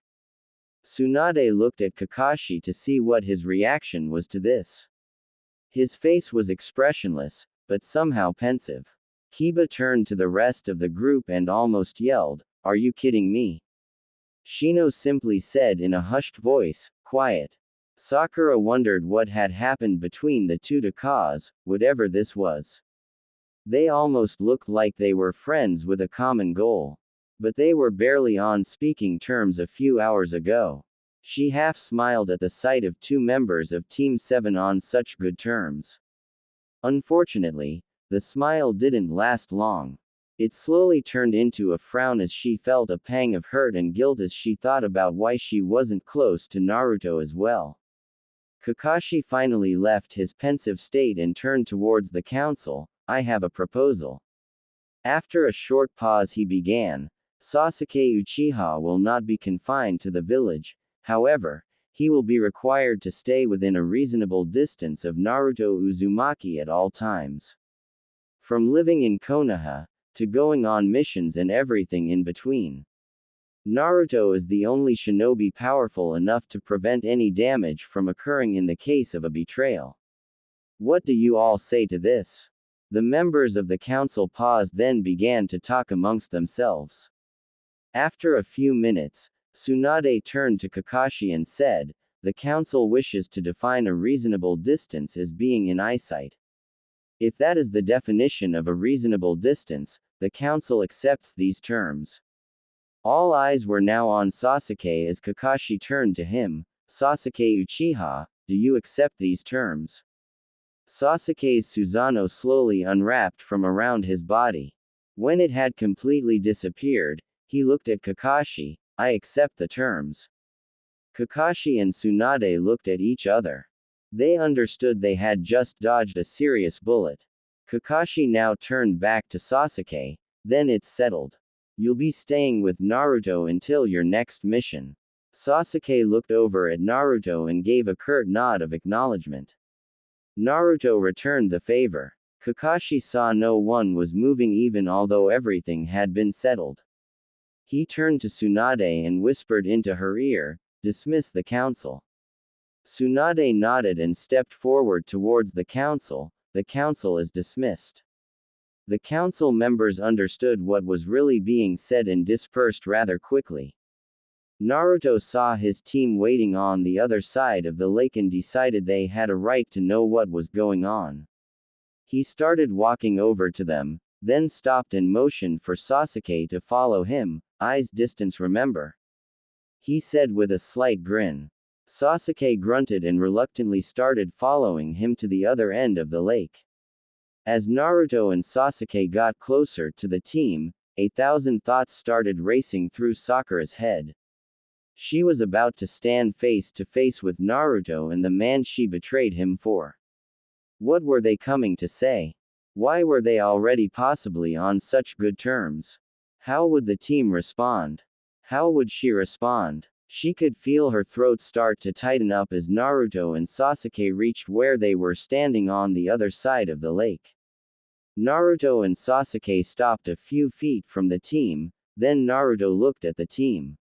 Tsunade looked at Kakashi to see what his reaction was to this. His face was expressionless, but somehow pensive. Kiba turned to the rest of the group and almost yelled, "Are you kidding me?" Shino simply said in a hushed voice, "Quiet." Sakura wondered what had happened between the two to cause whatever this was. They almost looked like they were friends with a common goal. But they were barely on speaking terms a few hours ago. She half smiled at the sight of two members of Team 7 on such good terms. Unfortunately, the smile didn't last long. It slowly turned into a frown as she felt a pang of hurt and guilt as she thought about why she wasn't close to Naruto as well. Kakashi finally left his pensive state and turned towards the council. "I have a proposal." After a short pause he began, "Sasuke Uchiha will not be confined to the village, however, he will be required to stay within a reasonable distance of Naruto Uzumaki at all times. From living in Konoha, to going on missions and everything in between. Naruto is the only shinobi powerful enough to prevent any damage from occurring in the case of a betrayal. What do you all say to this?" The members of the council paused then began to talk amongst themselves. After a few minutes, Tsunade turned to Kakashi and said, "The council wishes to define a reasonable distance as being in eyesight. If that is the definition of a reasonable distance, the council accepts these terms." All eyes were now on Sasuke as Kakashi turned to him. "Sasuke Uchiha, do you accept these terms?" Sasuke's Susanoo slowly unwrapped from around his body. When it had completely disappeared, he looked at Kakashi. "I accept the terms." Kakashi and Tsunade looked at each other. They understood they had just dodged a serious bullet. Kakashi now turned back to Sasuke. "Then it's settled. You'll be staying with Naruto until your next mission." Sasuke looked over at Naruto and gave a curt nod of acknowledgement. Naruto returned the favor. Kakashi saw no one was moving even although everything had been settled. He turned to Tsunade and whispered into her ear, "Dismiss the council." Tsunade nodded and stepped forward towards the council. "The council is dismissed." The council members understood what was really being said and dispersed rather quickly. Naruto saw his team waiting on the other side of the lake and decided they had a right to know what was going on. He started walking over to them, then stopped and motioned for Sasuke to follow him. Eyes distance, remember? He said with a slight grin. Sasuke grunted and reluctantly started following him to the other end of the lake. As Naruto and Sasuke got closer to the team, 1,000 thoughts started racing through Sakura's head. She was about to stand face to face with Naruto and the man she betrayed him for. What were they coming to say? Why were they already possibly on such good terms? How would the team respond? How would she respond? She could feel her throat start to tighten up as Naruto and Sasuke reached where they were standing on the other side of the lake. Naruto and Sasuke stopped a few feet from the team, then Naruto looked at the team.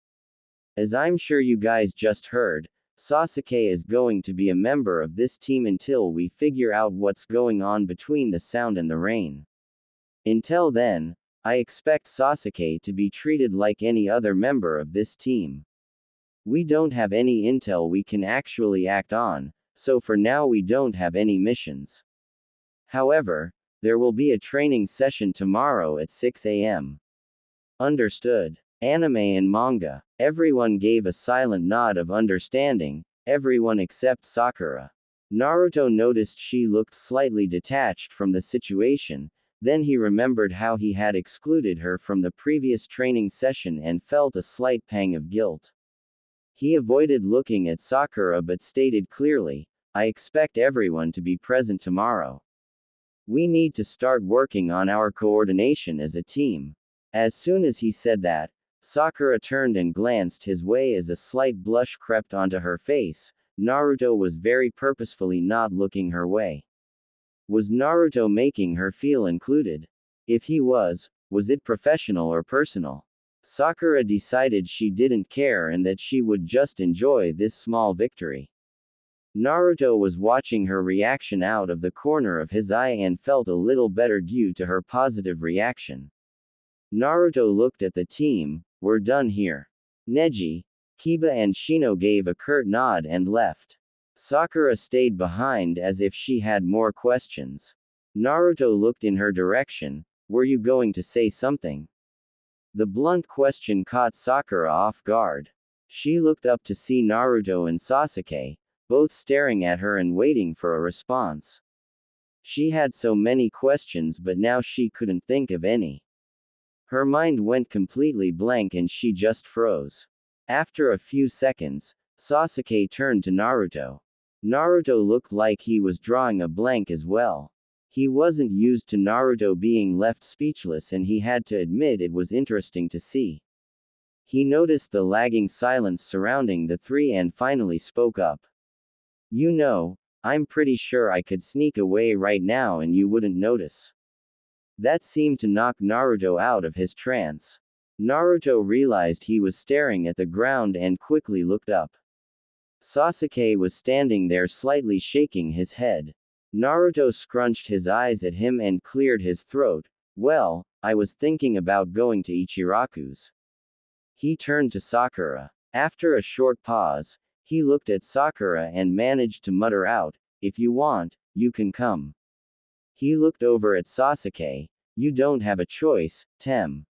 As I'm sure you guys just heard, Sasuke is going to be a member of this team until we figure out what's going on between the sound and the rain. Until then, I expect Sasuke to be treated like any other member of this team. We don't have any intel we can actually act on, so for now we don't have any missions. However, there will be a training session tomorrow at 6 a.m. Understood. Anime and manga. Everyone gave a silent nod of understanding, everyone except Sakura. Naruto noticed she looked slightly detached from the situation, then he remembered how he had excluded her from the previous training session and felt a slight pang of guilt. He avoided looking at Sakura but stated clearly, I expect everyone to be present tomorrow. We need to start working on our coordination as a team. As soon as he said that, Sakura turned and glanced his way as a slight blush crept onto her face. Naruto was very purposefully not looking her way. Was Naruto making her feel included? If he was it professional or personal? Sakura decided she didn't care and that she would just enjoy this small victory. Naruto was watching her reaction out of the corner of his eye and felt a little better due to her positive reaction. Naruto looked at the team. We're done here. Neji, Kiba and Shino gave a curt nod and left. Sakura stayed behind as if she had more questions. Naruto looked in her direction. Were you going to say something? The blunt question caught Sakura off guard. She looked up to see Naruto and Sasuke, both staring at her and waiting for a response. She had so many questions but now she couldn't think of any. Her mind went completely blank and she just froze. After a few seconds, Sasuke turned to Naruto. Naruto looked like he was drawing a blank as well. He wasn't used to Naruto being left speechless and he had to admit it was interesting to see. He noticed the lagging silence surrounding the three and finally spoke up. You know, I'm pretty sure I could sneak away right now and you wouldn't notice. That seemed to knock Naruto out of his trance. Naruto realized he was staring at the ground and quickly looked up. Sasuke was standing there slightly shaking his head. Naruto scrunched his eyes at him and cleared his throat. Well, I was thinking about going to Ichiraku's. He turned to Sakura. After a short pause, he looked at Sakura and managed to mutter out, if you want, you can come. He looked over at Sasuke. You don't have a choice, Tem.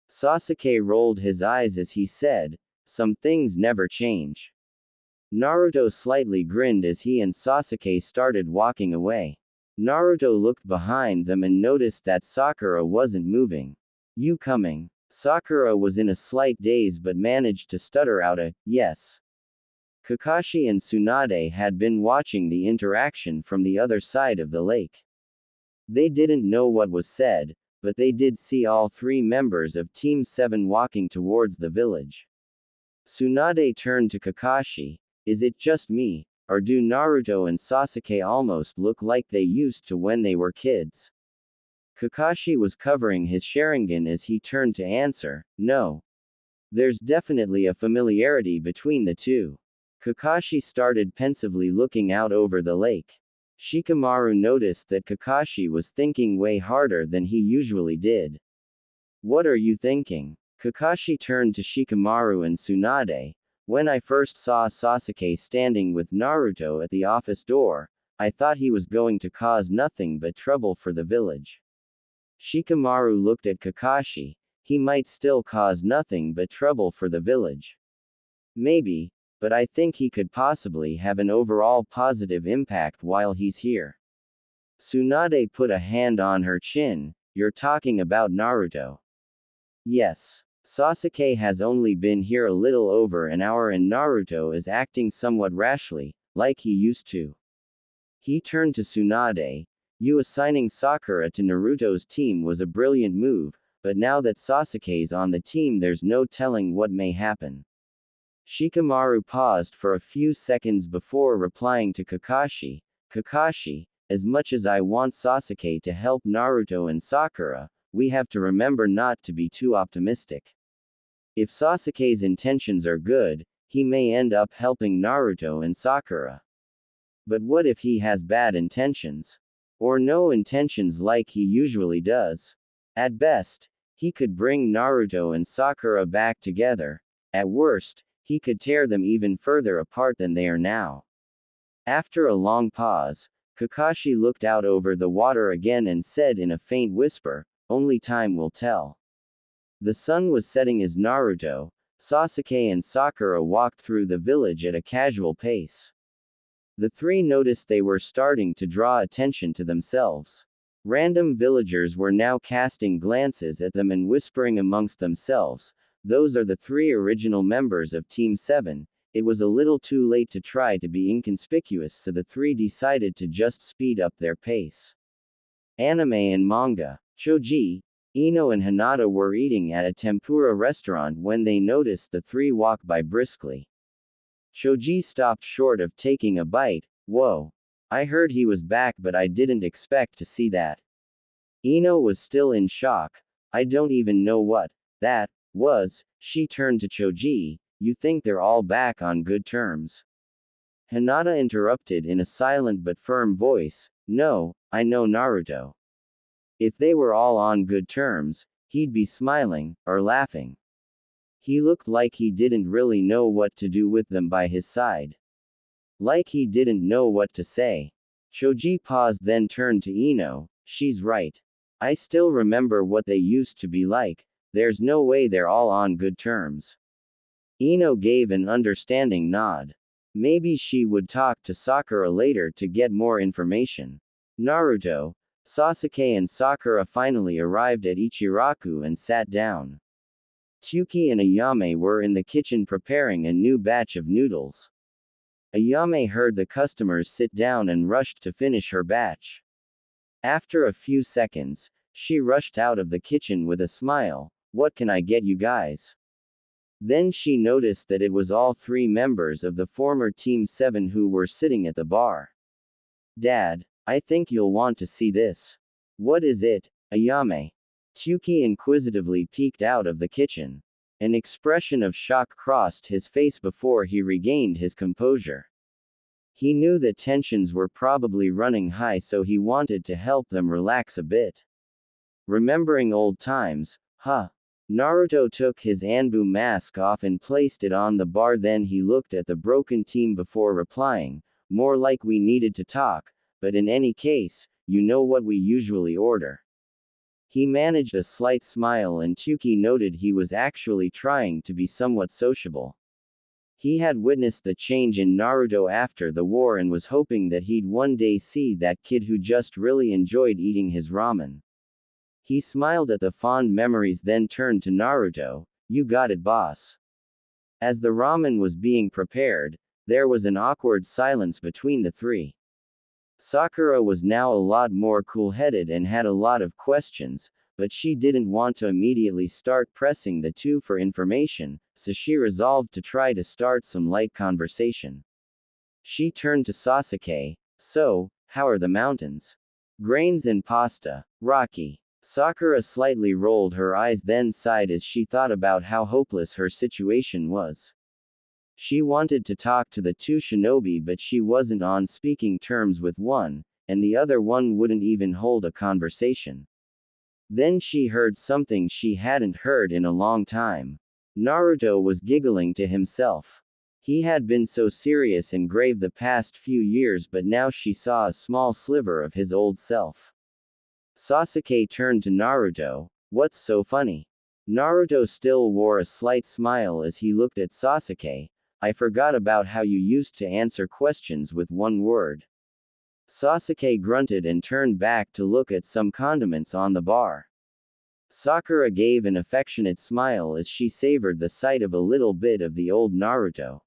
Sasuke rolled his eyes as he said, some things never change. Naruto slightly grinned as he and Sasuke started walking away. Naruto looked behind them and noticed that Sakura wasn't moving. You coming? Sakura was in a slight daze but managed to stutter out a, yes. Kakashi and Tsunade had been watching the interaction from the other side of the lake. They didn't know what was said, but they did see all three members of Team 7 walking towards the village. Tsunade turned to Kakashi, is it just me, or do Naruto and Sasuke almost look like they used to when they were kids? Kakashi was covering his Sharingan as he turned to answer, no. There's definitely a familiarity between the two. Kakashi started pensively looking out over the lake. Shikamaru noticed that Kakashi was thinking way harder than he usually did. What are you thinking? Kakashi turned to Shikamaru and Tsunade. When I first saw Sasuke standing with Naruto at the office door, I thought he was going to cause nothing but trouble for the village. Shikamaru looked at Kakashi. He might still cause nothing but trouble for the village. Maybe, but I think he could possibly have an overall positive impact while he's here. Tsunade put a hand on her chin. You're talking about Naruto. Yes. Sasuke has only been here a little over an hour and Naruto is acting somewhat rashly, like he used to. He turned to Tsunade. You assigning Sakura to Naruto's team was a brilliant move, but now that Sasuke's on the team there's no telling what may happen. Shikamaru paused for a few seconds before replying to Kakashi. Kakashi, as much as I want Sasuke to help Naruto and Sakura, we have to remember not to be too optimistic. If Sasuke's intentions are good, he may end up helping Naruto and Sakura. But what if he has bad intentions? Or no intentions like he usually does? At best, he could bring Naruto and Sakura back together. At worst, he could tear them even further apart than they are now. After a long pause, Kakashi looked out over the water again and said in a faint whisper, only time will tell. The sun was setting as Naruto, Sasuke and Sakura walked through the village at a casual pace. The three noticed they were starting to draw attention to themselves. Random villagers were now casting glances at them and whispering amongst themselves, those are the three original members of Team 7. It was a little too late to try to be inconspicuous, so the three decided to just speed up their pace. Anime and manga. Choji, Ino and Hinata were eating at a tempura restaurant when they noticed the three walk by briskly. Choji stopped short of taking a bite. Whoa. I heard he was back but I didn't expect to see that. Ino was still in shock. I don't even know what that was. She turned to Choji. You think they're all back on good terms? Hinata interrupted in a silent but firm voice. No, I know Naruto. If they were all on good terms, he'd be smiling, or laughing. He looked like he didn't really know what to do with them by his side. Like he didn't know what to say. Choji paused then turned to Ino. She's right. I still remember what they used to be like. There's no way they're all on good terms. Ino gave an understanding nod. Maybe she would talk to Sakura later to get more information. Naruto, Sasuke and Sakura finally arrived at Ichiraku and sat down. Tsuki and Ayame were in the kitchen preparing a new batch of noodles. Ayame heard the customers sit down and rushed to finish her batch. After a few seconds, she rushed out of the kitchen with a smile. What can I get you guys? Then she noticed that it was all three members of the former Team 7 who were sitting at the bar. Dad, I think you'll want to see this. What is it, Ayame? Tsuki inquisitively peeked out of the kitchen. An expression of shock crossed his face before he regained his composure. He knew that tensions were probably running high, so he wanted to help them relax a bit. Remembering old times, huh? Naruto took his ANBU mask off and placed it on the bar, then he looked at the broken team before replying, more like we needed to talk, but in any case, you know what we usually order. He managed a slight smile and Tsuki noted he was actually trying to be somewhat sociable. He had witnessed the change in Naruto after the war and was hoping that he'd one day see that kid who just really enjoyed eating his ramen. He smiled at the fond memories then turned to Naruto. You got it, boss. As the ramen was being prepared, there was an awkward silence between the three. Sakura was now a lot more cool-headed and had a lot of questions, but she didn't want to immediately start pressing the two for information, so she resolved to try to start some light conversation. She turned to Sasuke. So, how are the mountains? Grains and pasta. Rocky. Sakura slightly rolled her eyes then sighed as she thought about how hopeless her situation was. She wanted to talk to the two shinobi but she wasn't on speaking terms with one. and the other one wouldn't even hold a conversation. Then she heard something she hadn't heard in a long time. Naruto was giggling to himself. He had been so serious and grave the past few years, but now she saw a small sliver of his old self. Sasuke turned to Naruto. What's so funny? Naruto still wore a slight smile as he looked at Sasuke. I forgot about how you used to answer questions with one word. Sasuke grunted and turned back to look at some condiments on the bar. Sakura gave an affectionate smile as she savored the sight of a little bit of the old Naruto.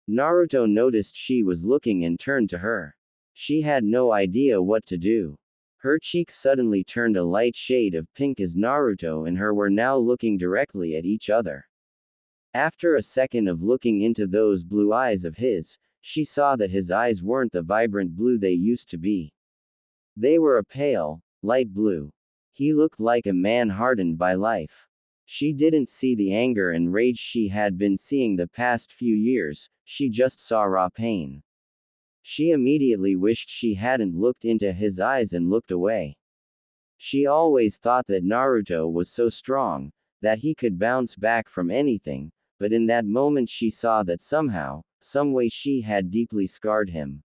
Naruto noticed she was looking and turned to her. She had no idea what to do. Her cheeks suddenly turned a light shade of pink as Naruto and her were now looking directly at each other. After a second of looking into those blue eyes of his, she saw that his eyes weren't the vibrant blue they used to be. They were a pale, light blue. He looked like a man hardened by life. She didn't see the anger and rage she had been seeing the past few years, she just saw raw pain. She immediately wished she hadn't looked into his eyes and looked away. She always thought that Naruto was so strong, that he could bounce back from anything, but in that moment she saw that somehow, some way she had deeply scarred him.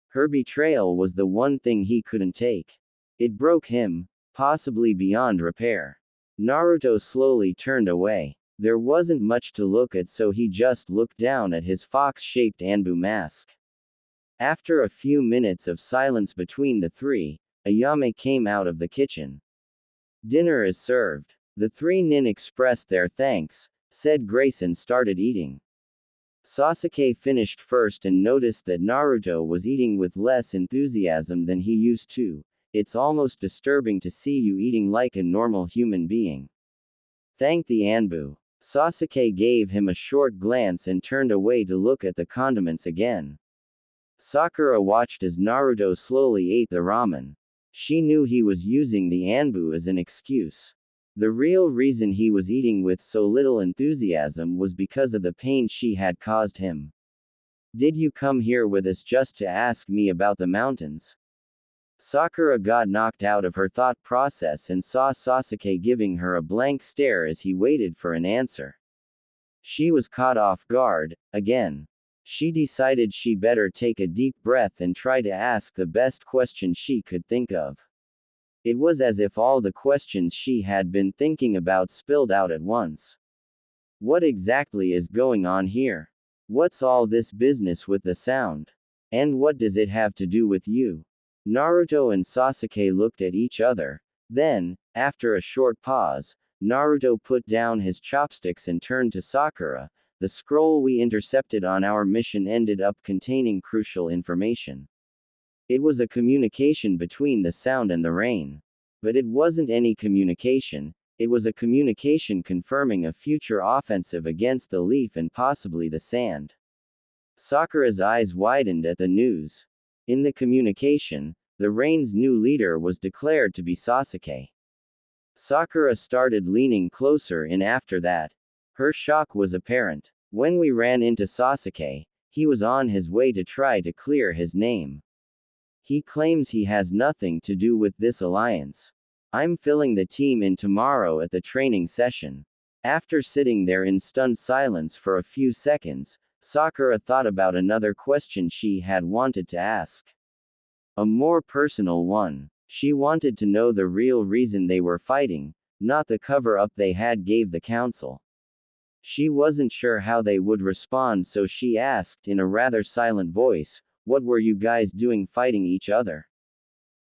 Her betrayal was the one thing he couldn't take. It broke him, possibly beyond repair. Naruto slowly turned away. There wasn't much to look at, so he just looked down at his fox-shaped ANBU mask. After a few minutes of silence between the three, Ayame came out of the kitchen. Dinner is served. The three nin expressed their thanks, said grace and started eating. Sasuke finished first and noticed that Naruto was eating with less enthusiasm than he used to. It's almost disturbing to see you eating like a normal human being. Thank the ANBU. Sasuke gave him a short glance and turned away to look at the condiments again. Sakura watched as Naruto slowly ate the ramen. She knew he was using the ANBU as an excuse. The real reason he was eating with so little enthusiasm was because of the pain she had caused him. Did you come here with us just to ask me about the mountains? Sakura got knocked out of her thought process and saw Sasuke giving her a blank stare as he waited for an answer. She was caught off guard, again. She decided she better take a deep breath and try to ask the best question she could think of. It was as if all the questions she had been thinking about spilled out at once. What exactly is going on here? What's all this business with the sound? And what does it have to do with you? Naruto and Sasuke looked at each other. Then, after a short pause, Naruto put down his chopsticks and turned to Sakura. The scroll we intercepted on our mission ended up containing crucial information. It was a communication between the sound and the rain. But it wasn't any communication, it was a communication confirming a future offensive against the leaf and possibly the sand. Sakura's eyes widened at the news. In the communication, the rain's new leader was declared to be Sasuke. Sakura started leaning closer in after that. Her shock was apparent. When we ran into Sasuke, he was on his way to try to clear his name. He claims he has nothing to do with this alliance. I'm filling the team in tomorrow at the training session. After sitting there in stunned silence for a few seconds, Sakura thought about another question she had wanted to ask. A more personal one. She wanted to know the real reason they were fighting, not the cover-up they had gave the council. She wasn't sure how they would respond, so she asked in a rather silent voice, "What were you guys doing fighting each other?"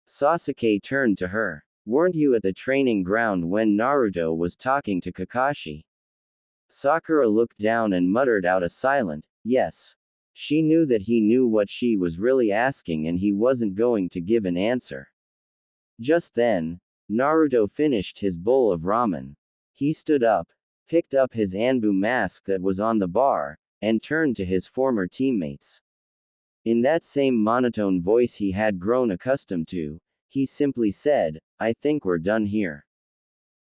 Sasuke turned to her. "Weren't you at the training ground when Naruto was talking to Kakashi?" Sakura looked down and muttered out a silent, "Yes." She knew that he knew what she was really asking and he wasn't going to give an answer. Just then, Naruto finished his bowl of ramen. He stood up, picked up his ANBU mask that was on the bar, and turned to his former teammates. In that same monotone voice he had grown accustomed to, he simply said, "I think we're done here."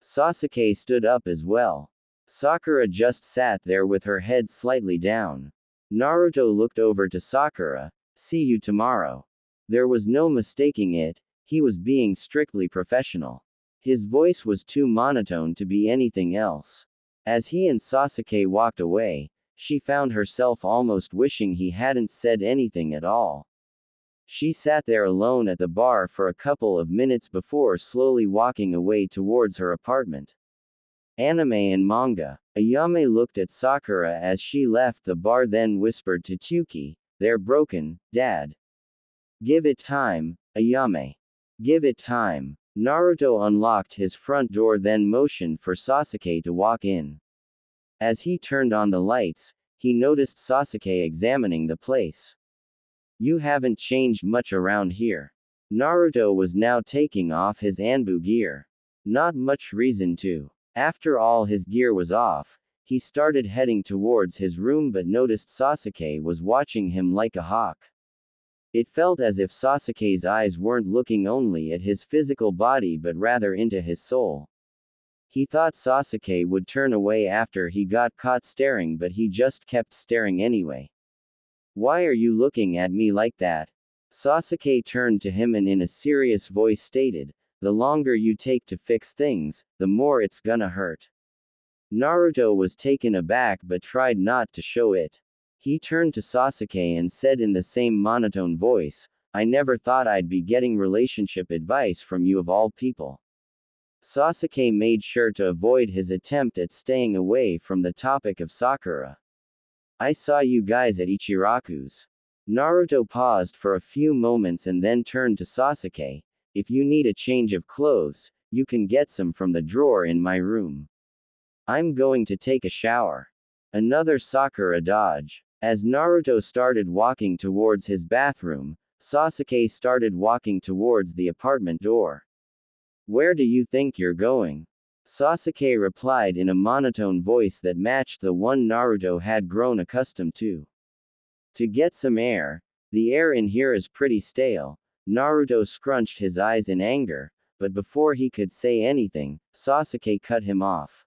Sasuke stood up as well. Sakura just sat there with her head slightly down. Naruto looked over to Sakura. "See you tomorrow." There was no mistaking it, he was being strictly professional. His voice was too monotone to be anything else. As he and Sasuke walked away, she found herself almost wishing he hadn't said anything at all. She sat there alone at the bar for a couple of minutes before slowly walking away towards her apartment. Anime and manga. Ayame looked at Sakura as she left the bar, then whispered to Tuki, "They're broken, Dad. Give it time, Ayame. Give it time." Naruto unlocked his front door, then motioned for Sasuke to walk in. As he turned on the lights, he noticed Sasuke examining the place. "You haven't changed much around here." Naruto was now taking off his ANBU gear. Not much reason to. After all his gear was off, he started heading towards his room but noticed Sasuke was watching him like a hawk. It felt as if Sasuke's eyes weren't looking only at his physical body but rather into his soul. He thought Sasuke would turn away after he got caught staring, but he just kept staring anyway. "Why are you looking at me like that?" Sasuke turned to him and in a serious voice stated, "The longer you take to fix things, the more it's gonna hurt." Naruto was taken aback but tried not to show it. He turned to Sasuke and said in the same monotone voice, "I never thought I'd be getting relationship advice from you of all people." Sasuke made sure to avoid his attempt at staying away from the topic of Sakura. "I saw you guys at Ichiraku's." Naruto paused for a few moments and then turned to Sasuke, "If you need a change of clothes, you can get some from the drawer in my room. I'm going to take a shower." Another Sakura dodge. As Naruto started walking towards his bathroom, Sasuke started walking towards the apartment door. "Where do you think you're going?" Sasuke replied in a monotone voice that matched the one Naruto had grown accustomed to. "To get some air. The air in here is pretty stale." Naruto scrunched his eyes in anger, but before he could say anything, Sasuke cut him off.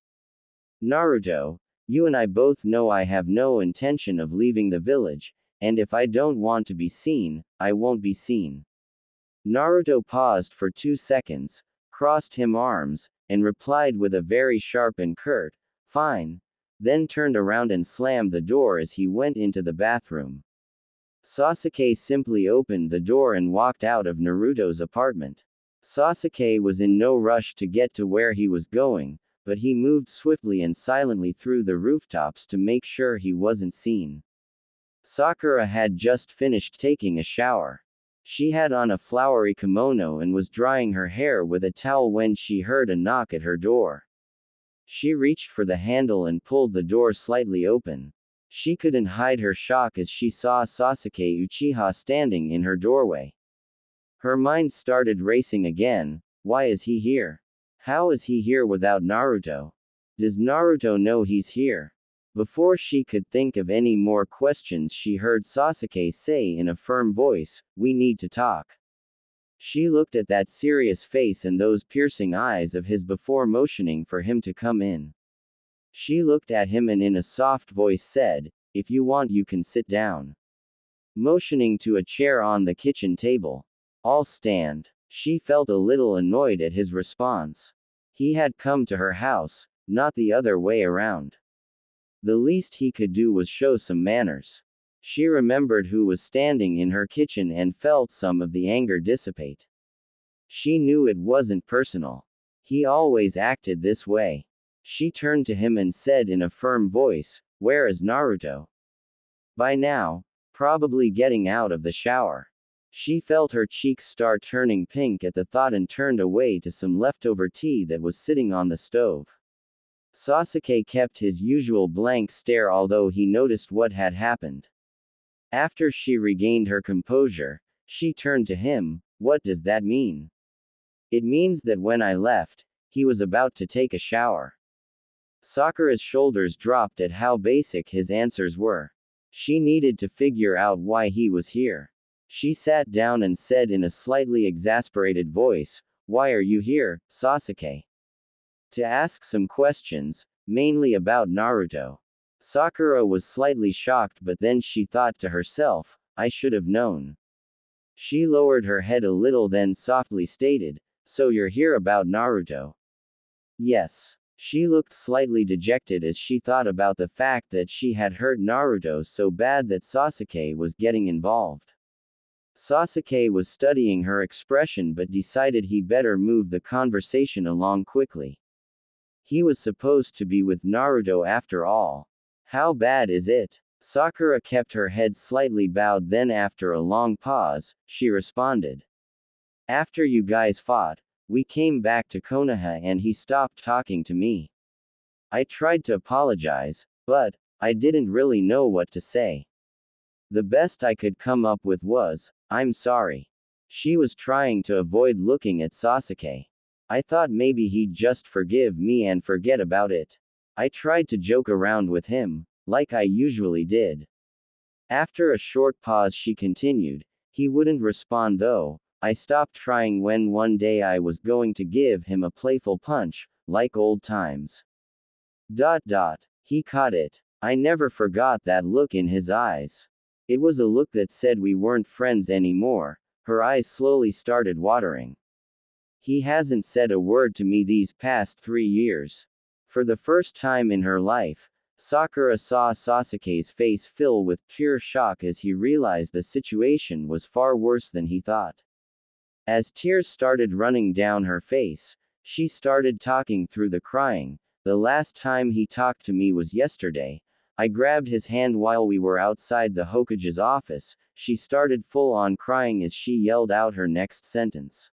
"Naruto, you and I both know I have no intention of leaving the village, and if I don't want to be seen, I won't be seen." Naruto paused for 2 seconds, crossed his arms, and replied with a very sharp and curt, "Fine," then turned around and slammed the door as he went into the bathroom. Sasuke simply opened the door and walked out of Naruto's apartment. Sasuke was in no rush to get to where he was going, but he moved swiftly and silently through the rooftops to make sure he wasn't seen. Sakura had just finished taking a shower. She had on a flowery kimono and was drying her hair with a towel when she heard a knock at her door. She reached for the handle and pulled the door slightly open. She couldn't hide her shock as she saw Sasuke Uchiha standing in her doorway. Her mind started racing again. Why is he here? How is he here without Naruto? Does Naruto know he's here? Before she could think of any more questions, she heard Sasuke say in a firm voice, "We need to talk." She looked at that serious face and those piercing eyes of his before motioning for him to come in. She looked at him and in a soft voice said, "If you want, you can sit down." Motioning to a chair on the kitchen table. "I'll stand." She felt a little annoyed at his response. He had come to her house, not the other way around. The least he could do was show some manners. She remembered who was standing in her kitchen and felt some of the anger dissipate. She knew it wasn't personal. He always acted this way. She turned to him and said in a firm voice, "Where is Naruto?" "By now, probably getting out of the shower." She felt her cheeks start turning pink at the thought and turned away to some leftover tea that was sitting on the stove. Sasuke kept his usual blank stare although he noticed what had happened. After she regained her composure, she turned to him, "What does that mean?" "It means that when I left, he was about to take a shower." Sakura's shoulders dropped at how basic his answers were. She needed to figure out why he was here. She sat down and said in a slightly exasperated voice, "Why are you here, Sasuke?" "To ask some questions, mainly about Naruto." Sakura was slightly shocked, but then she thought to herself, "I should have known." She lowered her head a little then softly stated, "So you're here about Naruto?" "Yes." She looked slightly dejected as she thought about the fact that she had hurt Naruto so bad that Sasuke was getting involved. Sasuke was studying her expression but decided he better move the conversation along quickly. He was supposed to be with Naruto after all. How bad is it? Sakura kept her head slightly bowed, then after a long pause, she responded. After you guys fought, we came back to Konoha and he stopped talking to me. I tried to apologize, but I didn't really know what to say. The best I could come up with was, "I'm sorry." She was trying to avoid looking at Sasuke. I thought maybe he'd just forgive me and forget about it. I tried to joke around with him, like I usually did. After a short pause, she continued, "He wouldn't respond though. I stopped trying when one day I was going to give him a playful punch, like old times. He caught it. I never forgot that look in his eyes. It was a look that said we weren't friends anymore." Her eyes slowly started watering. "He hasn't said a word to me these past 3 years." For the first time in her life, Sakura saw Sasuke's face fill with pure shock as he realized the situation was far worse than he thought. As tears started running down her face, she started talking through the crying. "The last time he talked to me was yesterday. I grabbed his hand while we were outside the Hokage's office." She started full on crying as she yelled out her next sentence.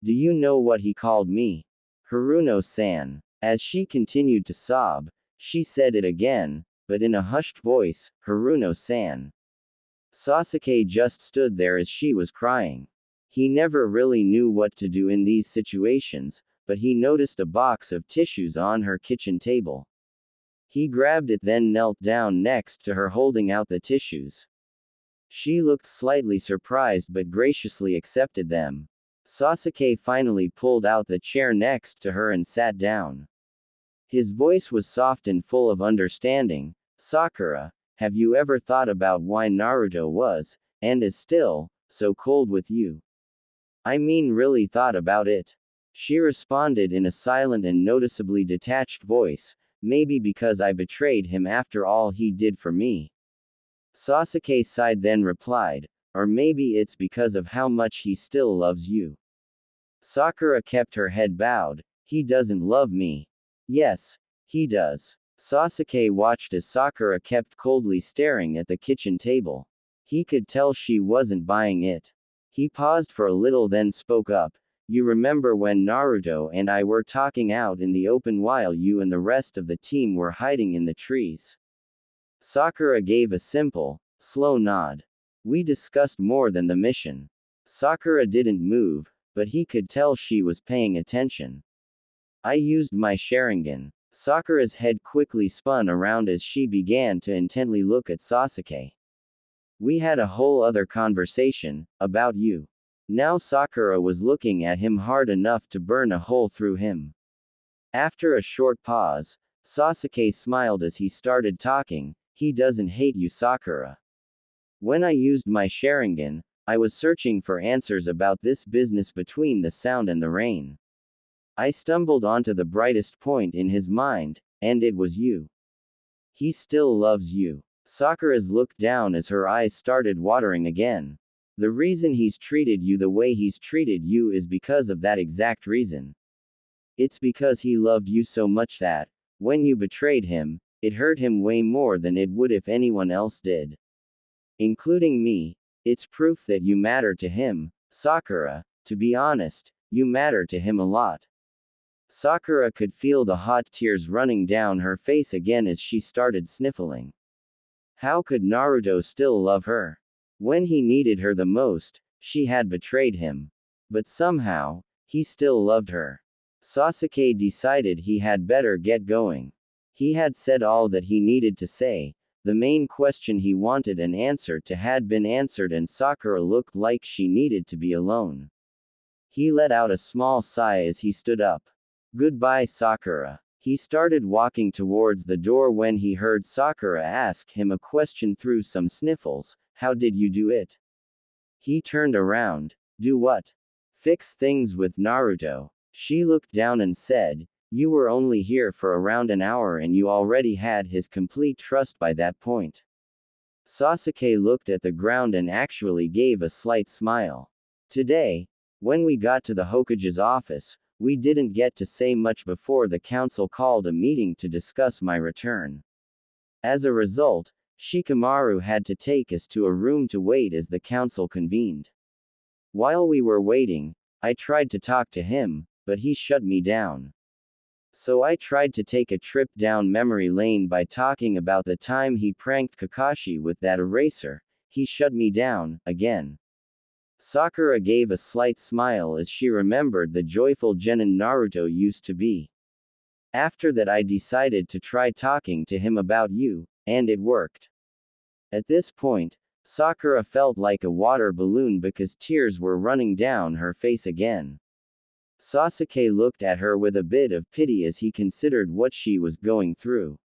"Do you know what he called me? Haruno-san." As she continued to sob, she said it again, but in a hushed voice, "Haruno-san." Sasuke just stood there as she was crying. He never really knew what to do in these situations, but he noticed a box of tissues on her kitchen table. He grabbed it then knelt down next to her holding out the tissues. She looked slightly surprised but graciously accepted them. Sasuke finally pulled out the chair next to her and sat down. His voice was soft and full of understanding. "Sakura, have you ever thought about why Naruto was, and is still, so cold with you?" "I mean really thought about it." She responded in a silent and noticeably detached voice, "Maybe because I betrayed him after all he did for me." Sasuke sighed then replied, "Or maybe it's because of how much he still loves you." Sakura kept her head bowed. "He doesn't love me." "Yes, he does." Sasuke watched as Sakura kept coldly staring at the kitchen table. He could tell she wasn't buying it. He paused for a little then spoke up, "You remember when Naruto and I were talking out in the open while you and the rest of the team were hiding in the trees?" Sakura gave a simple, slow nod. "We discussed more than the mission." Sakura didn't move, but he could tell she was paying attention. "I used my Sharingan." Sakura's head quickly spun around as she began to intently look at Sasuke. "We had a whole other conversation, about you." Now Sakura was looking at him hard enough to burn a hole through him. After a short pause, Sasuke smiled as he started talking, "He doesn't hate you, Sakura. When I used my Sharingan, I was searching for answers about this business between the sound and the rain. I stumbled onto the brightest point in his mind, and it was you. He still loves you." Sakura's looked down as her eyes started watering again. "The reason he's treated you the way he's treated you is because of that exact reason. It's because he loved you so much that, when you betrayed him, it hurt him way more than it would if anyone else did. Including me. It's proof that you matter to him, Sakura. To be honest, you matter to him a lot." Sakura could feel the hot tears running down her face again as she started sniffling. How could Naruto still love her? When he needed her the most, she had betrayed him. But somehow, he still loved her. Sasuke decided he had better get going. He had said all that he needed to say. The main question he wanted an answer to had been answered and Sakura looked like she needed to be alone. He let out a small sigh as he stood up. "Goodbye, Sakura." He started walking towards the door when he heard Sakura ask him a question through some sniffles, "How did you do it?" He turned around. Do what? Fix things with Naruto. She looked down and said, you were only here for around an hour and you already had his complete trust by that point. Sasuke looked at the ground and actually gave a slight smile. Today, when we got to the Hokage's office, we didn't get to say much before the council called a meeting to discuss my return. As a result, Shikamaru had to take us to a room to wait as the council convened. While we were waiting, I tried to talk to him, but he shut me down. So I tried to take a trip down memory lane by talking about the time he pranked Kakashi with that eraser. He shut me down, again. Sakura gave a slight smile as she remembered the joyful genin Naruto used to be. After that I decided to try talking to him about you, and it worked. At this point, Sakura felt like a water balloon because tears were running down her face again. Sasuke looked at her with a bit of pity as he considered what she was going through.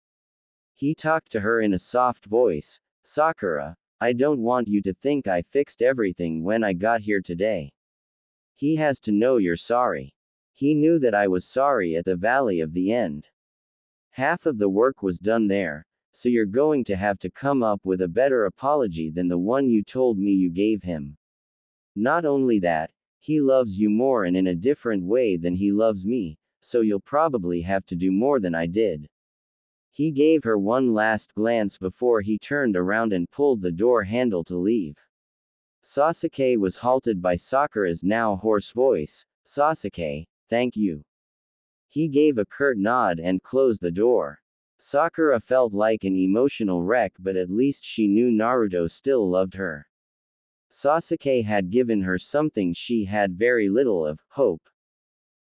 He talked to her in a soft voice, Sakura, I don't want you to think I fixed everything when I got here today. He has to know you're sorry. He knew that I was sorry at the Valley of the End. Half of the work was done there, so you're going to have to come up with a better apology than the one you told me you gave him. Not only that, he loves you more and in a different way than he loves me, so you'll probably have to do more than I did. He gave her one last glance before he turned around and pulled the door handle to leave. Sasuke was halted by Sakura's now hoarse voice, Sasuke, thank you. He gave a curt nod and closed the door. Sakura felt like an emotional wreck, but at least she knew Naruto still loved her. Sasuke had given her something she had very little of, hope.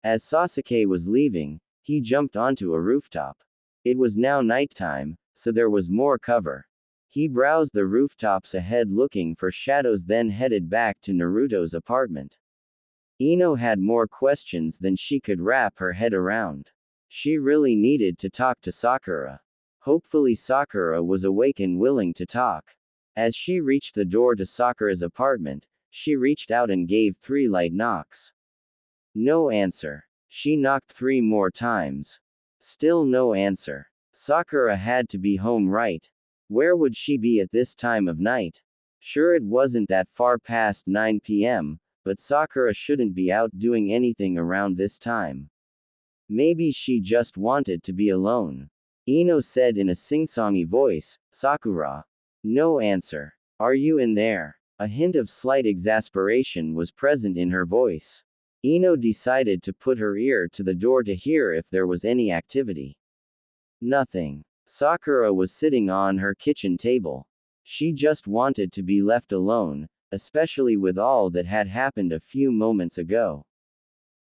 As Sasuke was leaving, he jumped onto a rooftop. It was now nighttime, so there was more cover. He browsed the rooftops ahead looking for shadows, then headed back to Naruto's apartment. Ino had more questions than she could wrap her head around. She really needed to talk to Sakura. Hopefully Sakura was awake and willing to talk. As she reached the door to Sakura's apartment, she reached out and gave 3 light knocks. No answer. She knocked 3 more times. Still no answer. Sakura had to be home, right? Where would she be at this time of night? Sure, it wasn't that far past 9 p.m., but Sakura shouldn't be out doing anything around this time. Maybe she just wanted to be alone. Ino said in a sing-songy voice, Sakura. No answer. Are you in there? A hint of slight exasperation was present in her voice. Ino decided to put her ear to the door to hear if there was any activity. Nothing. Sakura was sitting on her kitchen table. She just wanted to be left alone, especially with all that had happened a few moments ago.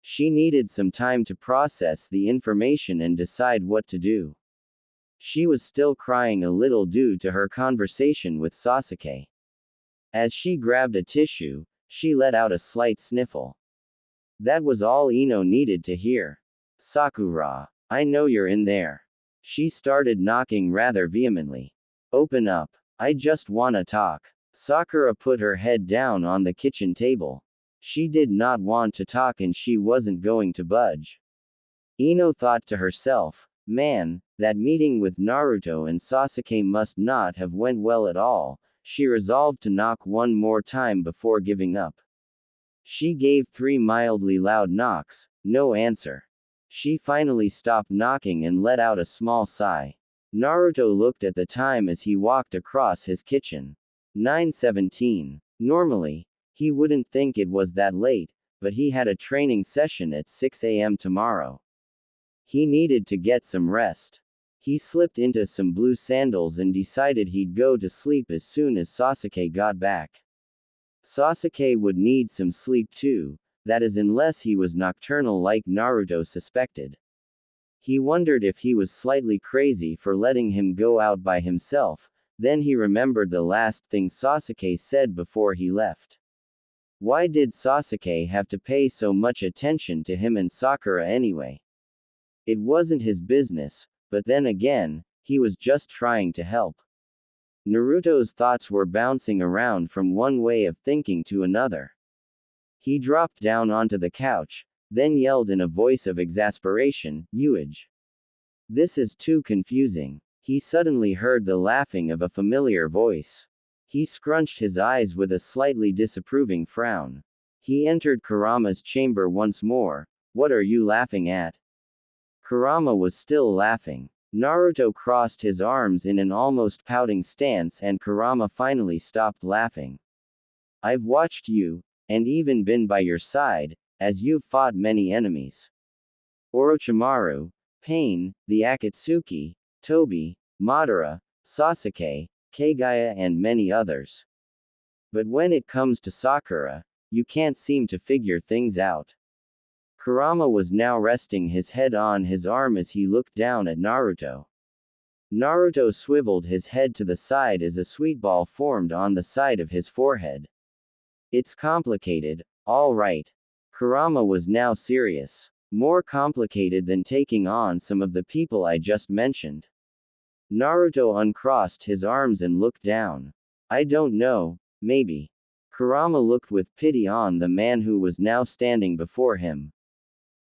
She needed some time to process the information and decide what to do. She was still crying a little due to her conversation with Sasuke. As she grabbed a tissue, she let out a slight sniffle. That was all Ino needed to hear. Sakura, I know you're in there. She started knocking rather vehemently. Open up. I just wanna talk. Sakura put her head down on the kitchen table. She did not want to talk and she wasn't going to budge. Ino thought to herself, man, that meeting with Naruto and Sasuke must not have went well at all. She resolved to knock one more time before giving up. She gave 3 mildly loud knocks, no answer. She finally stopped knocking and let out a small sigh. Naruto looked at the time as he walked across his kitchen. 9:17. Normally, he wouldn't think it was that late, but he had a training session at 6 a.m. tomorrow. He needed to get some rest. He slipped into some blue sandals and decided he'd go to sleep as soon as Sasuke got back. Sasuke would need some sleep too, that is unless he was nocturnal like Naruto suspected. He wondered if he was slightly crazy for letting him go out by himself, then he remembered the last thing Sasuke said before he left. Why did Sasuke have to pay so much attention to him and Sakura anyway? It wasn't his business, but then again, he was just trying to help. Naruto's thoughts were bouncing around from one way of thinking to another. He dropped down onto the couch, then yelled in a voice of exasperation, "Yuage! This is too confusing." He suddenly heard the laughing of a familiar voice. He scrunched his eyes with a slightly disapproving frown. He entered Kurama's chamber once more. "What are you laughing at?" Kurama was still laughing. Naruto crossed his arms in an almost pouting stance and Kurama finally stopped laughing. "I've watched you, and even been by your side, as you've fought many enemies. Orochimaru, Pain, the Akatsuki, Tobi, Madara, Sasuke, Kagaya and many others. But when it comes to Sakura, you can't seem to figure things out." Kurama was now resting his head on his arm as he looked down at Naruto. Naruto swiveled his head to the side as a sweet ball formed on the side of his forehead. "It's complicated, all right." Kurama was now serious. "More complicated than taking on some of the people I just mentioned." Naruto uncrossed his arms and looked down. "I don't know, maybe." Kurama looked with pity on the man who was now standing before him.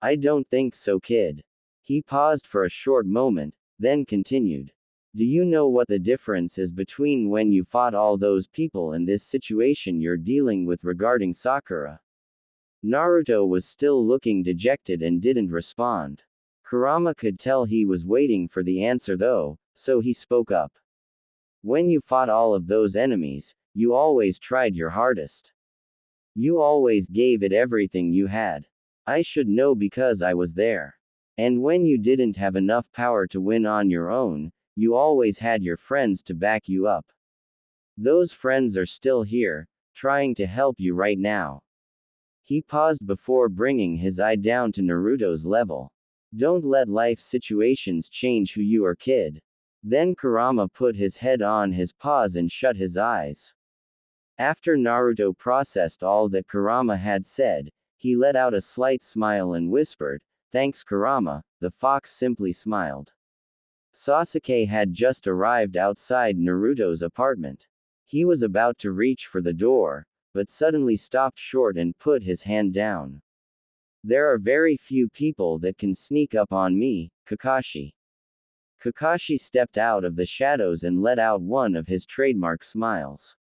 "I don't think so, kid." He paused for a short moment, then continued. "Do you know what the difference is between when you fought all those people and this situation you're dealing with regarding Sakura?" Naruto was still looking dejected and didn't respond. Kurama could tell he was waiting for the answer though, so he spoke up. "When you fought all of those enemies, you always tried your hardest. You always gave it everything you had. I should know because I was there. And when you didn't have enough power to win on your own, you always had your friends to back you up. Those friends are still here, trying to help you right now." He paused before bringing his eye down to Naruto's level. "Don't let life situations change who you are, kid." Then Kurama put his head on his paws and shut his eyes. After Naruto processed all that Kurama had said, he let out a slight smile and whispered, "Thanks, Kurama." The fox simply smiled. Sasuke had just arrived outside Naruto's apartment. He was about to reach for the door, but suddenly stopped short and put his hand down. "There are very few people that can sneak up on me, Kakashi." Kakashi stepped out of the shadows and let out one of his trademark smiles.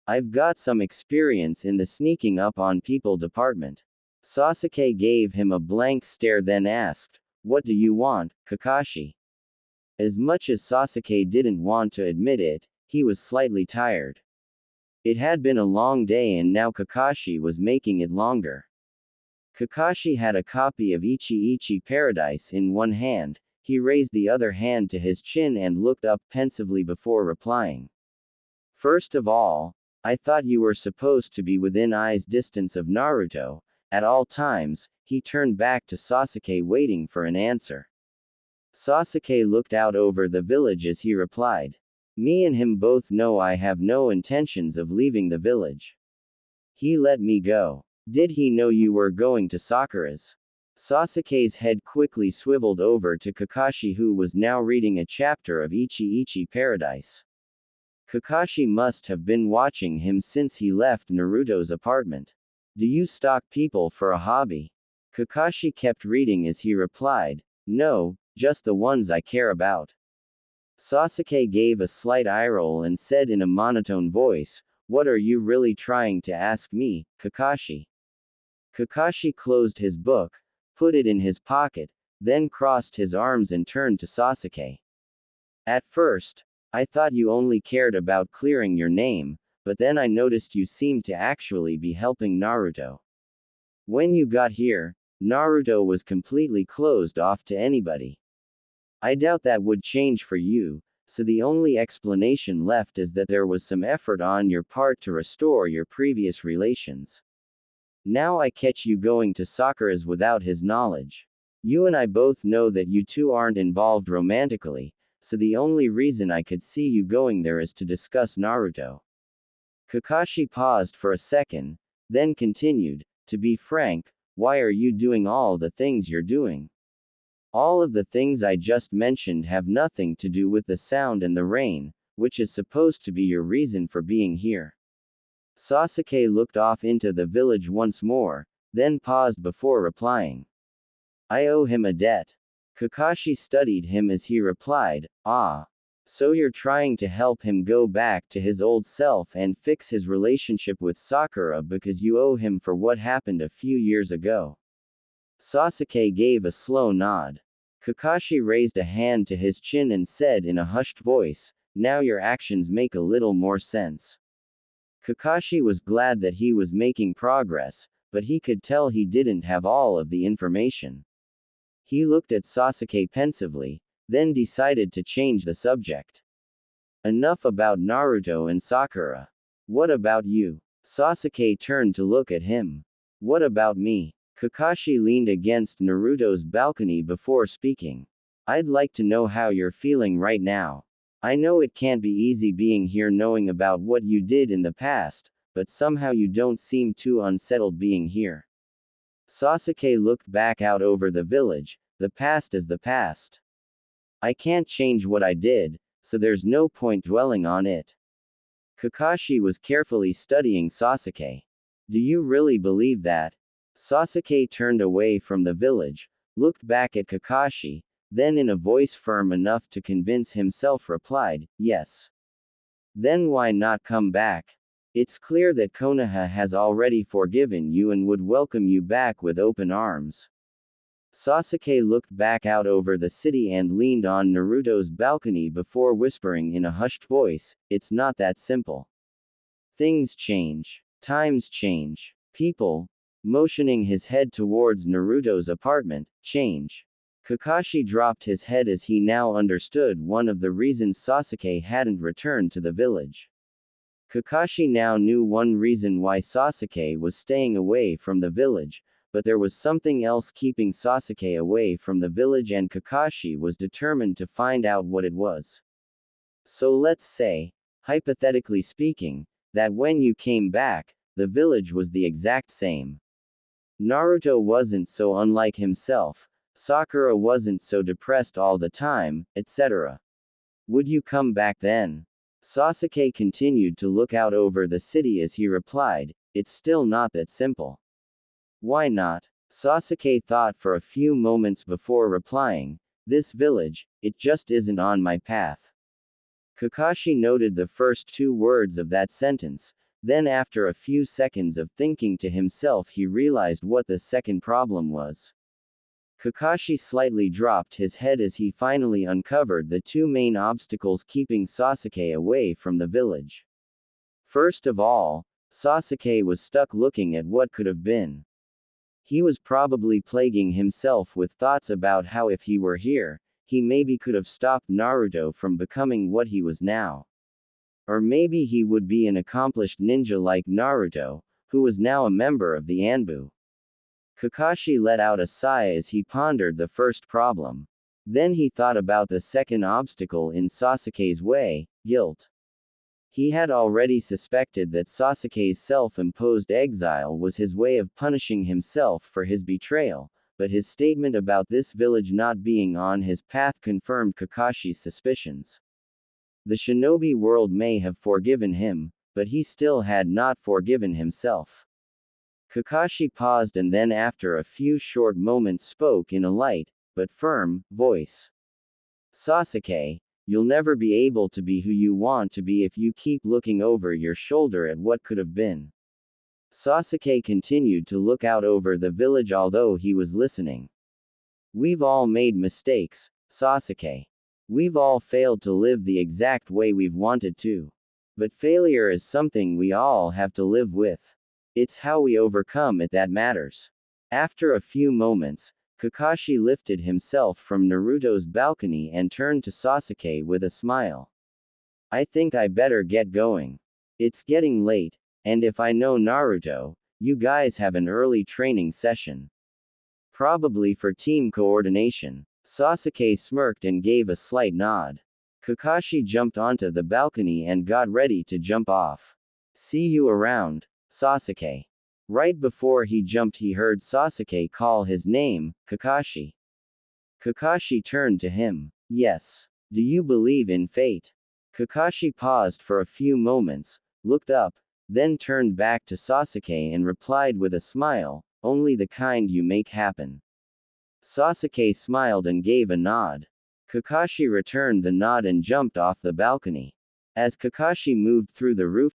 "I've got some experience in the sneaking up on people department." Sasuke gave him a blank stare then asked, "What do you want, Kakashi?" As much as Sasuke didn't want to admit it, he was slightly tired. It had been a long day and now Kakashi was making it longer. Kakashi had a copy of Ichi Ichi Paradise in one hand. He raised the other hand to his chin and looked up pensively before replying. "First of all, I thought you were supposed to be within eyes distance of Naruto, at all times." He turned back to Sasuke waiting for an answer. Sasuke looked out over the village as he replied. "Me and him both know I have no intentions of leaving the village. He let me go." "Did he know you were going to Sakura's?" Sasuke's head quickly swiveled over to Kakashi who was now reading a chapter of Ichi Ichi Paradise. Kakashi must have been watching him since he left Naruto's apartment. "Do you stalk people for a hobby?" Kakashi kept reading as he replied, "No, just the ones I care about." Sasuke gave a slight eye roll and said in a monotone voice, "What are you really trying to ask me, Kakashi?" Kakashi closed his book, put it in his pocket, then crossed his arms and turned to Sasuke. "At first, I thought you only cared about clearing your name, but then I noticed you seemed to actually be helping Naruto. When you got here, Naruto was completely closed off to anybody. I doubt that would change for you, so the only explanation left is that there was some effort on your part to restore your previous relations. Now I catch you going to Sakura's without his knowledge. You and I both know that you two aren't involved romantically, so the only reason I could see you going there is to discuss Naruto." Kakashi paused for a second, then continued, "To be frank, why are you doing all the things you're doing? All of the things I just mentioned have nothing to do with the sound and the rain, which is supposed to be your reason for being here. Sasuke looked off into the village once more, then paused before replying. I owe him a debt. Kakashi studied him as he replied, ah. So you're trying to help him go back to his old self and fix his relationship with Sakura because you owe him for what happened a few years ago. Sasuke gave a slow nod. Kakashi raised a hand to his chin and said in a hushed voice, now your actions make a little more sense. Kakashi was glad that he was making progress, but he could tell he didn't have all of the information. He looked at Sasuke pensively, then decided to change the subject. Enough about Naruto and Sakura. What about you? Sasuke turned to look at him. What about me? Kakashi leaned against Naruto's balcony before speaking. I'd like to know how you're feeling right now. I know it can't be easy being here knowing about what you did in the past, but somehow you don't seem too unsettled being here. Sasuke looked back out over the village. The past is the past. I can't change what I did, so there's no point dwelling on it. Kakashi was carefully studying Sasuke. Do you really believe that? Sasuke turned away from the village, looked back at Kakashi, then in a voice firm enough to convince himself replied, yes. Then why not come back? It's clear that Konoha has already forgiven you and would welcome you back with open arms. Sasuke looked back out over the city and leaned on Naruto's balcony before whispering in a hushed voice, it's not that simple. Things change. Times change. People, motioning his head towards Naruto's apartment, change. Kakashi dropped his head as he now understood one of the reasons Sasuke hadn't returned to the village. Kakashi now knew one reason why Sasuke was staying away from the village, but there was something else keeping Sasuke away from the village and Kakashi was determined to find out what it was. So let's say, hypothetically speaking, that when you came back, the village was the exact same. Naruto wasn't so unlike himself, Sakura wasn't so depressed all the time, etc. Would you come back then? Sasuke continued to look out over the city as he replied, it's still not that simple. Why not? Sasuke thought for a few moments before replying, this village, it just isn't on my path. Kakashi noted the first two words of that sentence, then after a few seconds of thinking to himself he realized what the second problem was. Kakashi slightly dropped his head as he finally uncovered the two main obstacles keeping Sasuke away from the village. First of all, Sasuke was stuck looking at what could have been. He was probably plaguing himself with thoughts about how if he were here, he maybe could have stopped Naruto from becoming what he was now. Or maybe he would be an accomplished ninja like Naruto, who was now a member of the ANBU. Kakashi let out a sigh as he pondered the first problem. Then he thought about the second obstacle in Sasuke's way, guilt. He had already suspected that Sasuke's self-imposed exile was his way of punishing himself for his betrayal, but his statement about this village not being on his path confirmed Kakashi's suspicions. The shinobi world may have forgiven him, but he still had not forgiven himself. Kakashi paused and then after a few short moments spoke in a light, but firm, voice. Sasuke, you'll never be able to be who you want to be if you keep looking over your shoulder at what could have been. Sasuke continued to look out over the village although he was listening. We've all made mistakes, Sasuke. We've all failed to live the exact way we've wanted to. But failure is something we all have to live with. It's how we overcome it that matters. After a few moments, Kakashi lifted himself from Naruto's balcony and turned to Sasuke with a smile. I think I better get going. It's getting late, and if I know Naruto, you guys have an early training session. Probably for team coordination. Sasuke smirked and gave a slight nod. Kakashi jumped onto the balcony and got ready to jump off. See you around, Sasuke. Right before he jumped he heard Sasuke call his name, Kakashi. Kakashi turned to him. Yes. Do you believe in fate? Kakashi paused for a few moments, looked up, then turned back to Sasuke and replied with a smile, only the kind you make happen. Sasuke smiled and gave a nod. Kakashi returned the nod and jumped off the balcony. As Kakashi moved through the roof,